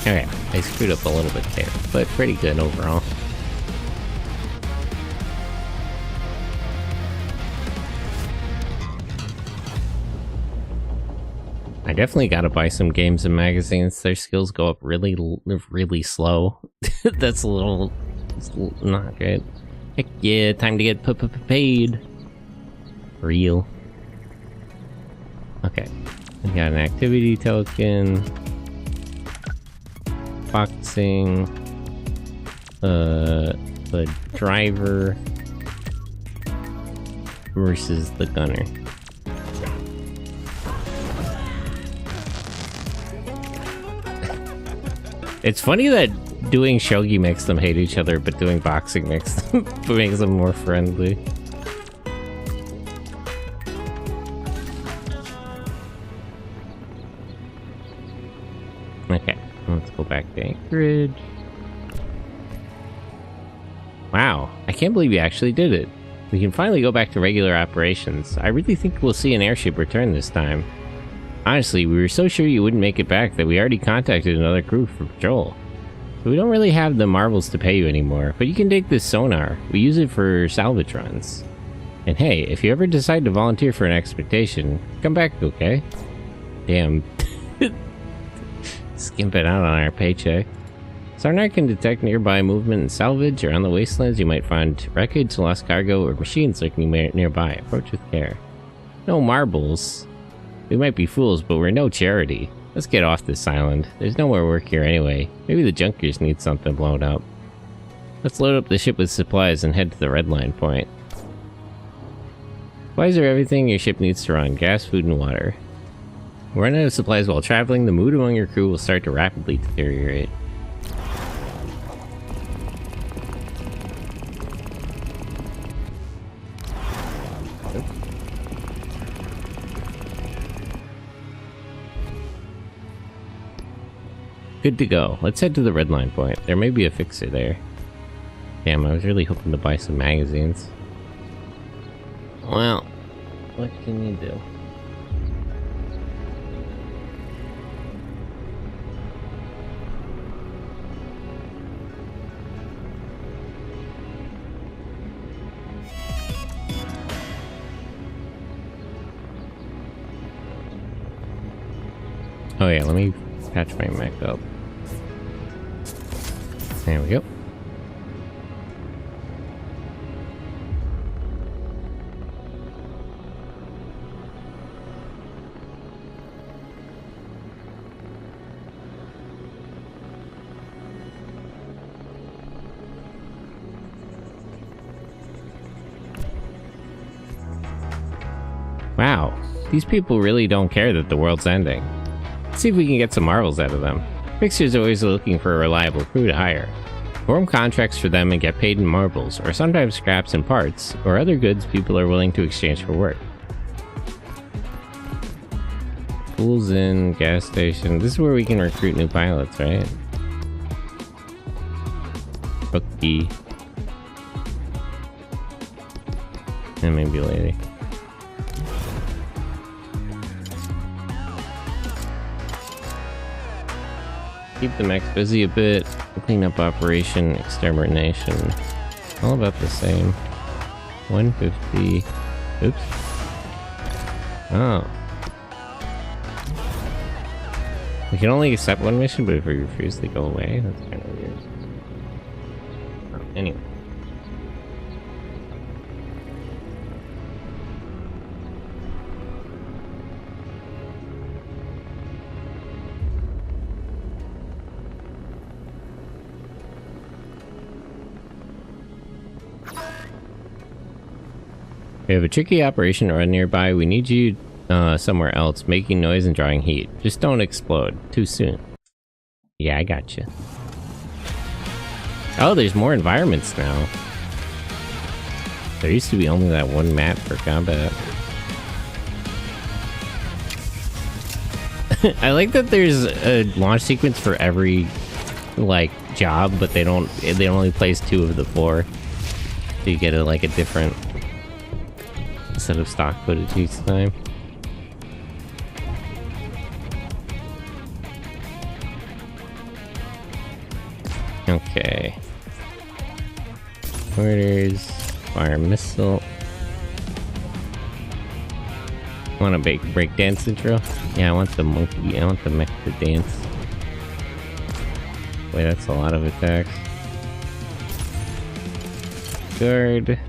Okay, I screwed up a little bit there, but pretty good overall. I definitely gotta buy some games and magazines. Their skills go up really slow. That's a little not good. Heck yeah, time to get paid. Real. Okay, we got an activity token. Boxing. The driver versus the gunner. It's funny that doing shogi makes them hate each other, but doing boxing makes them more friendly. go back to anchorage. Wow, I can't believe you actually did it. We can finally go back to regular operations. I really think we'll see an airship return this time. Honestly, we were so sure you wouldn't make it back that we already contacted another crew for patrol. So we don't really have the marbles to pay you anymore, but you can take this sonar. We use it for salvage runs. And hey, if you ever decide to volunteer for an expedition, come back, okay? Damn. Skimping out on our paycheck. Sonar can detect nearby movement and salvage, or on the wastelands you might find wreckage, lost cargo, or machines lurking nearby. Approach with care. No marbles. We might be fools, but we're no charity. Let's get off this island. There's no more work here anyway. Maybe the junkers need something blown up. Let's load up the ship with supplies and head to the red line point. Supplies are everything your ship needs to run. Gas, food, and water. Run out of supplies while traveling, the mood among your crew will start to rapidly deteriorate. Good to go. Let's head to the red line point. There may be a fixer there. Damn, I was really hoping to buy some magazines. Well, what can you do? Oh yeah, let me patch my mech up. There we go. Wow, these people really don't care that the world's ending. Let's see if we can get some marvels out of them. Fixers are always looking for a reliable crew to hire. Form contracts for them and get paid in marbles, or sometimes scraps and parts, or other goods people are willing to exchange for work. Pools in, gas station. This is where we can recruit new pilots, right? Rookie. And maybe a lady. Keep the mechs busy a bit. Cleanup operation, extermination. All about the same. 150. Oops. Oh. We can only accept one mission, but if we refuse, they go away. That's kind of weird. Oh, anyway. We have a tricky operation to run nearby. We need you somewhere else, making noise and drawing heat. Just don't explode too soon. Yeah, I got you. Oh, there's more environments now. There used to be only that one map for combat. I like that there's a launch sequence for every like job, but they only place 2 of the 4. So you get a different set of stock footage each time. Okay. Orders, fire missile. Want a break dance intro? Yeah, I want the monkey. I want the mech to dance. Wait, that's a lot of attacks. Guard.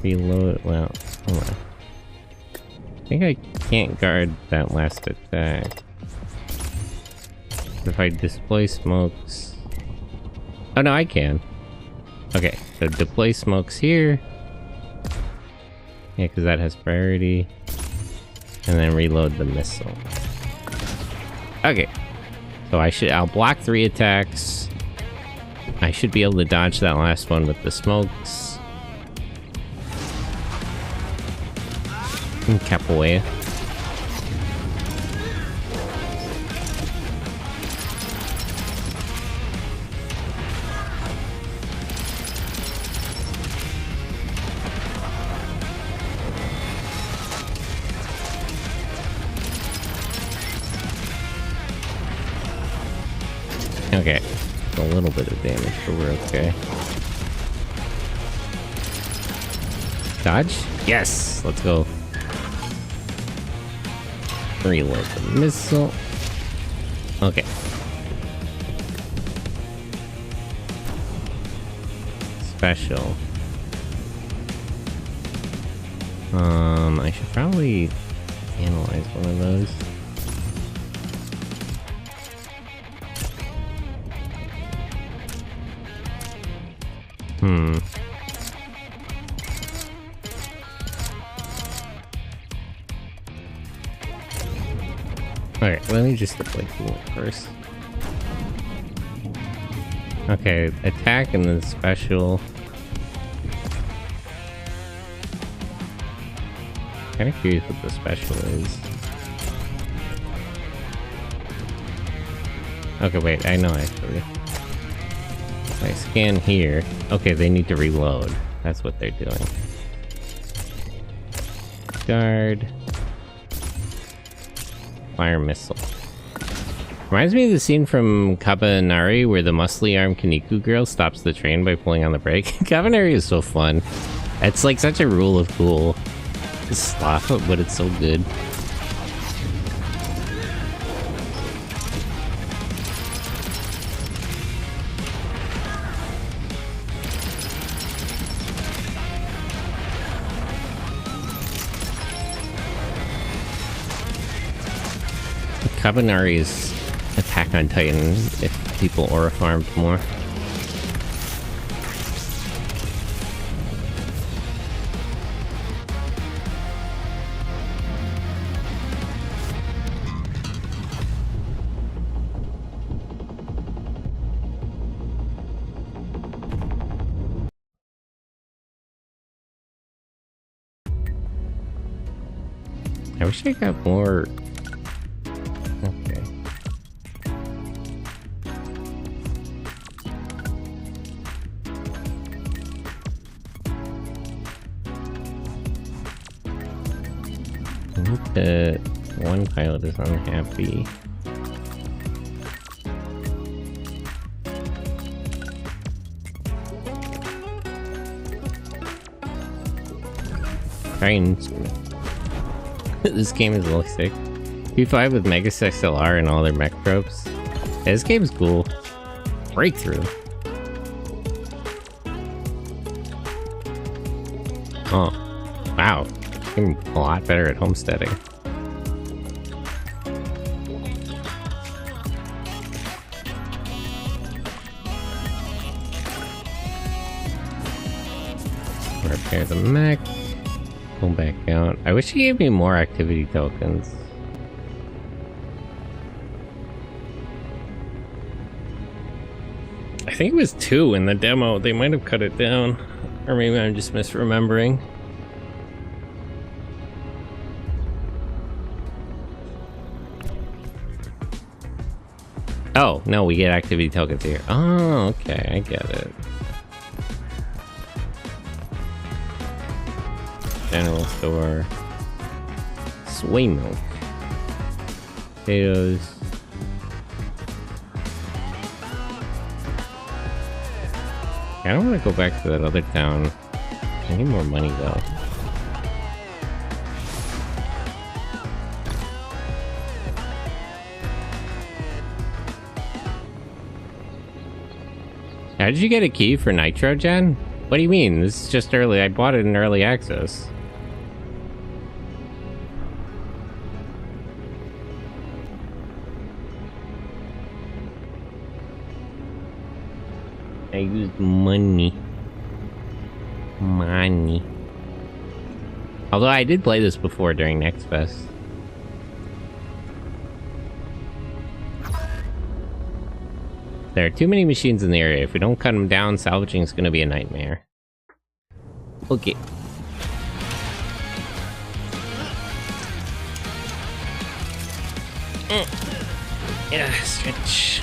Reload. Well, hold on. I think I can't guard that last attack. If I deploy smokes. Oh no, I can. Okay, so deploy smokes here. Yeah, because that has priority. And then reload the missile. Okay. So I'll block 3 attacks. I should be able to dodge that last one with the smokes. And Capoeira. Okay. A little bit of damage, but we're okay. Dodge? Yes! Let's go. Reload the missile. Okay. Special. I should probably analyze one of those. Alright, let me just deploy cool first. Okay, attack and then special. Kinda curious what the special is. Okay, wait, I know actually. I scan here. Okay, they need to reload. That's what they're doing. Guard. Fire missile. Reminds me of the scene from Kabanari where the muscly armed Kaniku girl stops the train by pulling on the brake. Kabanari is so fun. It's like such a rule of cool. It's sloth, but it's so good. Kabanari's Attack on Titan if people aura farmed more. I wish I got more. Okay. I think that one pilot is unhappy. Trains. This game is really sick. P5 with Mega XLR and all their mech tropes. Yeah, this game's cool. Breakthrough. Oh, wow. I'm a lot better at homesteading. Repair the mech. Go back out. I wish he gave me more activity tokens. I think it was 2 in the demo. They might have cut it down. Or maybe I'm just misremembering. Oh, no, we get activity tokens here. Oh, okay, I get it. General store. Soy milk. Potatoes. I don't want to go back to that other town. I need more money though. How did you get a key for Nitro, Jen? What do you mean? This is just early. I bought it in early access. I used money. Money. Although I did play this before during Next Fest. There are too many machines in the area. If we don't cut them down, salvaging is going to be a nightmare. Okay. Yeah, stretch.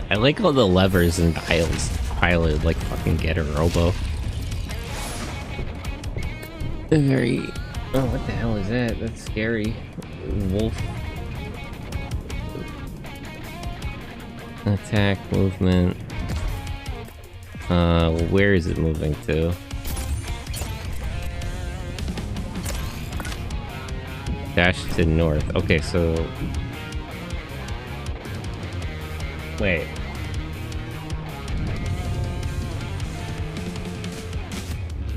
I like all the levers and dials. Pilot like fucking Get a Robo. Very Oh, what the hell is that? That's scary. Wolf. Attack, movement. Where is it moving to? Dash to north. Okay, so... Wait.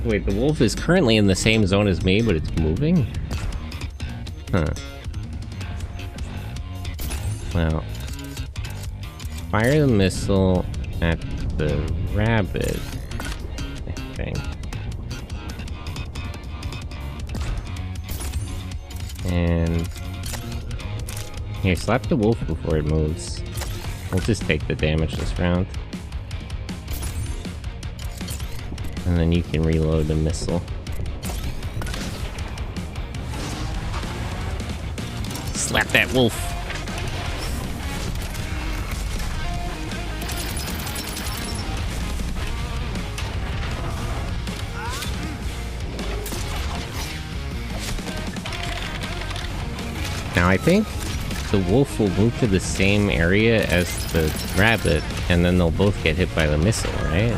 Wait, the wolf is currently in the same zone as me, but it's moving? Huh. Well. Fire the missile at the rabbit, I think. And... Here, slap the wolf before it moves. We'll just take the damage this round. And then you can reload the missile. Slap that wolf! Now I think the wolf will move to the same area as the rabbit, and then they'll both get hit by the missile, right?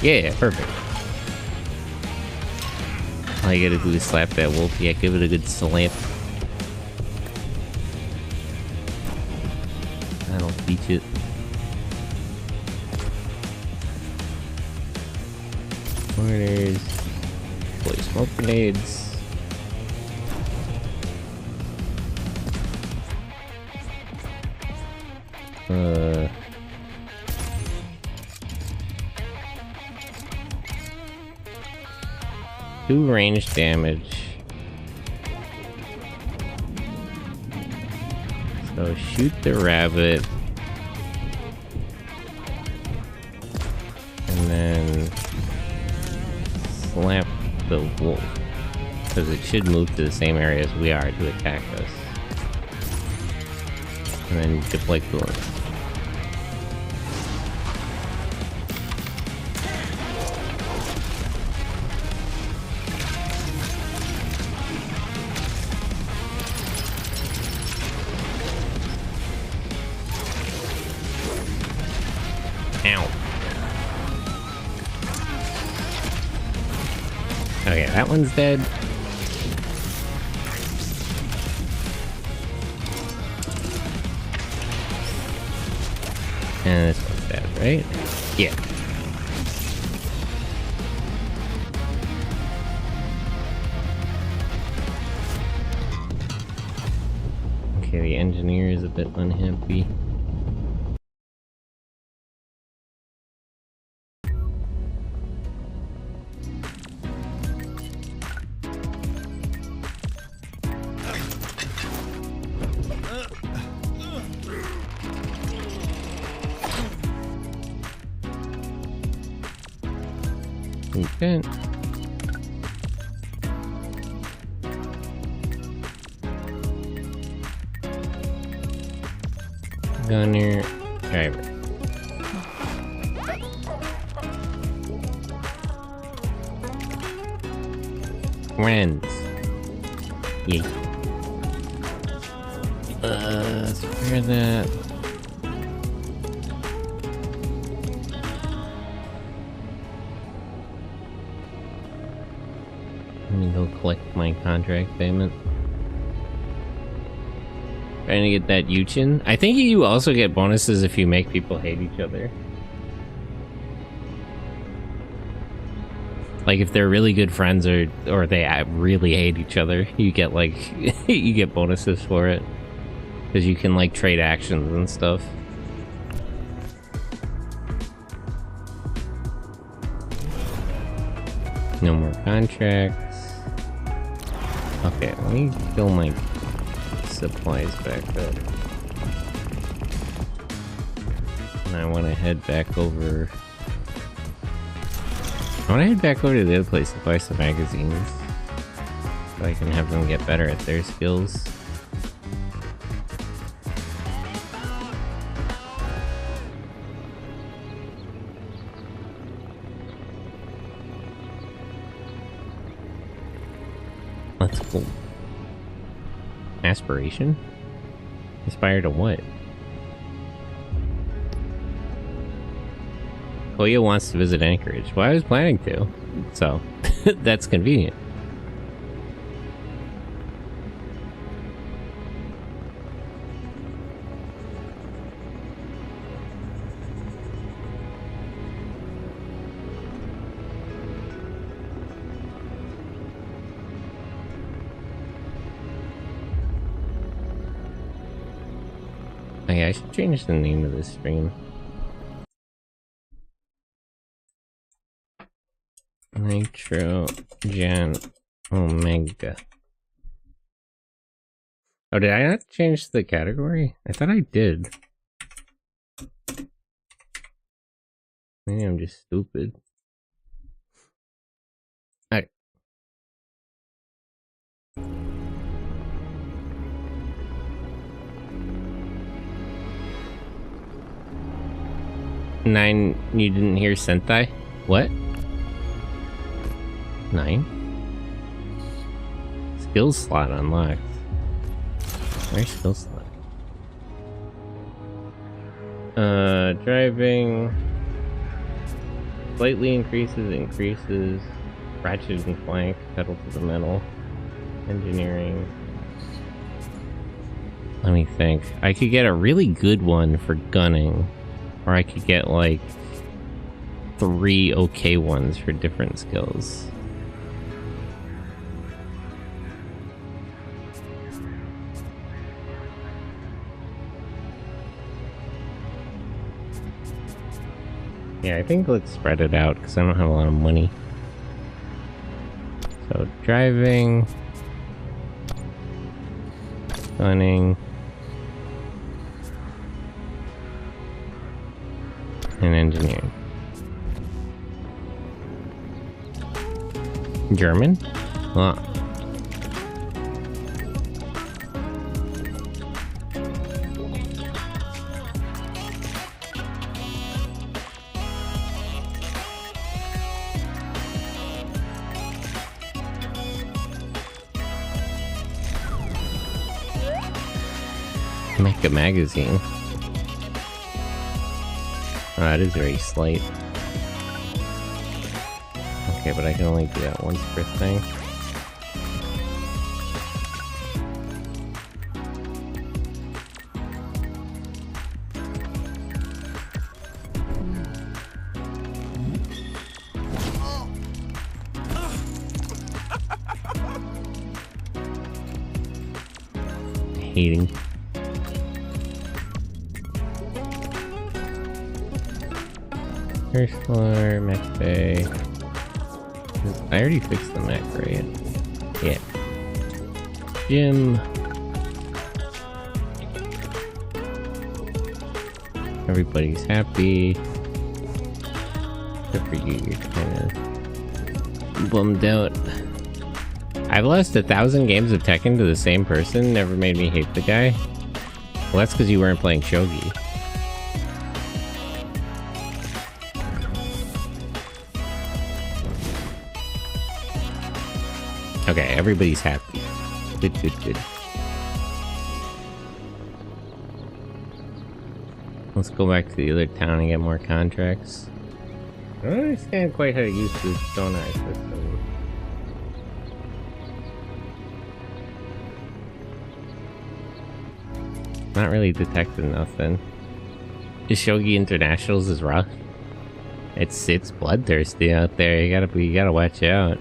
Yeah, perfect. All you gotta do is slap that wolf. Yeah, give it a good slap. That'll teach it. Orders. Deploy smoke grenades. Two range damage. So shoot the rabbit. And then slap the wolf. Because it should move to the same area as we are to attack us. And then deploy coolant. Okay, that one's dead. And this one's dead, right? Yeah. Okay, the engineer is a bit unhappy. Okay. Gunner, driver. Friends. Yay. Spare that. Let me go collect my contract payment. Trying to get that Yuchin. I think you also get bonuses if you make people hate each other. Like if they're really good friends or they really hate each other, you get like you get bonuses for it. Because you can like trade actions and stuff. No more contracts. Okay, let me fill my supplies back up. And I want to head back over. I want to head back over to the other place to buy some magazines. So I can have them get better at their skills. That's cool. Aspiration? Aspire to what? Koya wants to visit Anchorage. Well, I was planning to, so that's convenient. Oh yeah, I should change the name of this stream. Nitrogen Omega. Oh, did I not change the category? I thought I did. Maybe I'm just stupid. Alright. Nine, you didn't hear Sentai? What? 9? Skills slot unlocked. Where's skills slot? Driving. Slightly increases. Ratchet and flank, pedal to the metal. Engineering. Let me think. I could get a really good one for gunning. Or I could get like 3 okay ones for different skills. Yeah, I think let's spread it out because I don't have a lot of money. So driving, gunning, and engineering. German? Huh. Mecha magazine. Oh, that is very slight. Okay, but I can only do that once per thing. Hating. First floor, mech bay. I already fixed the mech, right? Yeah. Gym. Everybody's happy. Except for you, you're kind of bummed out. I've lost 1,000 games of Tekken to the same person, never made me hate the guy. Well, that's because you weren't playing Shogi. Okay, everybody's happy. Good, good, good. Let's go back to the other town and get more contracts. I don't understand quite how to use this sonar system. Not really detected nothing. Just Shogi Internationals is rough. It's bloodthirsty out there. You gotta watch out.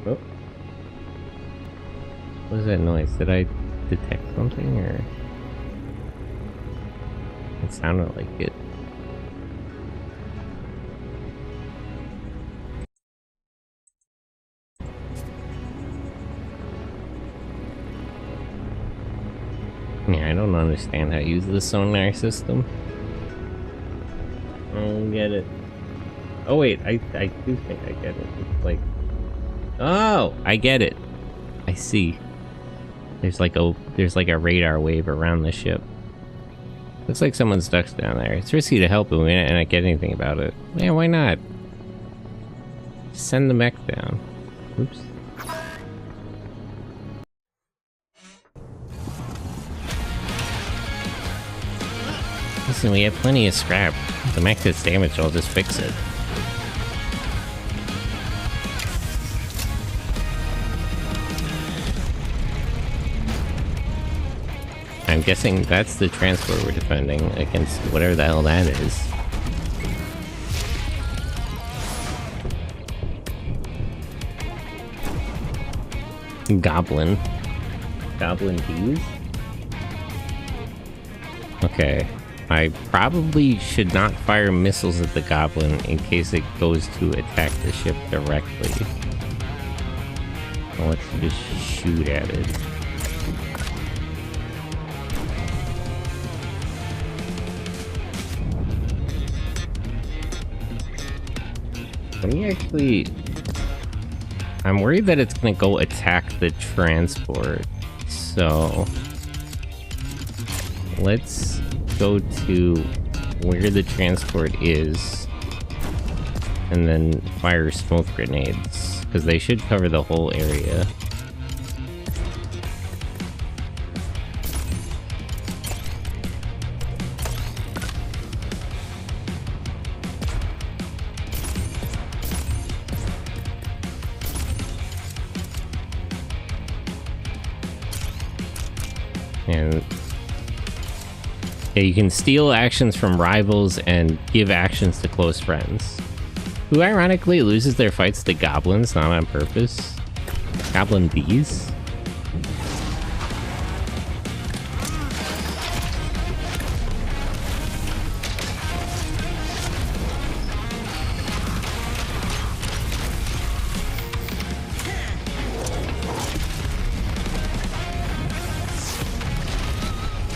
Oh. What was that noise? Did I detect something or? It sounded like it. Yeah, I don't understand how to use the sonar system. I don't get it. Oh wait, I do think I get it. It's like, oh, I get it. I see. There's like a radar wave around the ship. Looks like someone's stuck down there. It's risky to help him and not get anything about it. Yeah, why not? Send the mech down. Oops. Listen, we have plenty of scrap. If the mech gets damaged, I'll just fix it. I'm guessing that's the transport we're defending against whatever the hell that is. Goblin. Goblin bees? Okay. I probably should not fire missiles at the goblin in case it goes to attack the ship directly. Let's just shoot at it. Let me actually... I'm worried that it's gonna go attack the transport, so... Let's go to where the transport is, and then fire smoke grenades, because they should cover the whole area. And yeah, you can steal actions from rivals and give actions to close friends, who ironically loses their fights to goblins, not on purpose. Goblin bees?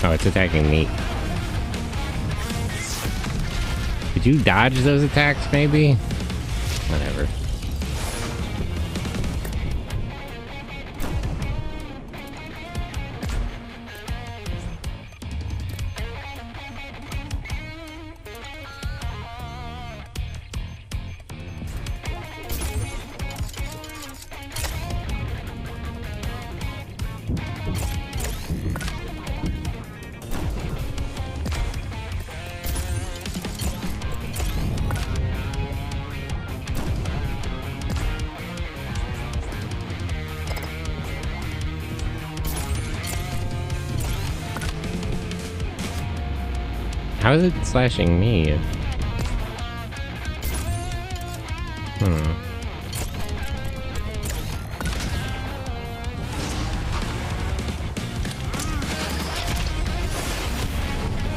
Oh, it's attacking me. Did you dodge those attacks, maybe? Whatever. How is it slashing me?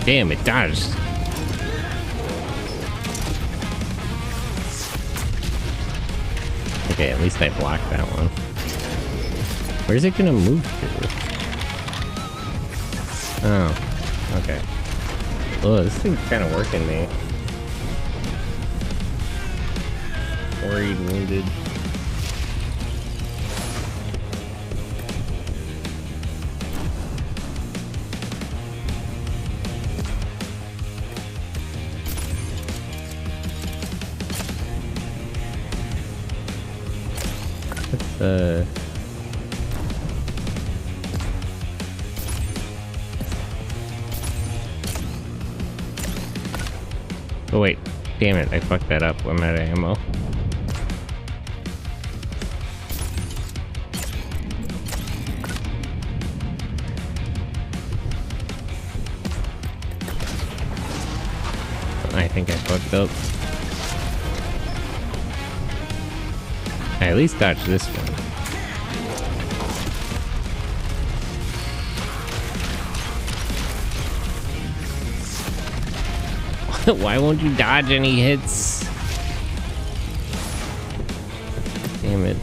Damn, it dodged. Okay, at least I blocked that one. Where's it gonna move to? Oh, okay. Oh, this thing's kind of working me. Worried, wounded. Let's, oh wait, damn it, I fucked that up. I'm out of ammo. I think I fucked up. I at least dodged this one. Why won't you dodge any hits? Damn it.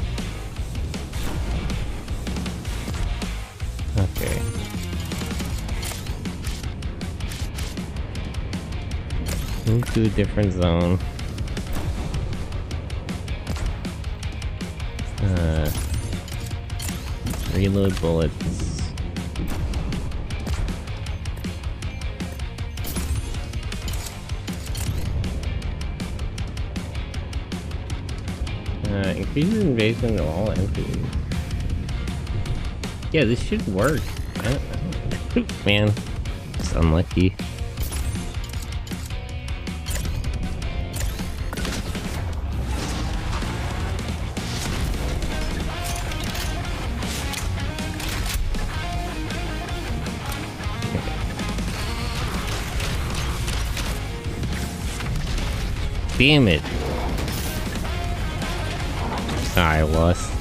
Okay. Move to a different zone. Reload bullets. Increases invasion of all entities. Yeah, this should work. I don't know. Man, it's unlucky. Damn it. I lost.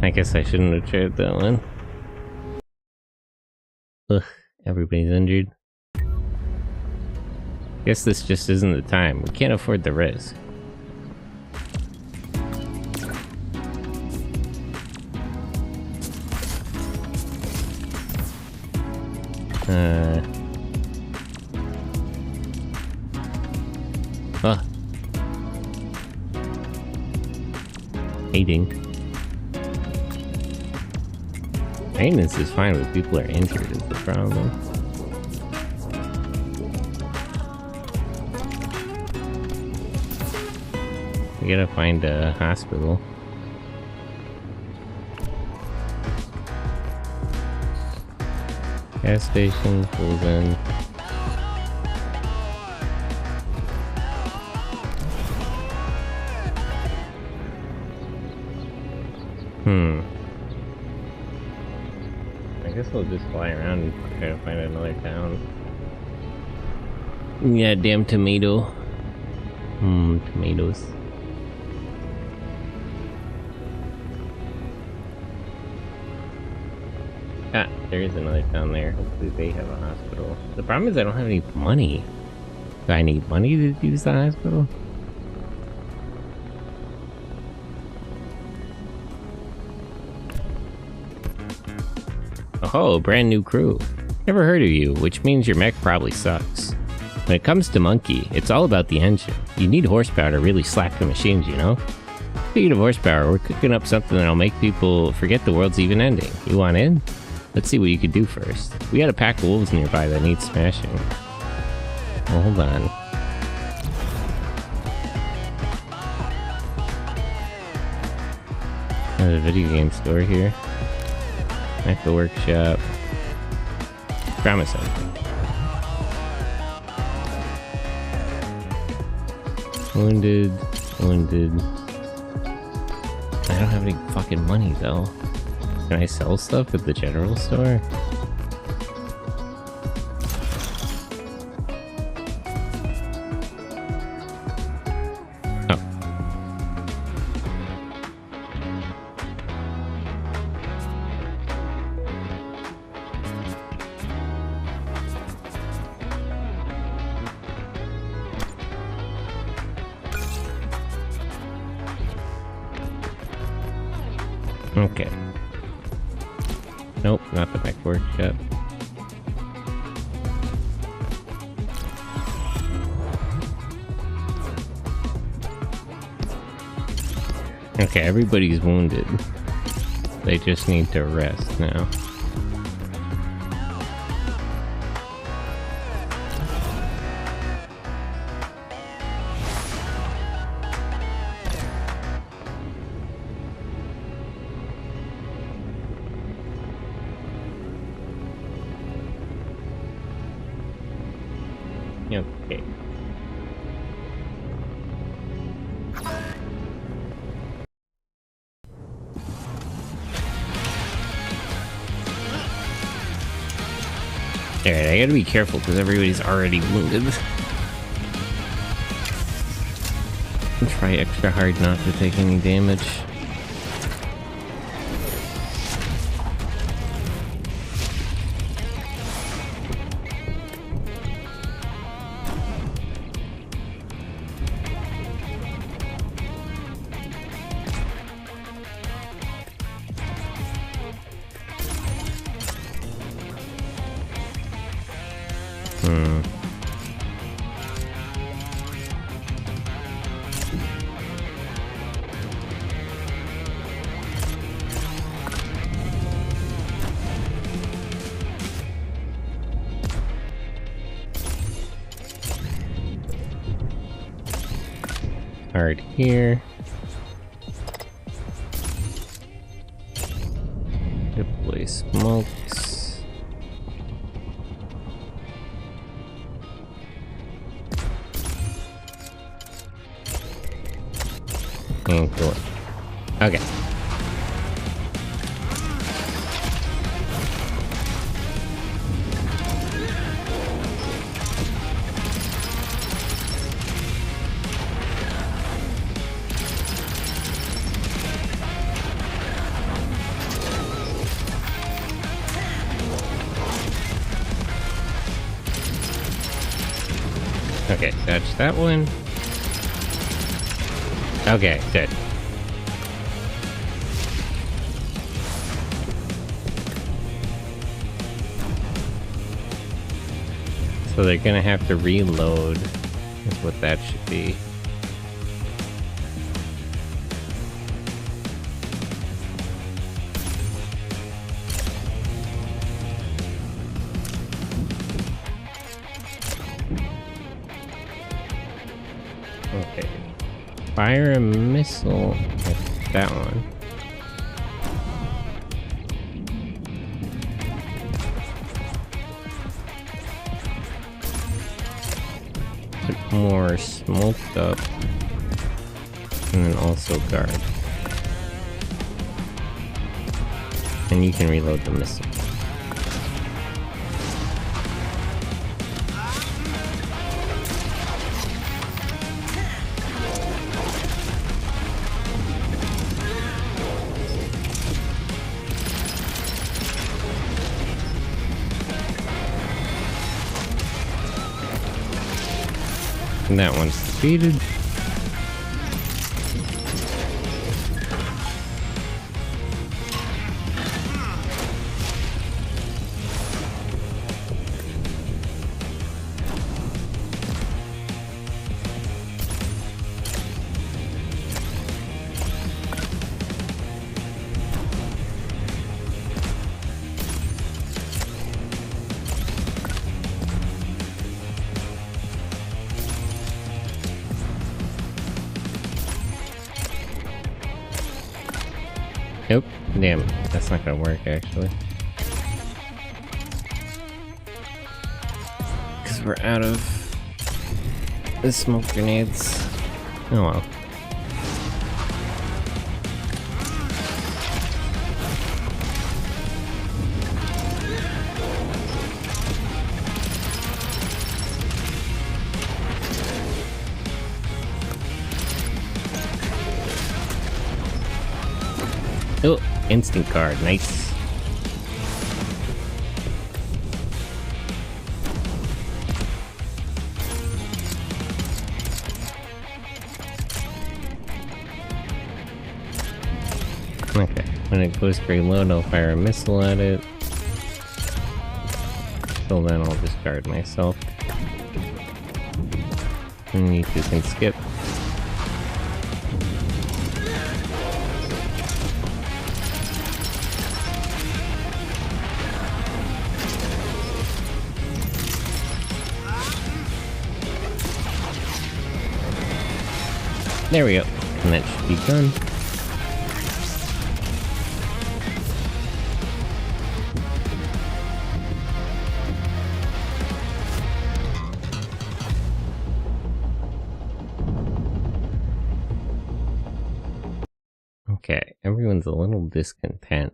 I guess I shouldn't have tried that one. Ugh, everybody's injured. Guess this just isn't the time. We can't afford the risk. Hating. Maintenance is fine, but people are injured is the problem. We gotta find a hospital. Gas station pulls in. I guess we'll just fly around and try to find another town. Yeah, damn tomato. Tomatoes. Ah, there is another town there. Hopefully they have a hospital. The problem is I don't have any money. Do I need money to use the hospital? Oh, brand new crew. Never heard of you, which means your mech probably sucks. When it comes to Monkey, it's all about the engine. You need horsepower to really slap the machines, you know? Speaking of horsepower, we're cooking up something that'll make people forget the world's even ending. You want in? Let's see what you can do first. We got a pack of wolves nearby that needs smashing. Well, hold on. There's a video game store here. Mecha workshop. Promise something. Wounded. I don't have any fucking money though. Can I sell stuff at the general store? Okay. Nope, not the mech workshop. Okay, everybody's wounded. They just need to rest now. Okay. Alright, I gotta be careful because everybody's already wounded. Try extra hard not to take any damage. guard here. Deploy smokes. And cool. Okay. Okay, dodge that one. Okay, good. So they're gonna have to reload, is what that should be. Okay. Fire a missile at that one. Put more smoke up. And then also guard. And you can reload the missile. And that one's defeated. Nope. Damn it. That's not gonna work, actually. Because we're out of the smoke grenades. Oh well. Oh, instant card, nice. Okay, when it goes to reload, I'll fire a missile at it. Till then, I'll just guard myself. And you two can skip. There we go. And that should be done. Okay, everyone's a little discontent.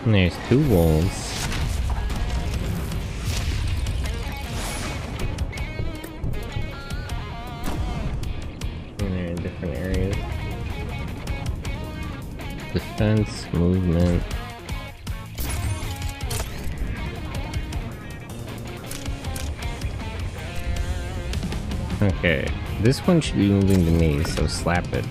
And there's two wolves. And they're in different areas. Defense, movement. Okay, this one should be moving to me, so slap it.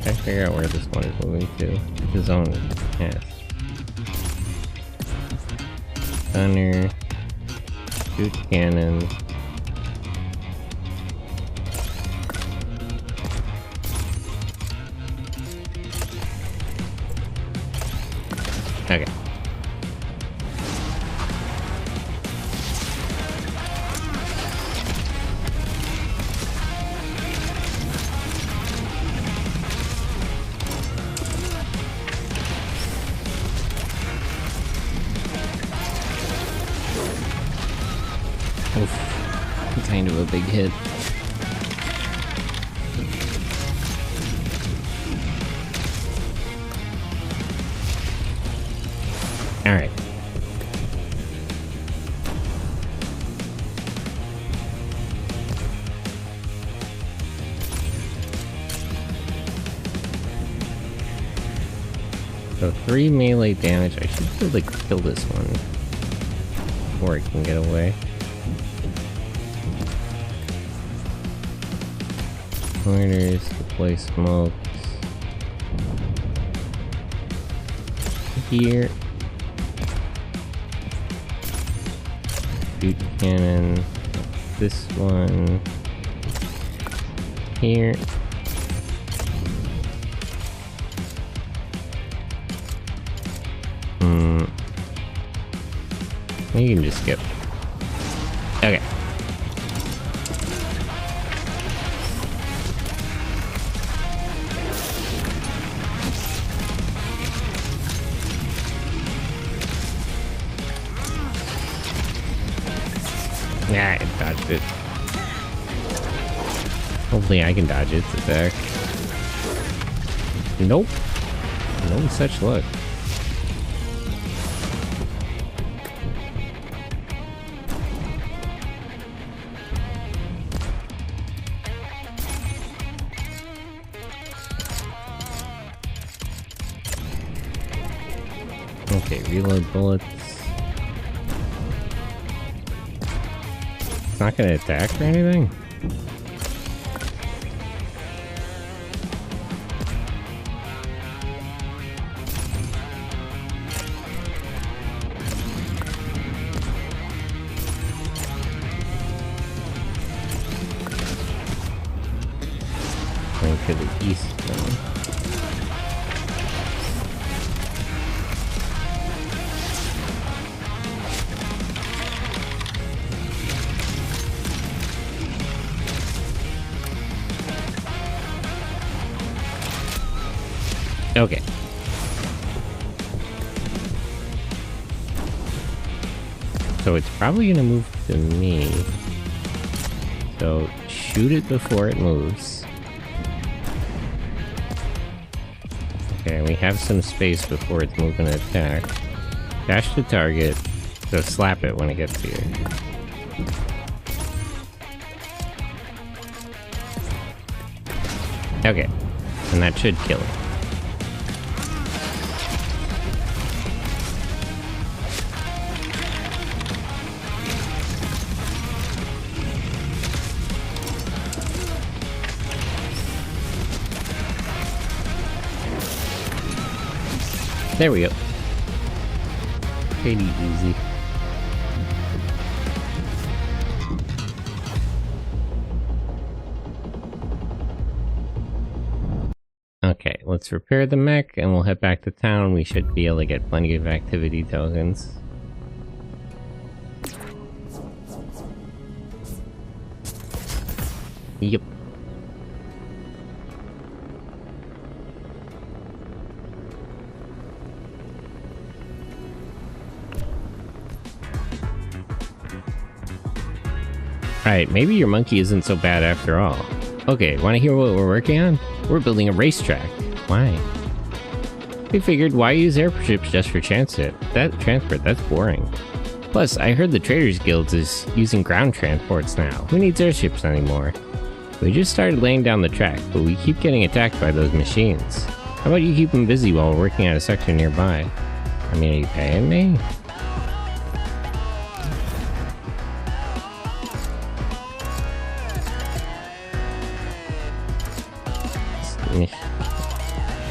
I figure out where this one is moving to. The zone. Yes. Gunner. Shoot cannon. Okay. Oof. Kind of a big hit. Alright. So 3 melee damage. I should be able to kill this one before it can get away. Pointers, deploy smokes. Here. Shoot cannon. This one. Here. You can just skip. Okay. Yeah, I dodged it. Hopefully I can dodge its attack. Nope. No such luck. Okay, reload bullets. It's not gonna attack or anything? Going to the east now. Okay. So it's probably gonna move to me. So shoot it before it moves. Okay, we have some space before it's moving to attack. Dash the target, so slap it when it gets here. Okay, and that should kill it. There we go. Pretty easy. Okay, let's repair the mech and we'll head back to town. We should be able to get plenty of activity tokens. Yep. Alright, maybe your monkey isn't so bad after all. Okay, wanna hear what we're working on? We're building a racetrack. Why? We figured, why use airships just for transport? That's boring. Plus, I heard the Traders Guild is using ground transports now. Who needs airships anymore? We just started laying down the track, but we keep getting attacked by those machines. How about you keep them busy while we're working at a sector nearby? I mean, are you paying me?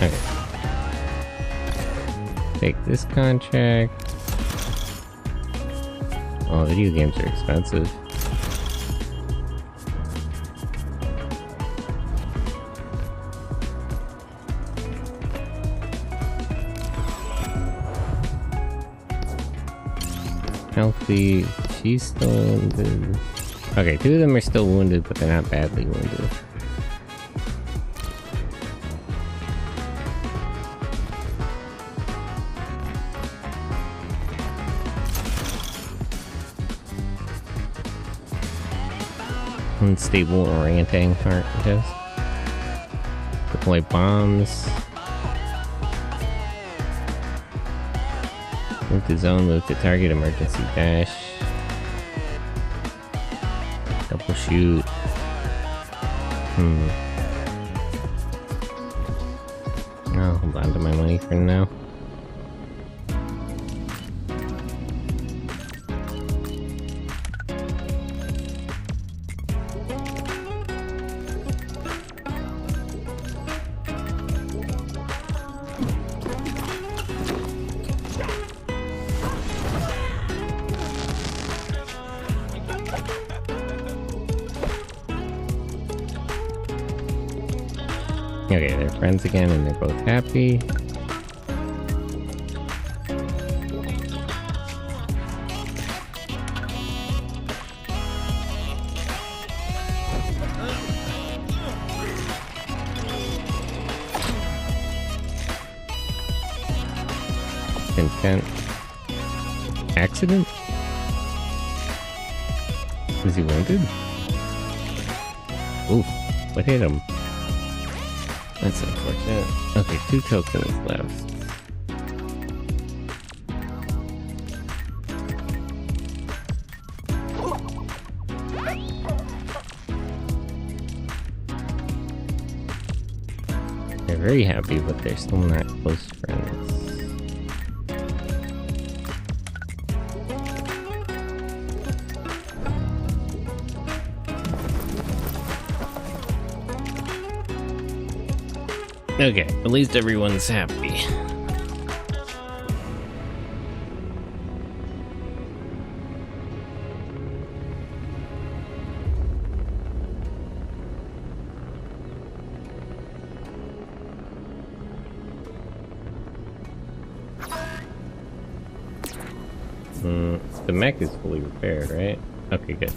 Okay. Take this contract. Oh, video games are expensive. Healthy. She's still wounded. Okay, 2 of them are still wounded, but they're not badly wounded. Unstable orangutan heart test. Deploy bombs. Move to zone, move to target, emergency dash. Double shoot. I'll hold on to my money for now. Okay, they're friends again and they're both happy. Content. Accident? Is he wounded? Oof, what hit him? That's unfortunate. Okay, 2 tokens left. They're very happy, but they're still not close friends. Okay, at least everyone's happy. The mech is fully repaired, right? Okay, good.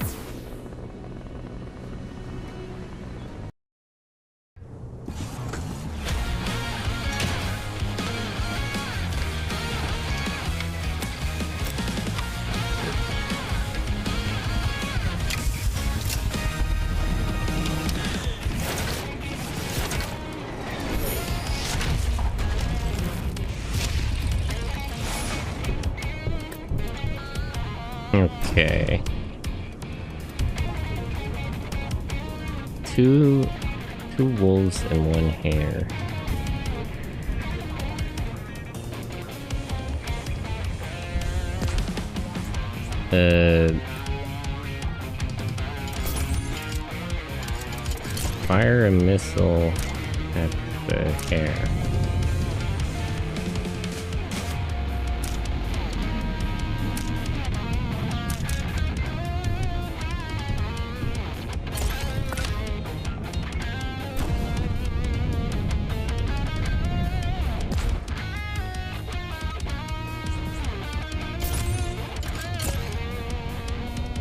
Okay. Two wolves and 1 hare. Fire a missile at the hare.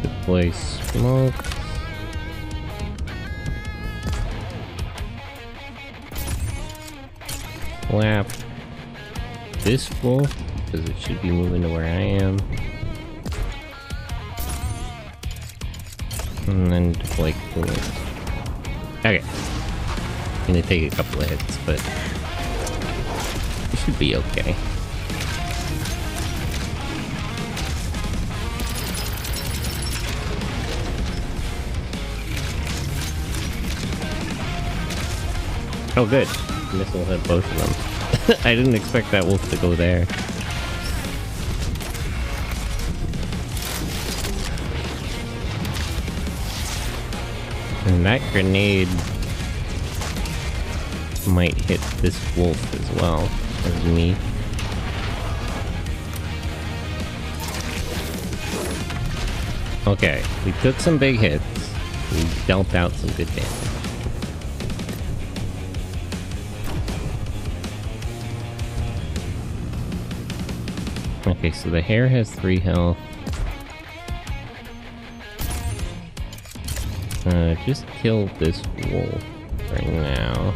Deploy smoke. Slap this wolf, because it should be moving to where I am. And then deploy coolant. Okay. Gonna take a couple of hits, but it should be okay. Oh, good. Missile hit both of them. I didn't expect that wolf to go there. And that grenade might hit this wolf as well as me. Okay, we took some big hits. We dealt out some good damage. Okay, so the hare has 3 health. Just kill this wolf right now.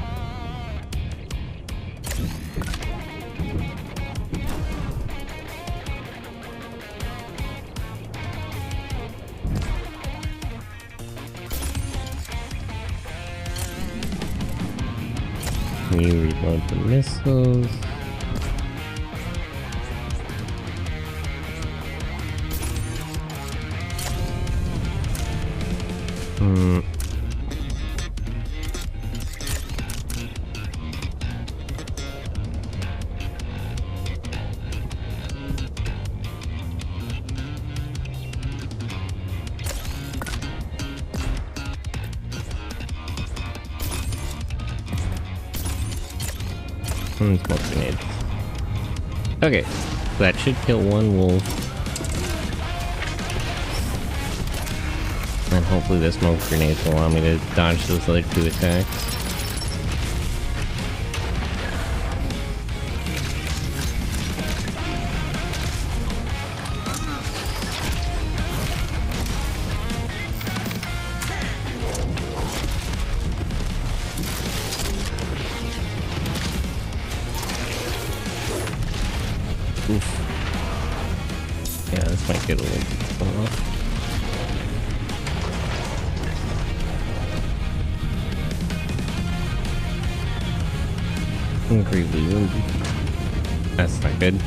You reload the missiles. Smoke grenades. Okay, so that should kill one wolf. And hopefully the smoke grenades will allow me to dodge those other 2 attacks. Oof. Yeah, this might get a little tough. Gravely wounded. That's not good.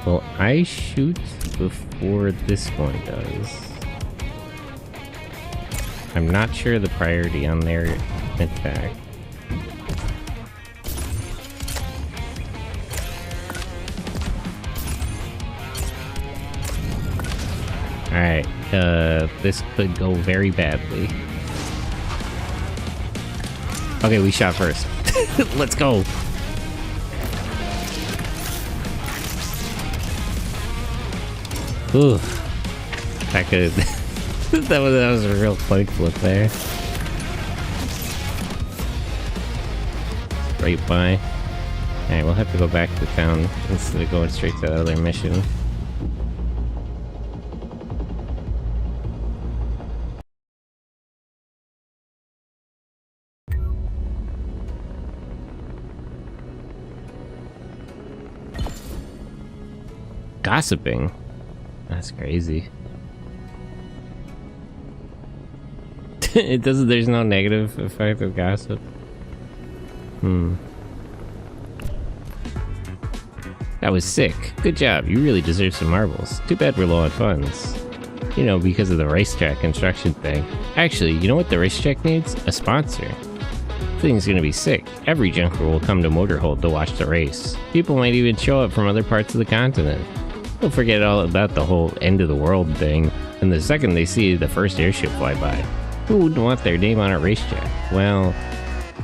Well, I shoot before this one does. I'm not sure the priority on their attack. Alright, this could go very badly. Okay, we shot first. Let's go! Ooh, that could... that was a real coin flip there. Right by. Alright, we'll have to go back to town instead of going straight to the other mission. Gossiping? That's crazy. It doesn't, there's no negative effect of gossip. That was sick. Good job. You really deserve some marbles. Too bad we're low on funds. You know, because of the racetrack construction thing. Actually, you know what the racetrack needs? A sponsor. Thing's gonna be sick. Every junker will come to Motorhold to watch the race. People might even show up from other parts of the continent. They'll forget all about the whole end of the world thing, and the second they see the first airship fly by. Who wouldn't want their name on a racetrack? Well,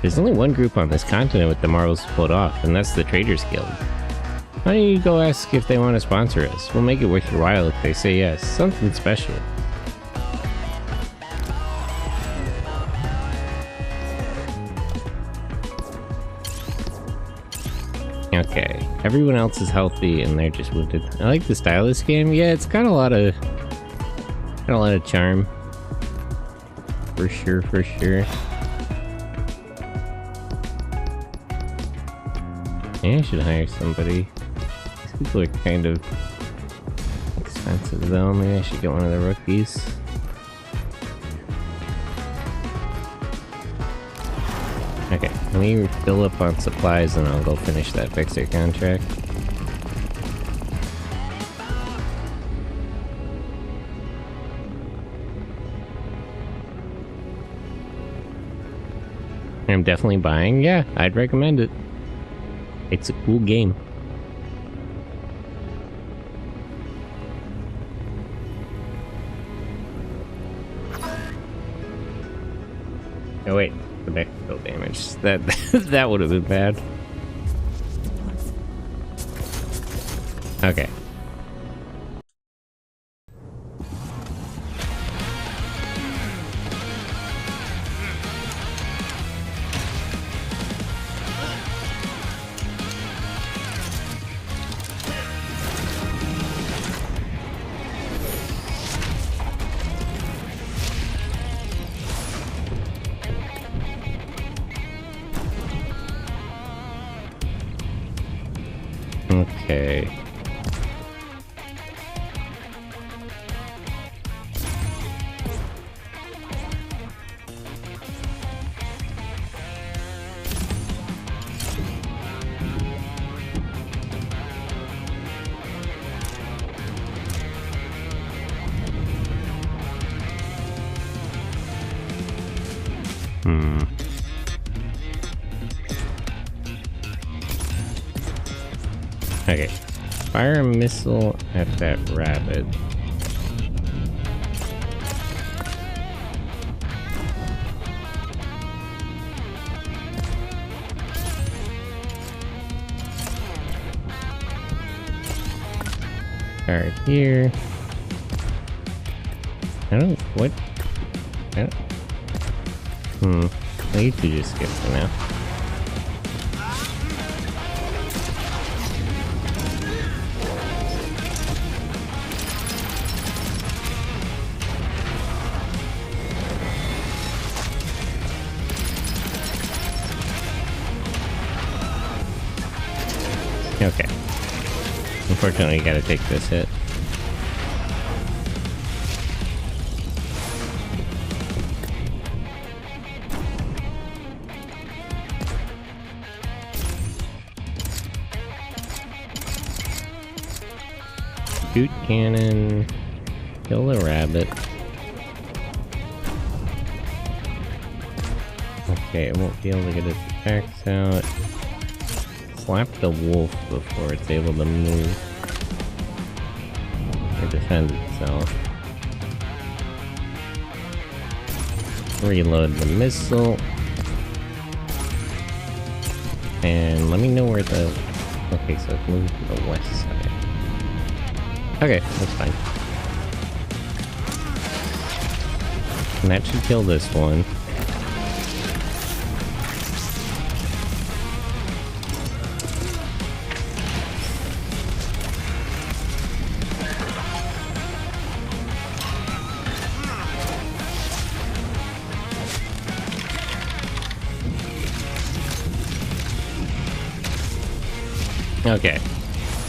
there's only one group on this continent with the marbles to pull it off, and that's the Traders Guild. Why don't you go ask if they want to sponsor us? We'll make it worth your while if they say yes. Something special. Okay, everyone else is healthy and they're just wounded. I like the style of this game. Yeah, it's got a lot of charm. For sure, for sure. Yeah, I should hire somebody. These people are kind of expensive though. Maybe I should get one of the rookies. Okay, let me fill up on supplies and I'll go finish that fixer contract. I'm definitely buying. Yeah, I'd recommend it. It's a cool game. Oh wait, the back still damaged. That that would have been bad. Okay. Okay. Okay. Fire a missile at that rabbit. Fire it here. I don't... What? I don't... I need to just skip for now. Okay. Unfortunately, you gotta take this hit. Shoot cannon. Kill the rabbit. Okay, it won't be able to get its attacks out. Slap the wolf before it's able to move or defend itself. Reload the missile. And let me know where the... Okay, so it's moving to the west side. Okay, that's fine. And that should kill this one. Okay.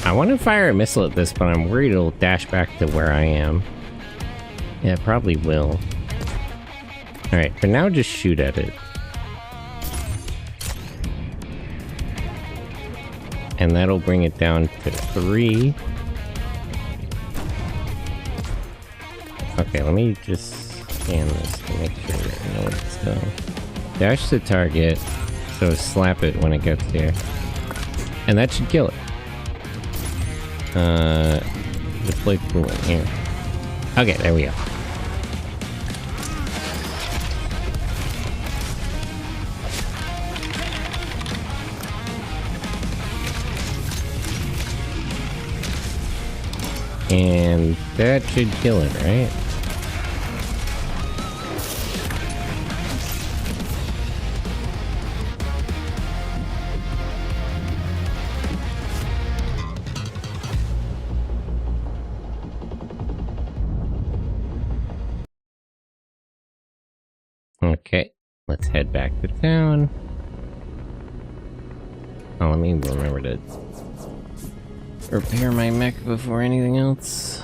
I want to fire a missile at this, but I'm worried it'll dash back to where I am. Yeah, it probably will. Alright, for now, just shoot at it. And that'll bring it down to 3. Okay, let me just scan this to make sure I know what it's doing. Dash the target, so slap it when it gets here. And that should kill it. Deploy coolant here. Okay, there we go. And that should kill it, right? Okay, let's head back to town. Oh, let me remember to repair my mech before anything else.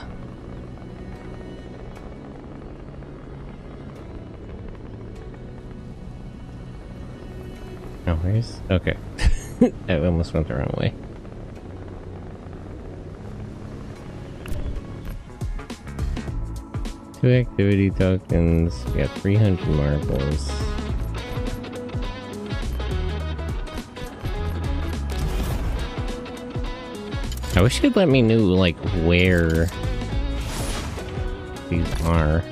Oh, where's... Okay. I almost went the wrong way. Two activity tokens. We got 300 marbles. I wish you'd let me know, like, where these are.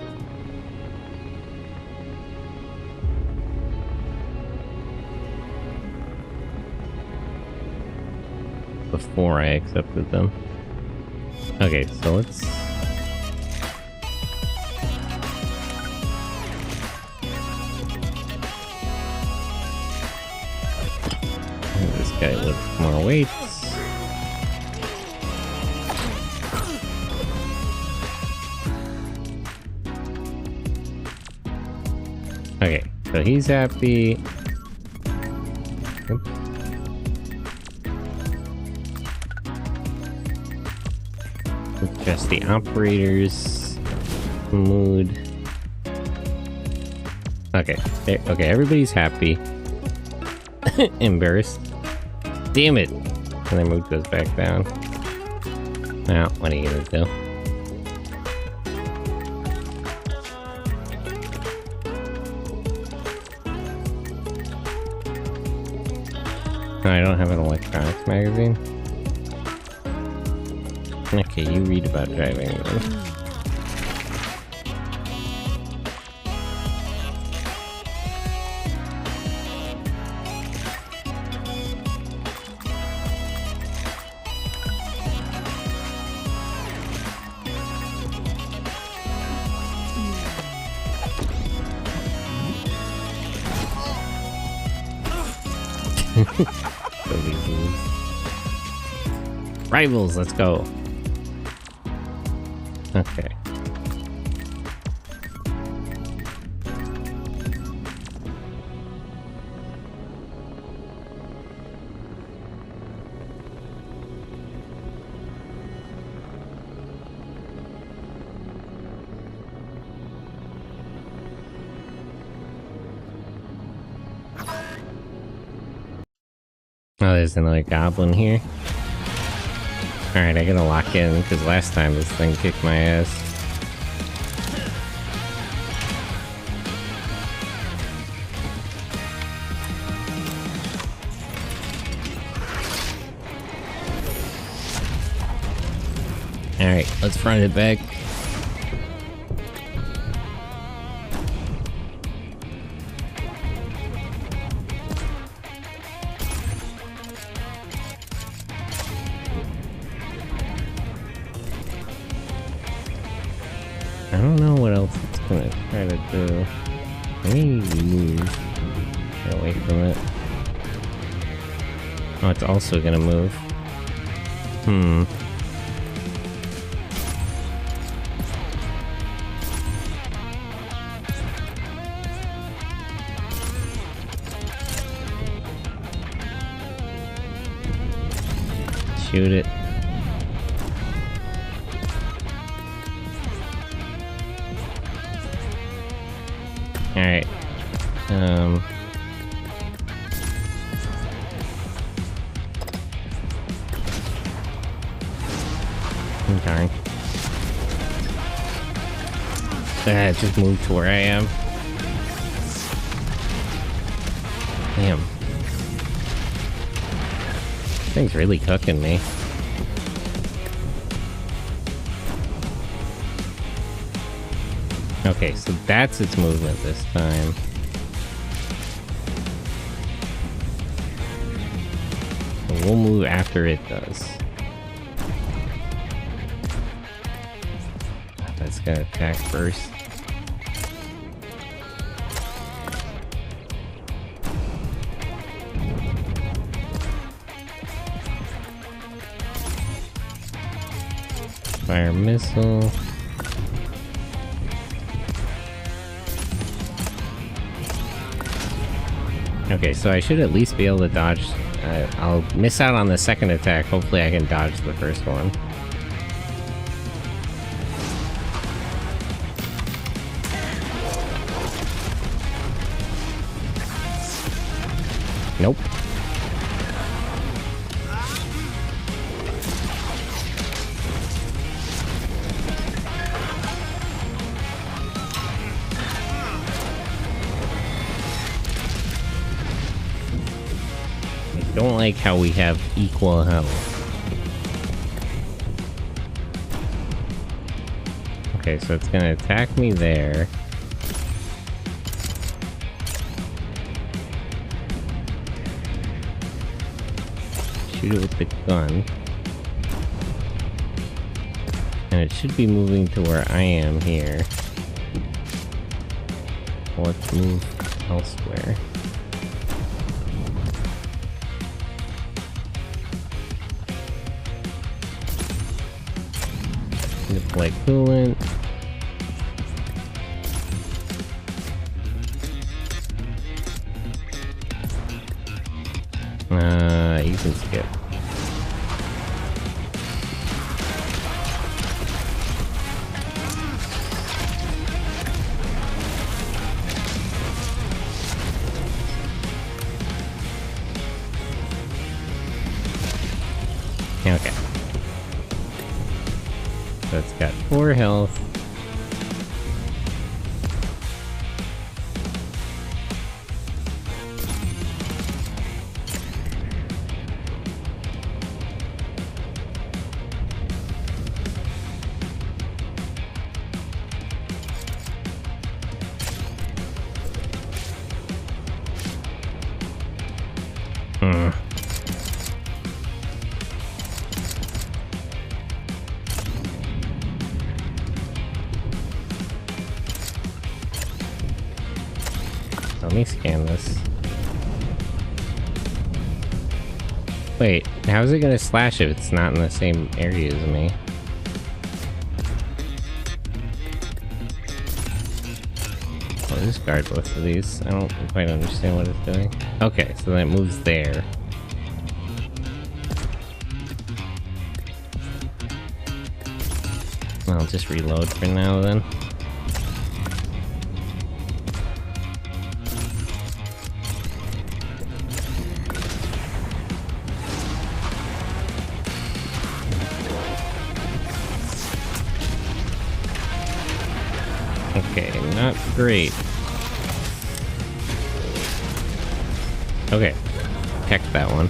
Before I accepted them. Okay, so let's... This guy lifts more weights. Okay, so he's happy. Oops. Adjust the operator's mood. Okay, okay, everybody's happy. Embarrassed. Damn it! And their mood goes back down. Now, what are you gonna do? I don't have an electronics magazine. Okay, you read about driving then. Rivals, let's go. Okay. Oh, there's another goblin here. Alright, I gotta lock in, because last time this thing kicked my ass. Alright, let's front it back. I don't know what else it's gonna try to do. Let me move. Get away from it. Oh, it's also gonna move. Shoot it. Alright. Darn. It just moved to where I am. Damn. This thing's really cooking me. Okay, so that's its movement this time. So we'll move after it does. That's gonna attack first. Fire missile. Okay, so I should at least be able to dodge. I'll miss out on the second attack. Hopefully I can dodge the first one. Nope. I don't like how we have equal health. Okay, so it's gonna attack me there. Shoot it with the gun. And it should be moving to where I am here. Let's move elsewhere. Deploy coolant. You can skip. Okay. So it's got 4 health. Let me scan this. Wait, how is it gonna slash if it's not in the same area as me? I'll discard both of these. I don't quite understand what it's doing. Okay, so that moves there. I'll just reload for now then. Okay, not great. Okay, heck that one.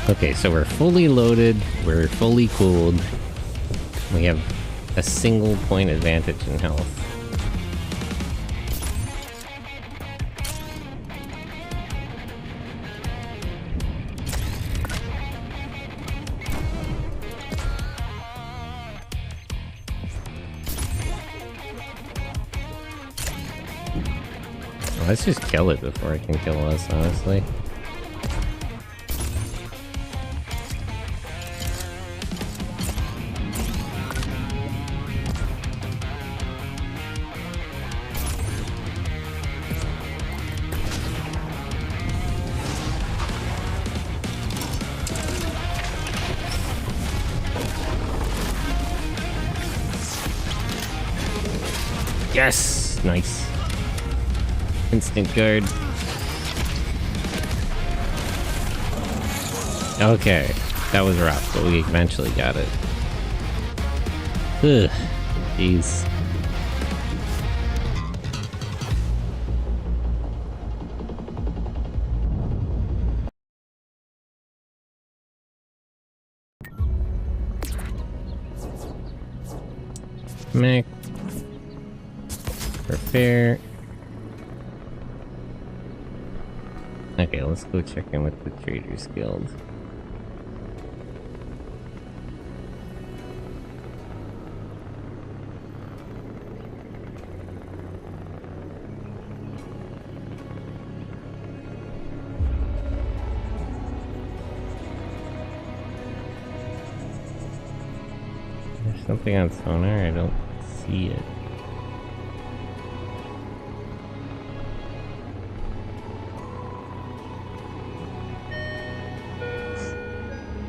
Okay, so we're fully loaded, we're fully cooled. We have a single point advantage in health. Let's just kill it before it can kill us, honestly. Yes! Nice. Instant guard. Okay, that was rough, but we eventually got it. Ugh, jeez. Mech. Repair. Okay, let's go check in with the Traders Guild. There's something on sonar, I don't see it.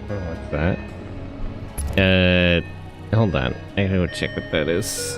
What's that? Hold on. I gotta go check what that is.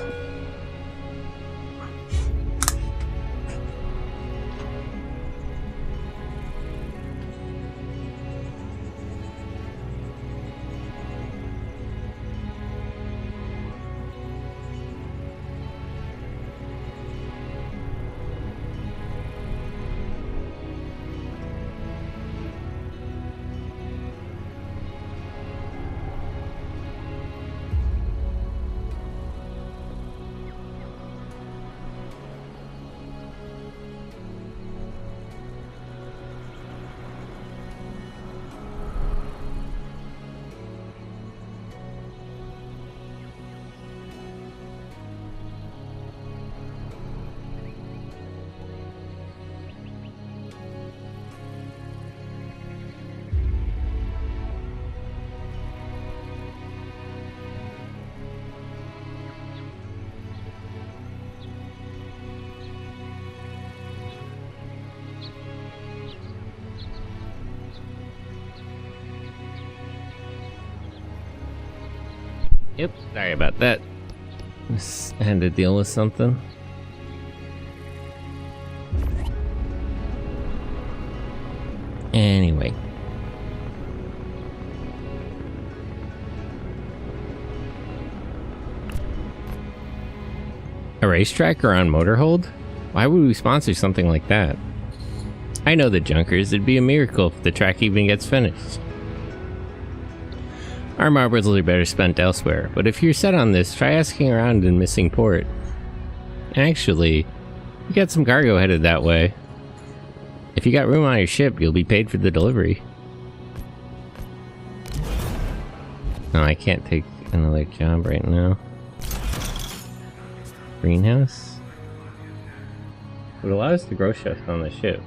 Yep, sorry about that. Just had to deal with something. Anyway. A racetrack or on Motorhold? Why would we sponsor something like that? I know the junkers, it'd be a miracle if the track even gets finished. Our marbles are better spent elsewhere, but if you're set on this, try asking around in Missing Port. Actually, you got some cargo headed that way. If you got room on your ship, you'll be paid for the delivery. No, I can't take another job right now. Greenhouse? Would allow us to grow stuff on the ship.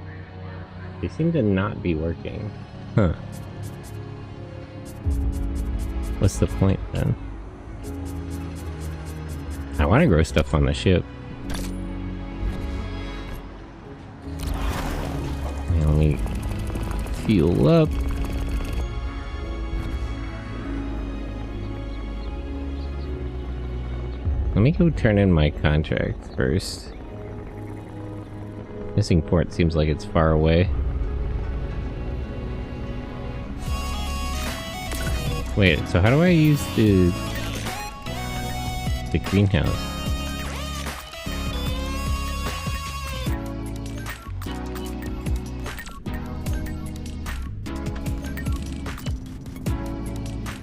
They seem to not be working. Huh. What's the point then? I want to grow stuff on the ship. Let me fuel up. Let me go turn in my contract first. Missing Port seems like it's far away. Wait, so how do I use the greenhouse?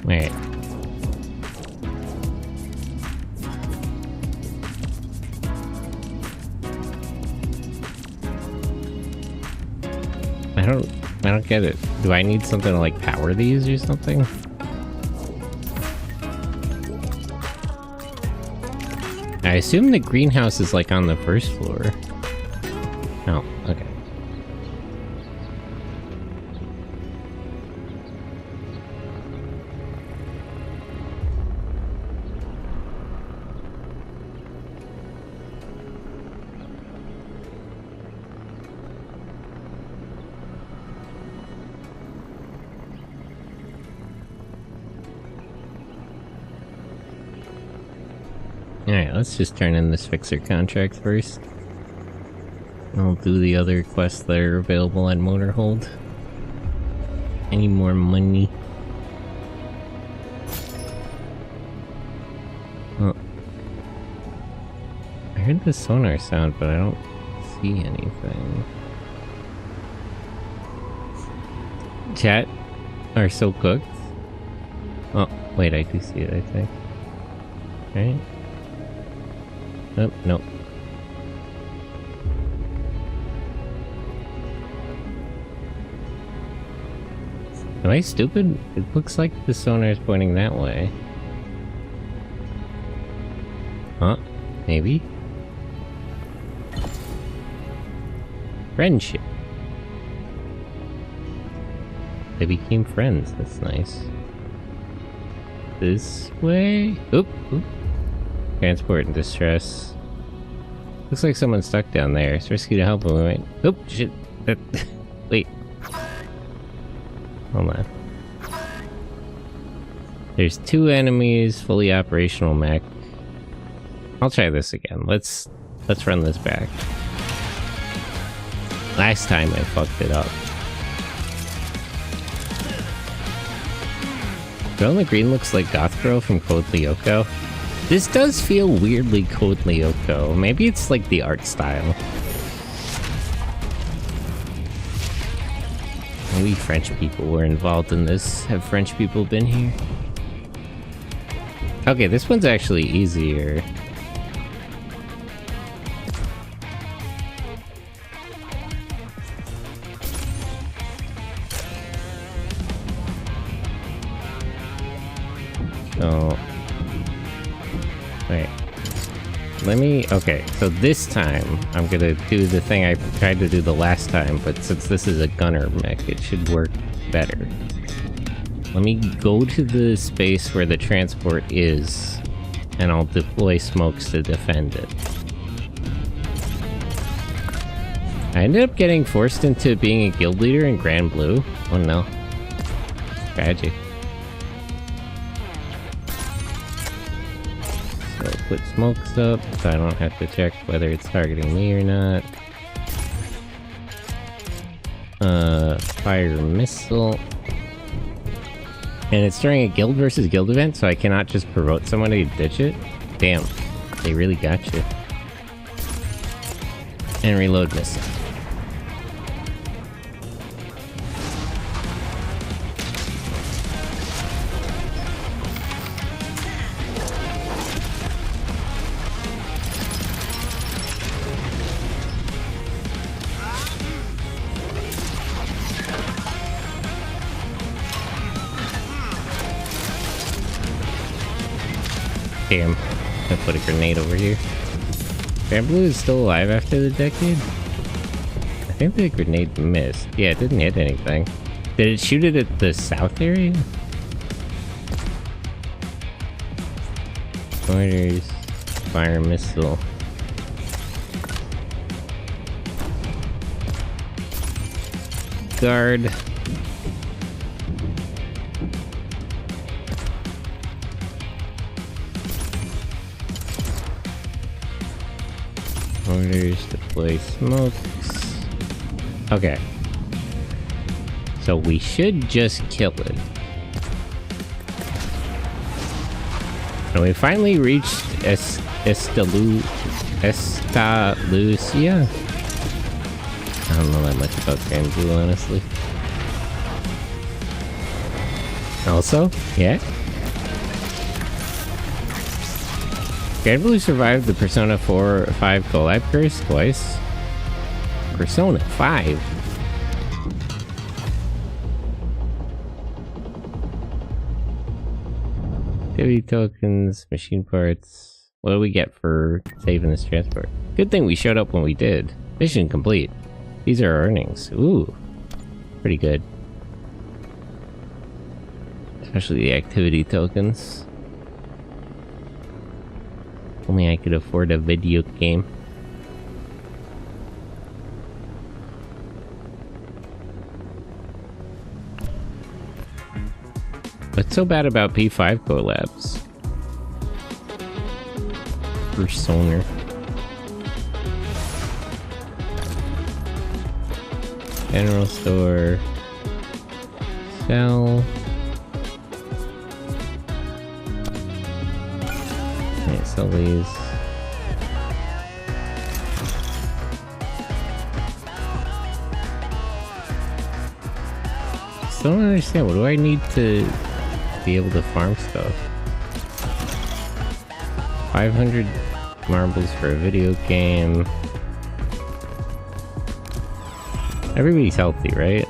Wait. I don't get it. Do I need something to like power these or something? I assume the greenhouse is like on the first floor. Oh, okay. Alright, let's just turn in this fixer contract first. I'll do the other quests that are available at Motorhold. Any more money? Oh. I heard the sonar sound, but I don't see anything. Chat are so cooked. Oh, wait, I do see it, I think. Right? Oh, nope. Am I stupid? It looks like the sonar is pointing that way. Huh? Maybe? Friendship. They became friends, that's nice. This way? Oop, oop. Transport in distress. Looks like someone's stuck down there. It's risky to help him. Wait. Oop, shit. Wait. Hold on. There's 2 enemies, fully operational mech. I'll try this again. Let's run this back. Last time I fucked it up. Girl in the green looks like Goth Girl from Code Lyoko. This does feel weirdly Code Lyoko. Maybe it's like the art style. Maybe French people were involved in this. Have French people been here? Okay, this one's actually easier. So... wait. Let me... okay, so this time, I'm gonna do the thing I tried to do the last time, but since this is a gunner mech, it should work better. Let me go to the space where the transport is, and I'll deploy smokes to defend it. I ended up getting forced into being a guild leader in Grand Blue. Oh no. Tragic. put smokes up so I don't have to check whether it's targeting me or not. Fire missile. And it's during a guild versus guild event, so I cannot just provoke someone to ditch it. Damn, they really got you. And reload missile. Damn, I put a grenade over here. Granvir is still alive after the decade? I think the grenade missed. Yeah, it didn't hit anything. Did it shoot it at the south area? Orders. Fire missile. Guard. Orders, deploy smokes. Okay. So we should just kill it. And we finally reached Estalucia. I don't know that much about Granvir, honestly. Also, yeah. Granvir survived the Persona 4 or 5 collab curse twice. Persona 5? Activity tokens, machine parts. What do we get for saving this transport? Good thing we showed up when we did. Mission complete. These are our earnings. Ooh. Pretty good. Especially the activity tokens. Only I could afford a video game. What's so bad about P5 collabs? Persona. General store. Sell. Okay, sell these. Still don't understand. What do I need to be able to farm stuff? 500 marbles for a video game. Everybody's healthy, right?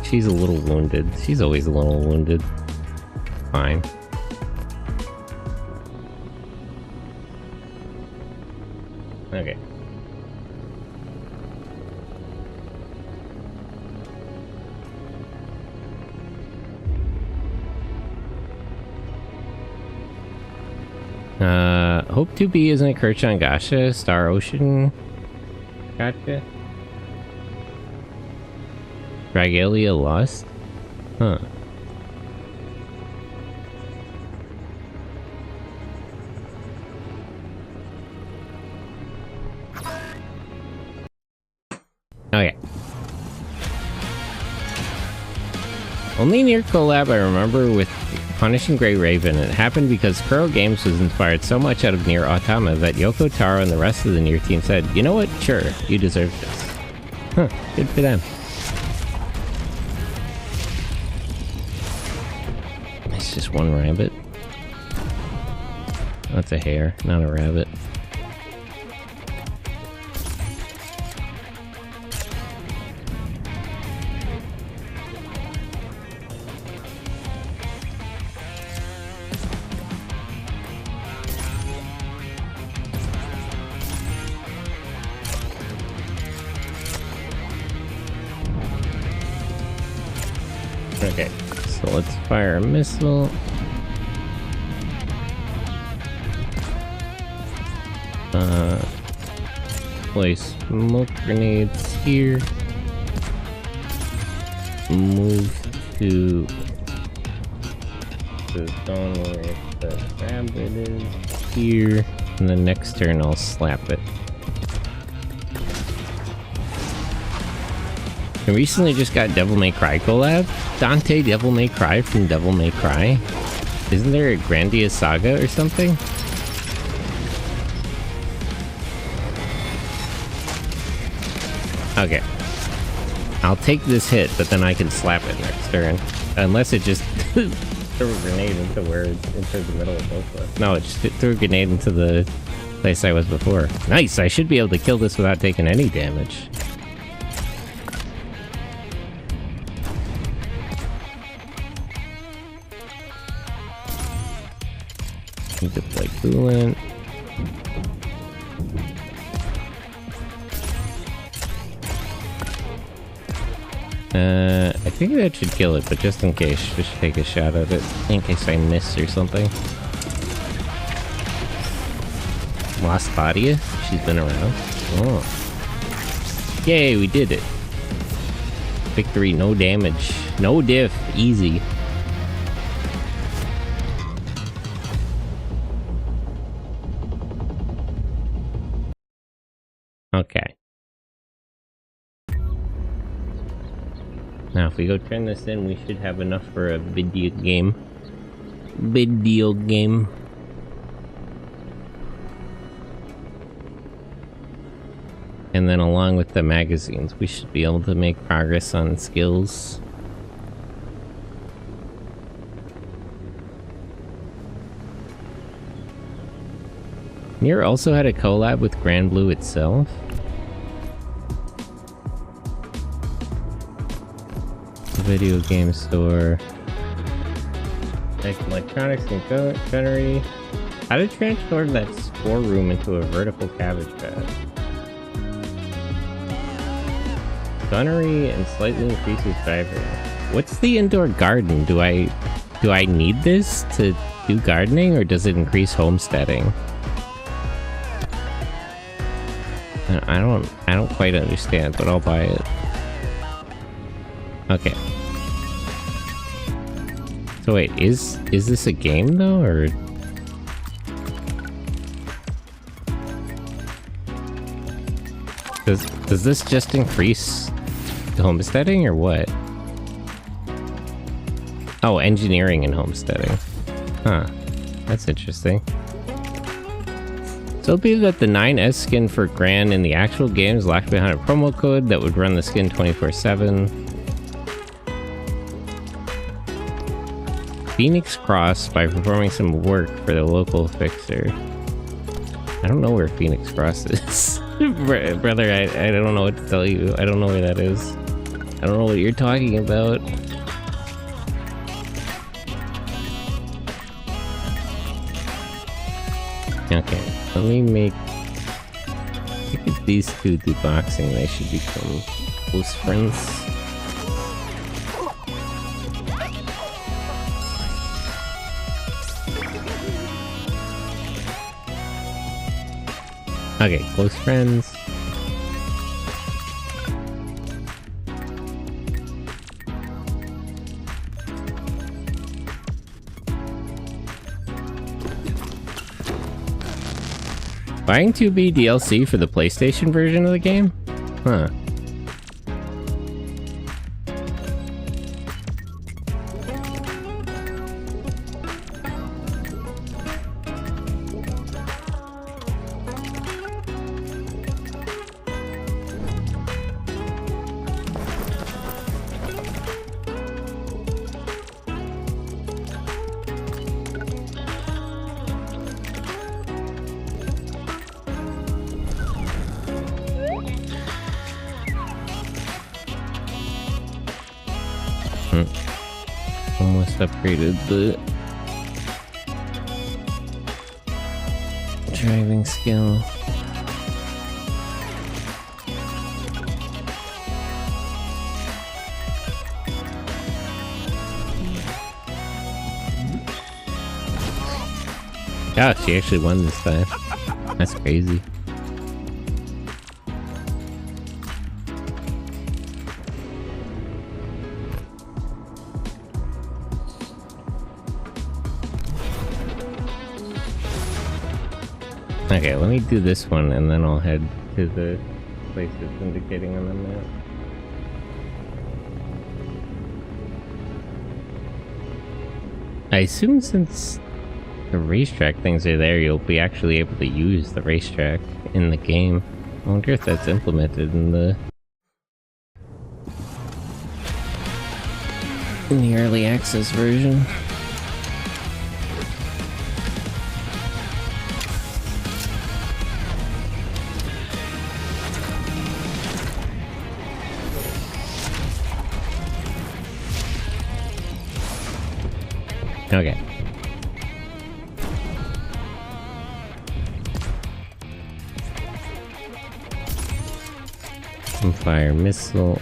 She's a little wounded. She's always a little wounded. Fine. Okay. Hope 2B isn't a Kirchon Gasha, Star Ocean Gotcha. Dragalia lost? Huh. Okay. Only near collab I remember with Punishing Grey Raven. It happened because Kuro Games was inspired so much out of Nier Automata that Yoko Taro and the rest of the Nier team said, you know what, sure, you deserve this. Huh, good for them. It's just one rabbit. That's a hare, not a rabbit. Okay, so let's fire a missile. Place smoke grenades here. Move to the zone where the rabbit is here. And then next turn I'll slap it. I recently just got Devil May Cry collab. Dante Devil May Cry from Devil May Cry. Isn't there a Grandia Saga or something? Okay. I'll take this hit, but then I can slap it next turn. Unless it just threw a grenade into the middle of both of us. No, it just threw a grenade into the place I was before. Nice! I should be able to kill this without taking any damage. Need to play coolant. I think that should kill it, but just in case, just take a shot at it, in case I miss or something. Lost Claudia? She's been around. Oh. Yay, we did it. Victory, no damage. No diff, easy. Okay. Now, if we go turn this in, we should have enough for a video game. Video game. And then along with the magazines, we should be able to make progress on skills. Nier also had a collab with Granblue itself. Video game store. Like electronics and gunnery. How to transform that spore room into a vertical cabbage patch. Gunnery and slightly increases vibrancy. What's the indoor garden? Do I need this to do gardening, or does it increase homesteading? I don't quite understand, but I'll buy it. Okay. So wait, is this a game though, or? Does this just increase homesteading or what? Oh, engineering and homesteading. Huh. That's interesting. So it'll be that the 9S skin for Gran in the actual game is locked behind a promo code that would run the skin 24/7. Phoenix Cross by performing some work for the local fixer. I don't know where Phoenix Cross is. Brother, I don't know what to tell you. I don't know where that is. I don't know what you're talking about. Okay, let me make... Look at these two do boxing. They should become close friends. Okay, close friends. Buying 2B DLC for the PlayStation version of the game? Huh. Almost upgraded the driving skill. Yeah, she actually won this time. That's crazy. Okay, let me do this one and then I'll head to the place it's indicating on the map. I assume since the racetrack things are there, you'll be actually able to use the racetrack in the game. I wonder if that's implemented in the early access version. Okay. Fire missile.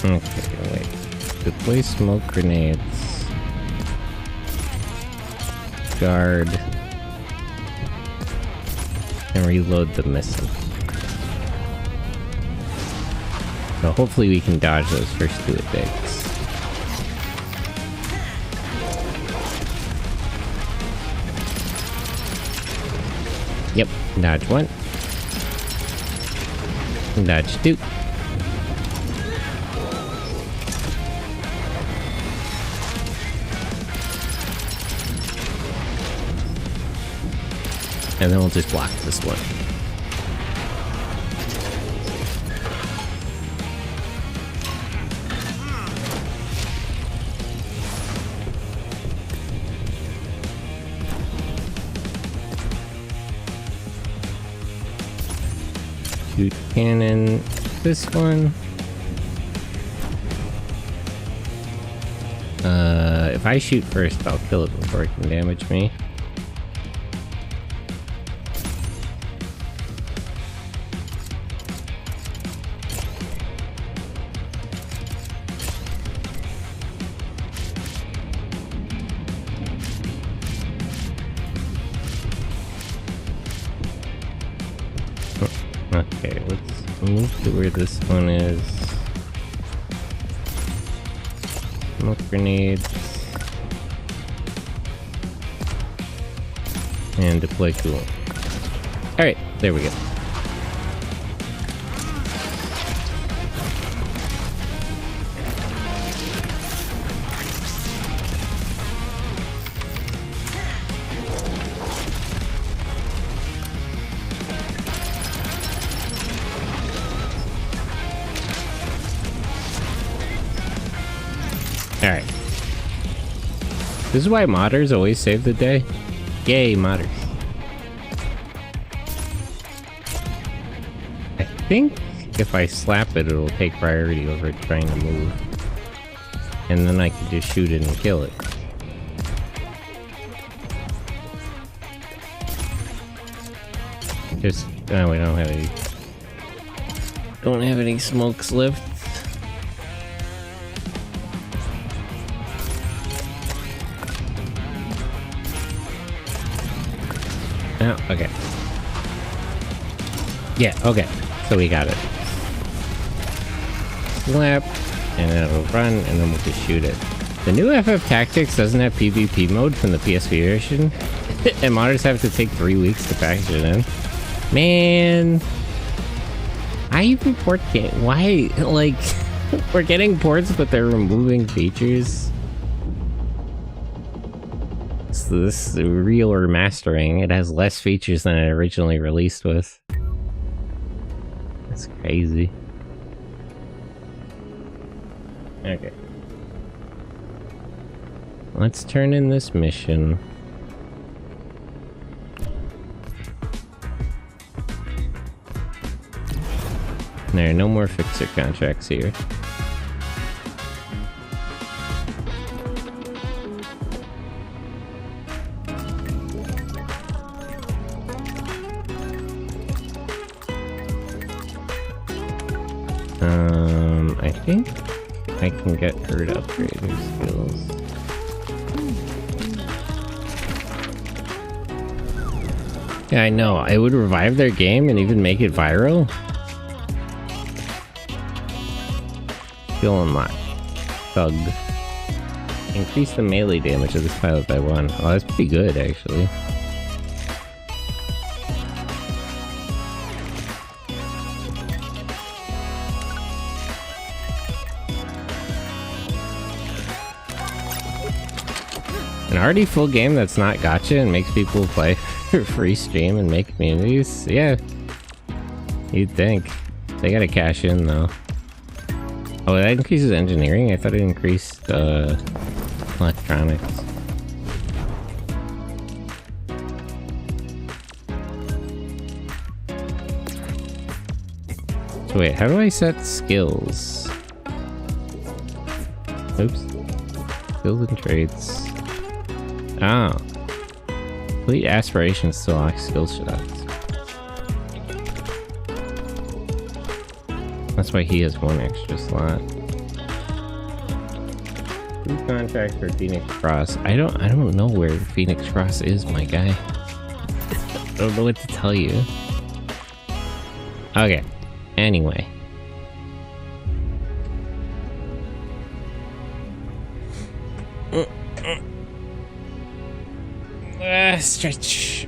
Okay, wait. Deploy smoke grenades. Guard. And reload the missile. So hopefully we can dodge those first two attacks. Yep, dodge one. Dodge two. And then we'll just block this one. Shoot cannon, this one. If I shoot first, I'll kill it before it can damage me. Okay, let's move to where this one is. Smoke grenades. And deploy cool. Alright, there we go. Alright. This is why modders always save the day. Yay, modders. I think if I slap it, it'll take priority over it trying to move. And then I can just shoot it and kill it. Just, no, we don't have any. Don't have any smokes left. Oh, okay. Yeah, okay. So we got it. Slap, and then it'll run, and then we'll just shoot it. The new FF Tactics doesn't have PvP mode from the PSP version, and modders have to take 3 weeks to package it in. Man, I even port game. Why? Like, we're getting ports, but they're removing features. So this real remastering, it has less features than it originally released with. That's crazy. Okay. Let's turn in this mission. There are no more fixer contracts here. I think I can get her to upgrade her skills. Yeah, I know. It would revive their game and even make it viral. Skill unlocked. Thug. Increase the melee damage of this pilot by 1. Oh, that's pretty good, actually. An already full game that's not gacha and makes people play for free stream and make communities? Yeah. You'd think. They gotta cash in, though. Oh, that increases engineering? I thought it increased, electronics. So wait, how do I set skills? Oops. Skills and traits. Oh. Complete aspirations to unlock skill shots. That's why he has 1 extra slot. 2 contracts for Phoenix Cross. I don't know where Phoenix Cross is, my guy. I don't know what to tell you. Okay. Anyway. Stretch.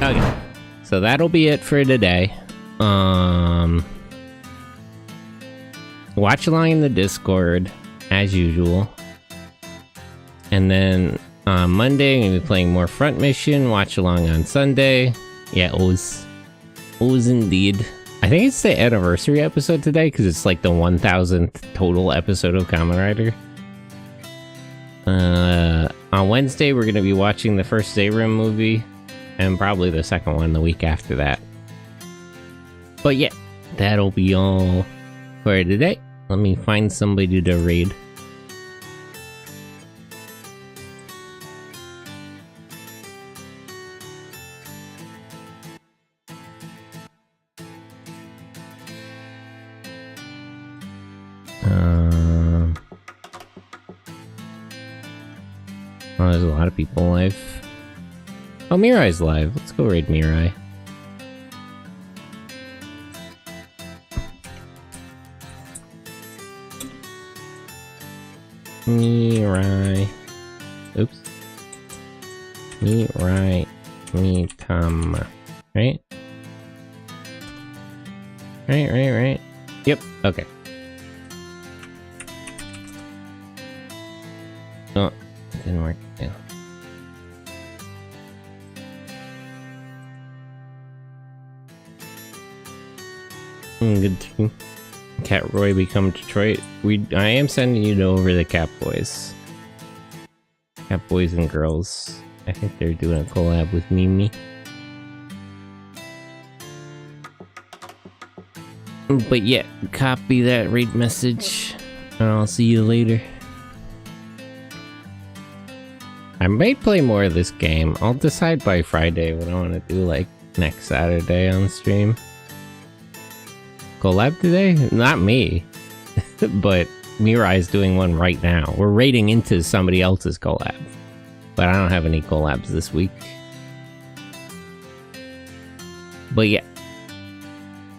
Okay, so that'll be it for today. Watch along in the Discord as usual, and then on Monday I'm gonna be playing more Front Mission. Watch along on Sunday. Yeah, Oz indeed. I think it's the anniversary episode today because it's like the 1000th total episode of Kamen Rider. On Wednesday we're gonna be watching the first Zayrim movie. And probably the second one the week after that. But yeah, that'll be all for today. Let me find somebody to raid. Oh, there's a lot of people live. Oh, Mirai's live. Let's go raid Mirai. Mirai. Oops. Mirai. Mitama. Right? Right. Yep. Okay. Oh, it didn't work. Yeah. Good to Cat Roy become Detroit. I am sending you over the Cat Boys. Cat Boys and Girls. I think they're doing a collab with Mimi. But yeah, copy that raid message. And I'll see you later. I might play more of this game. I'll decide by Friday what I want to do, like next Saturday on stream. Collab today? Not me. But Mirai's doing one right now. We're raiding into somebody else's collab. But I don't have any collabs this week. But yeah.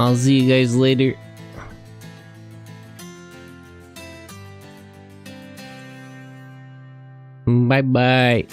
I'll see you guys later. Bye bye.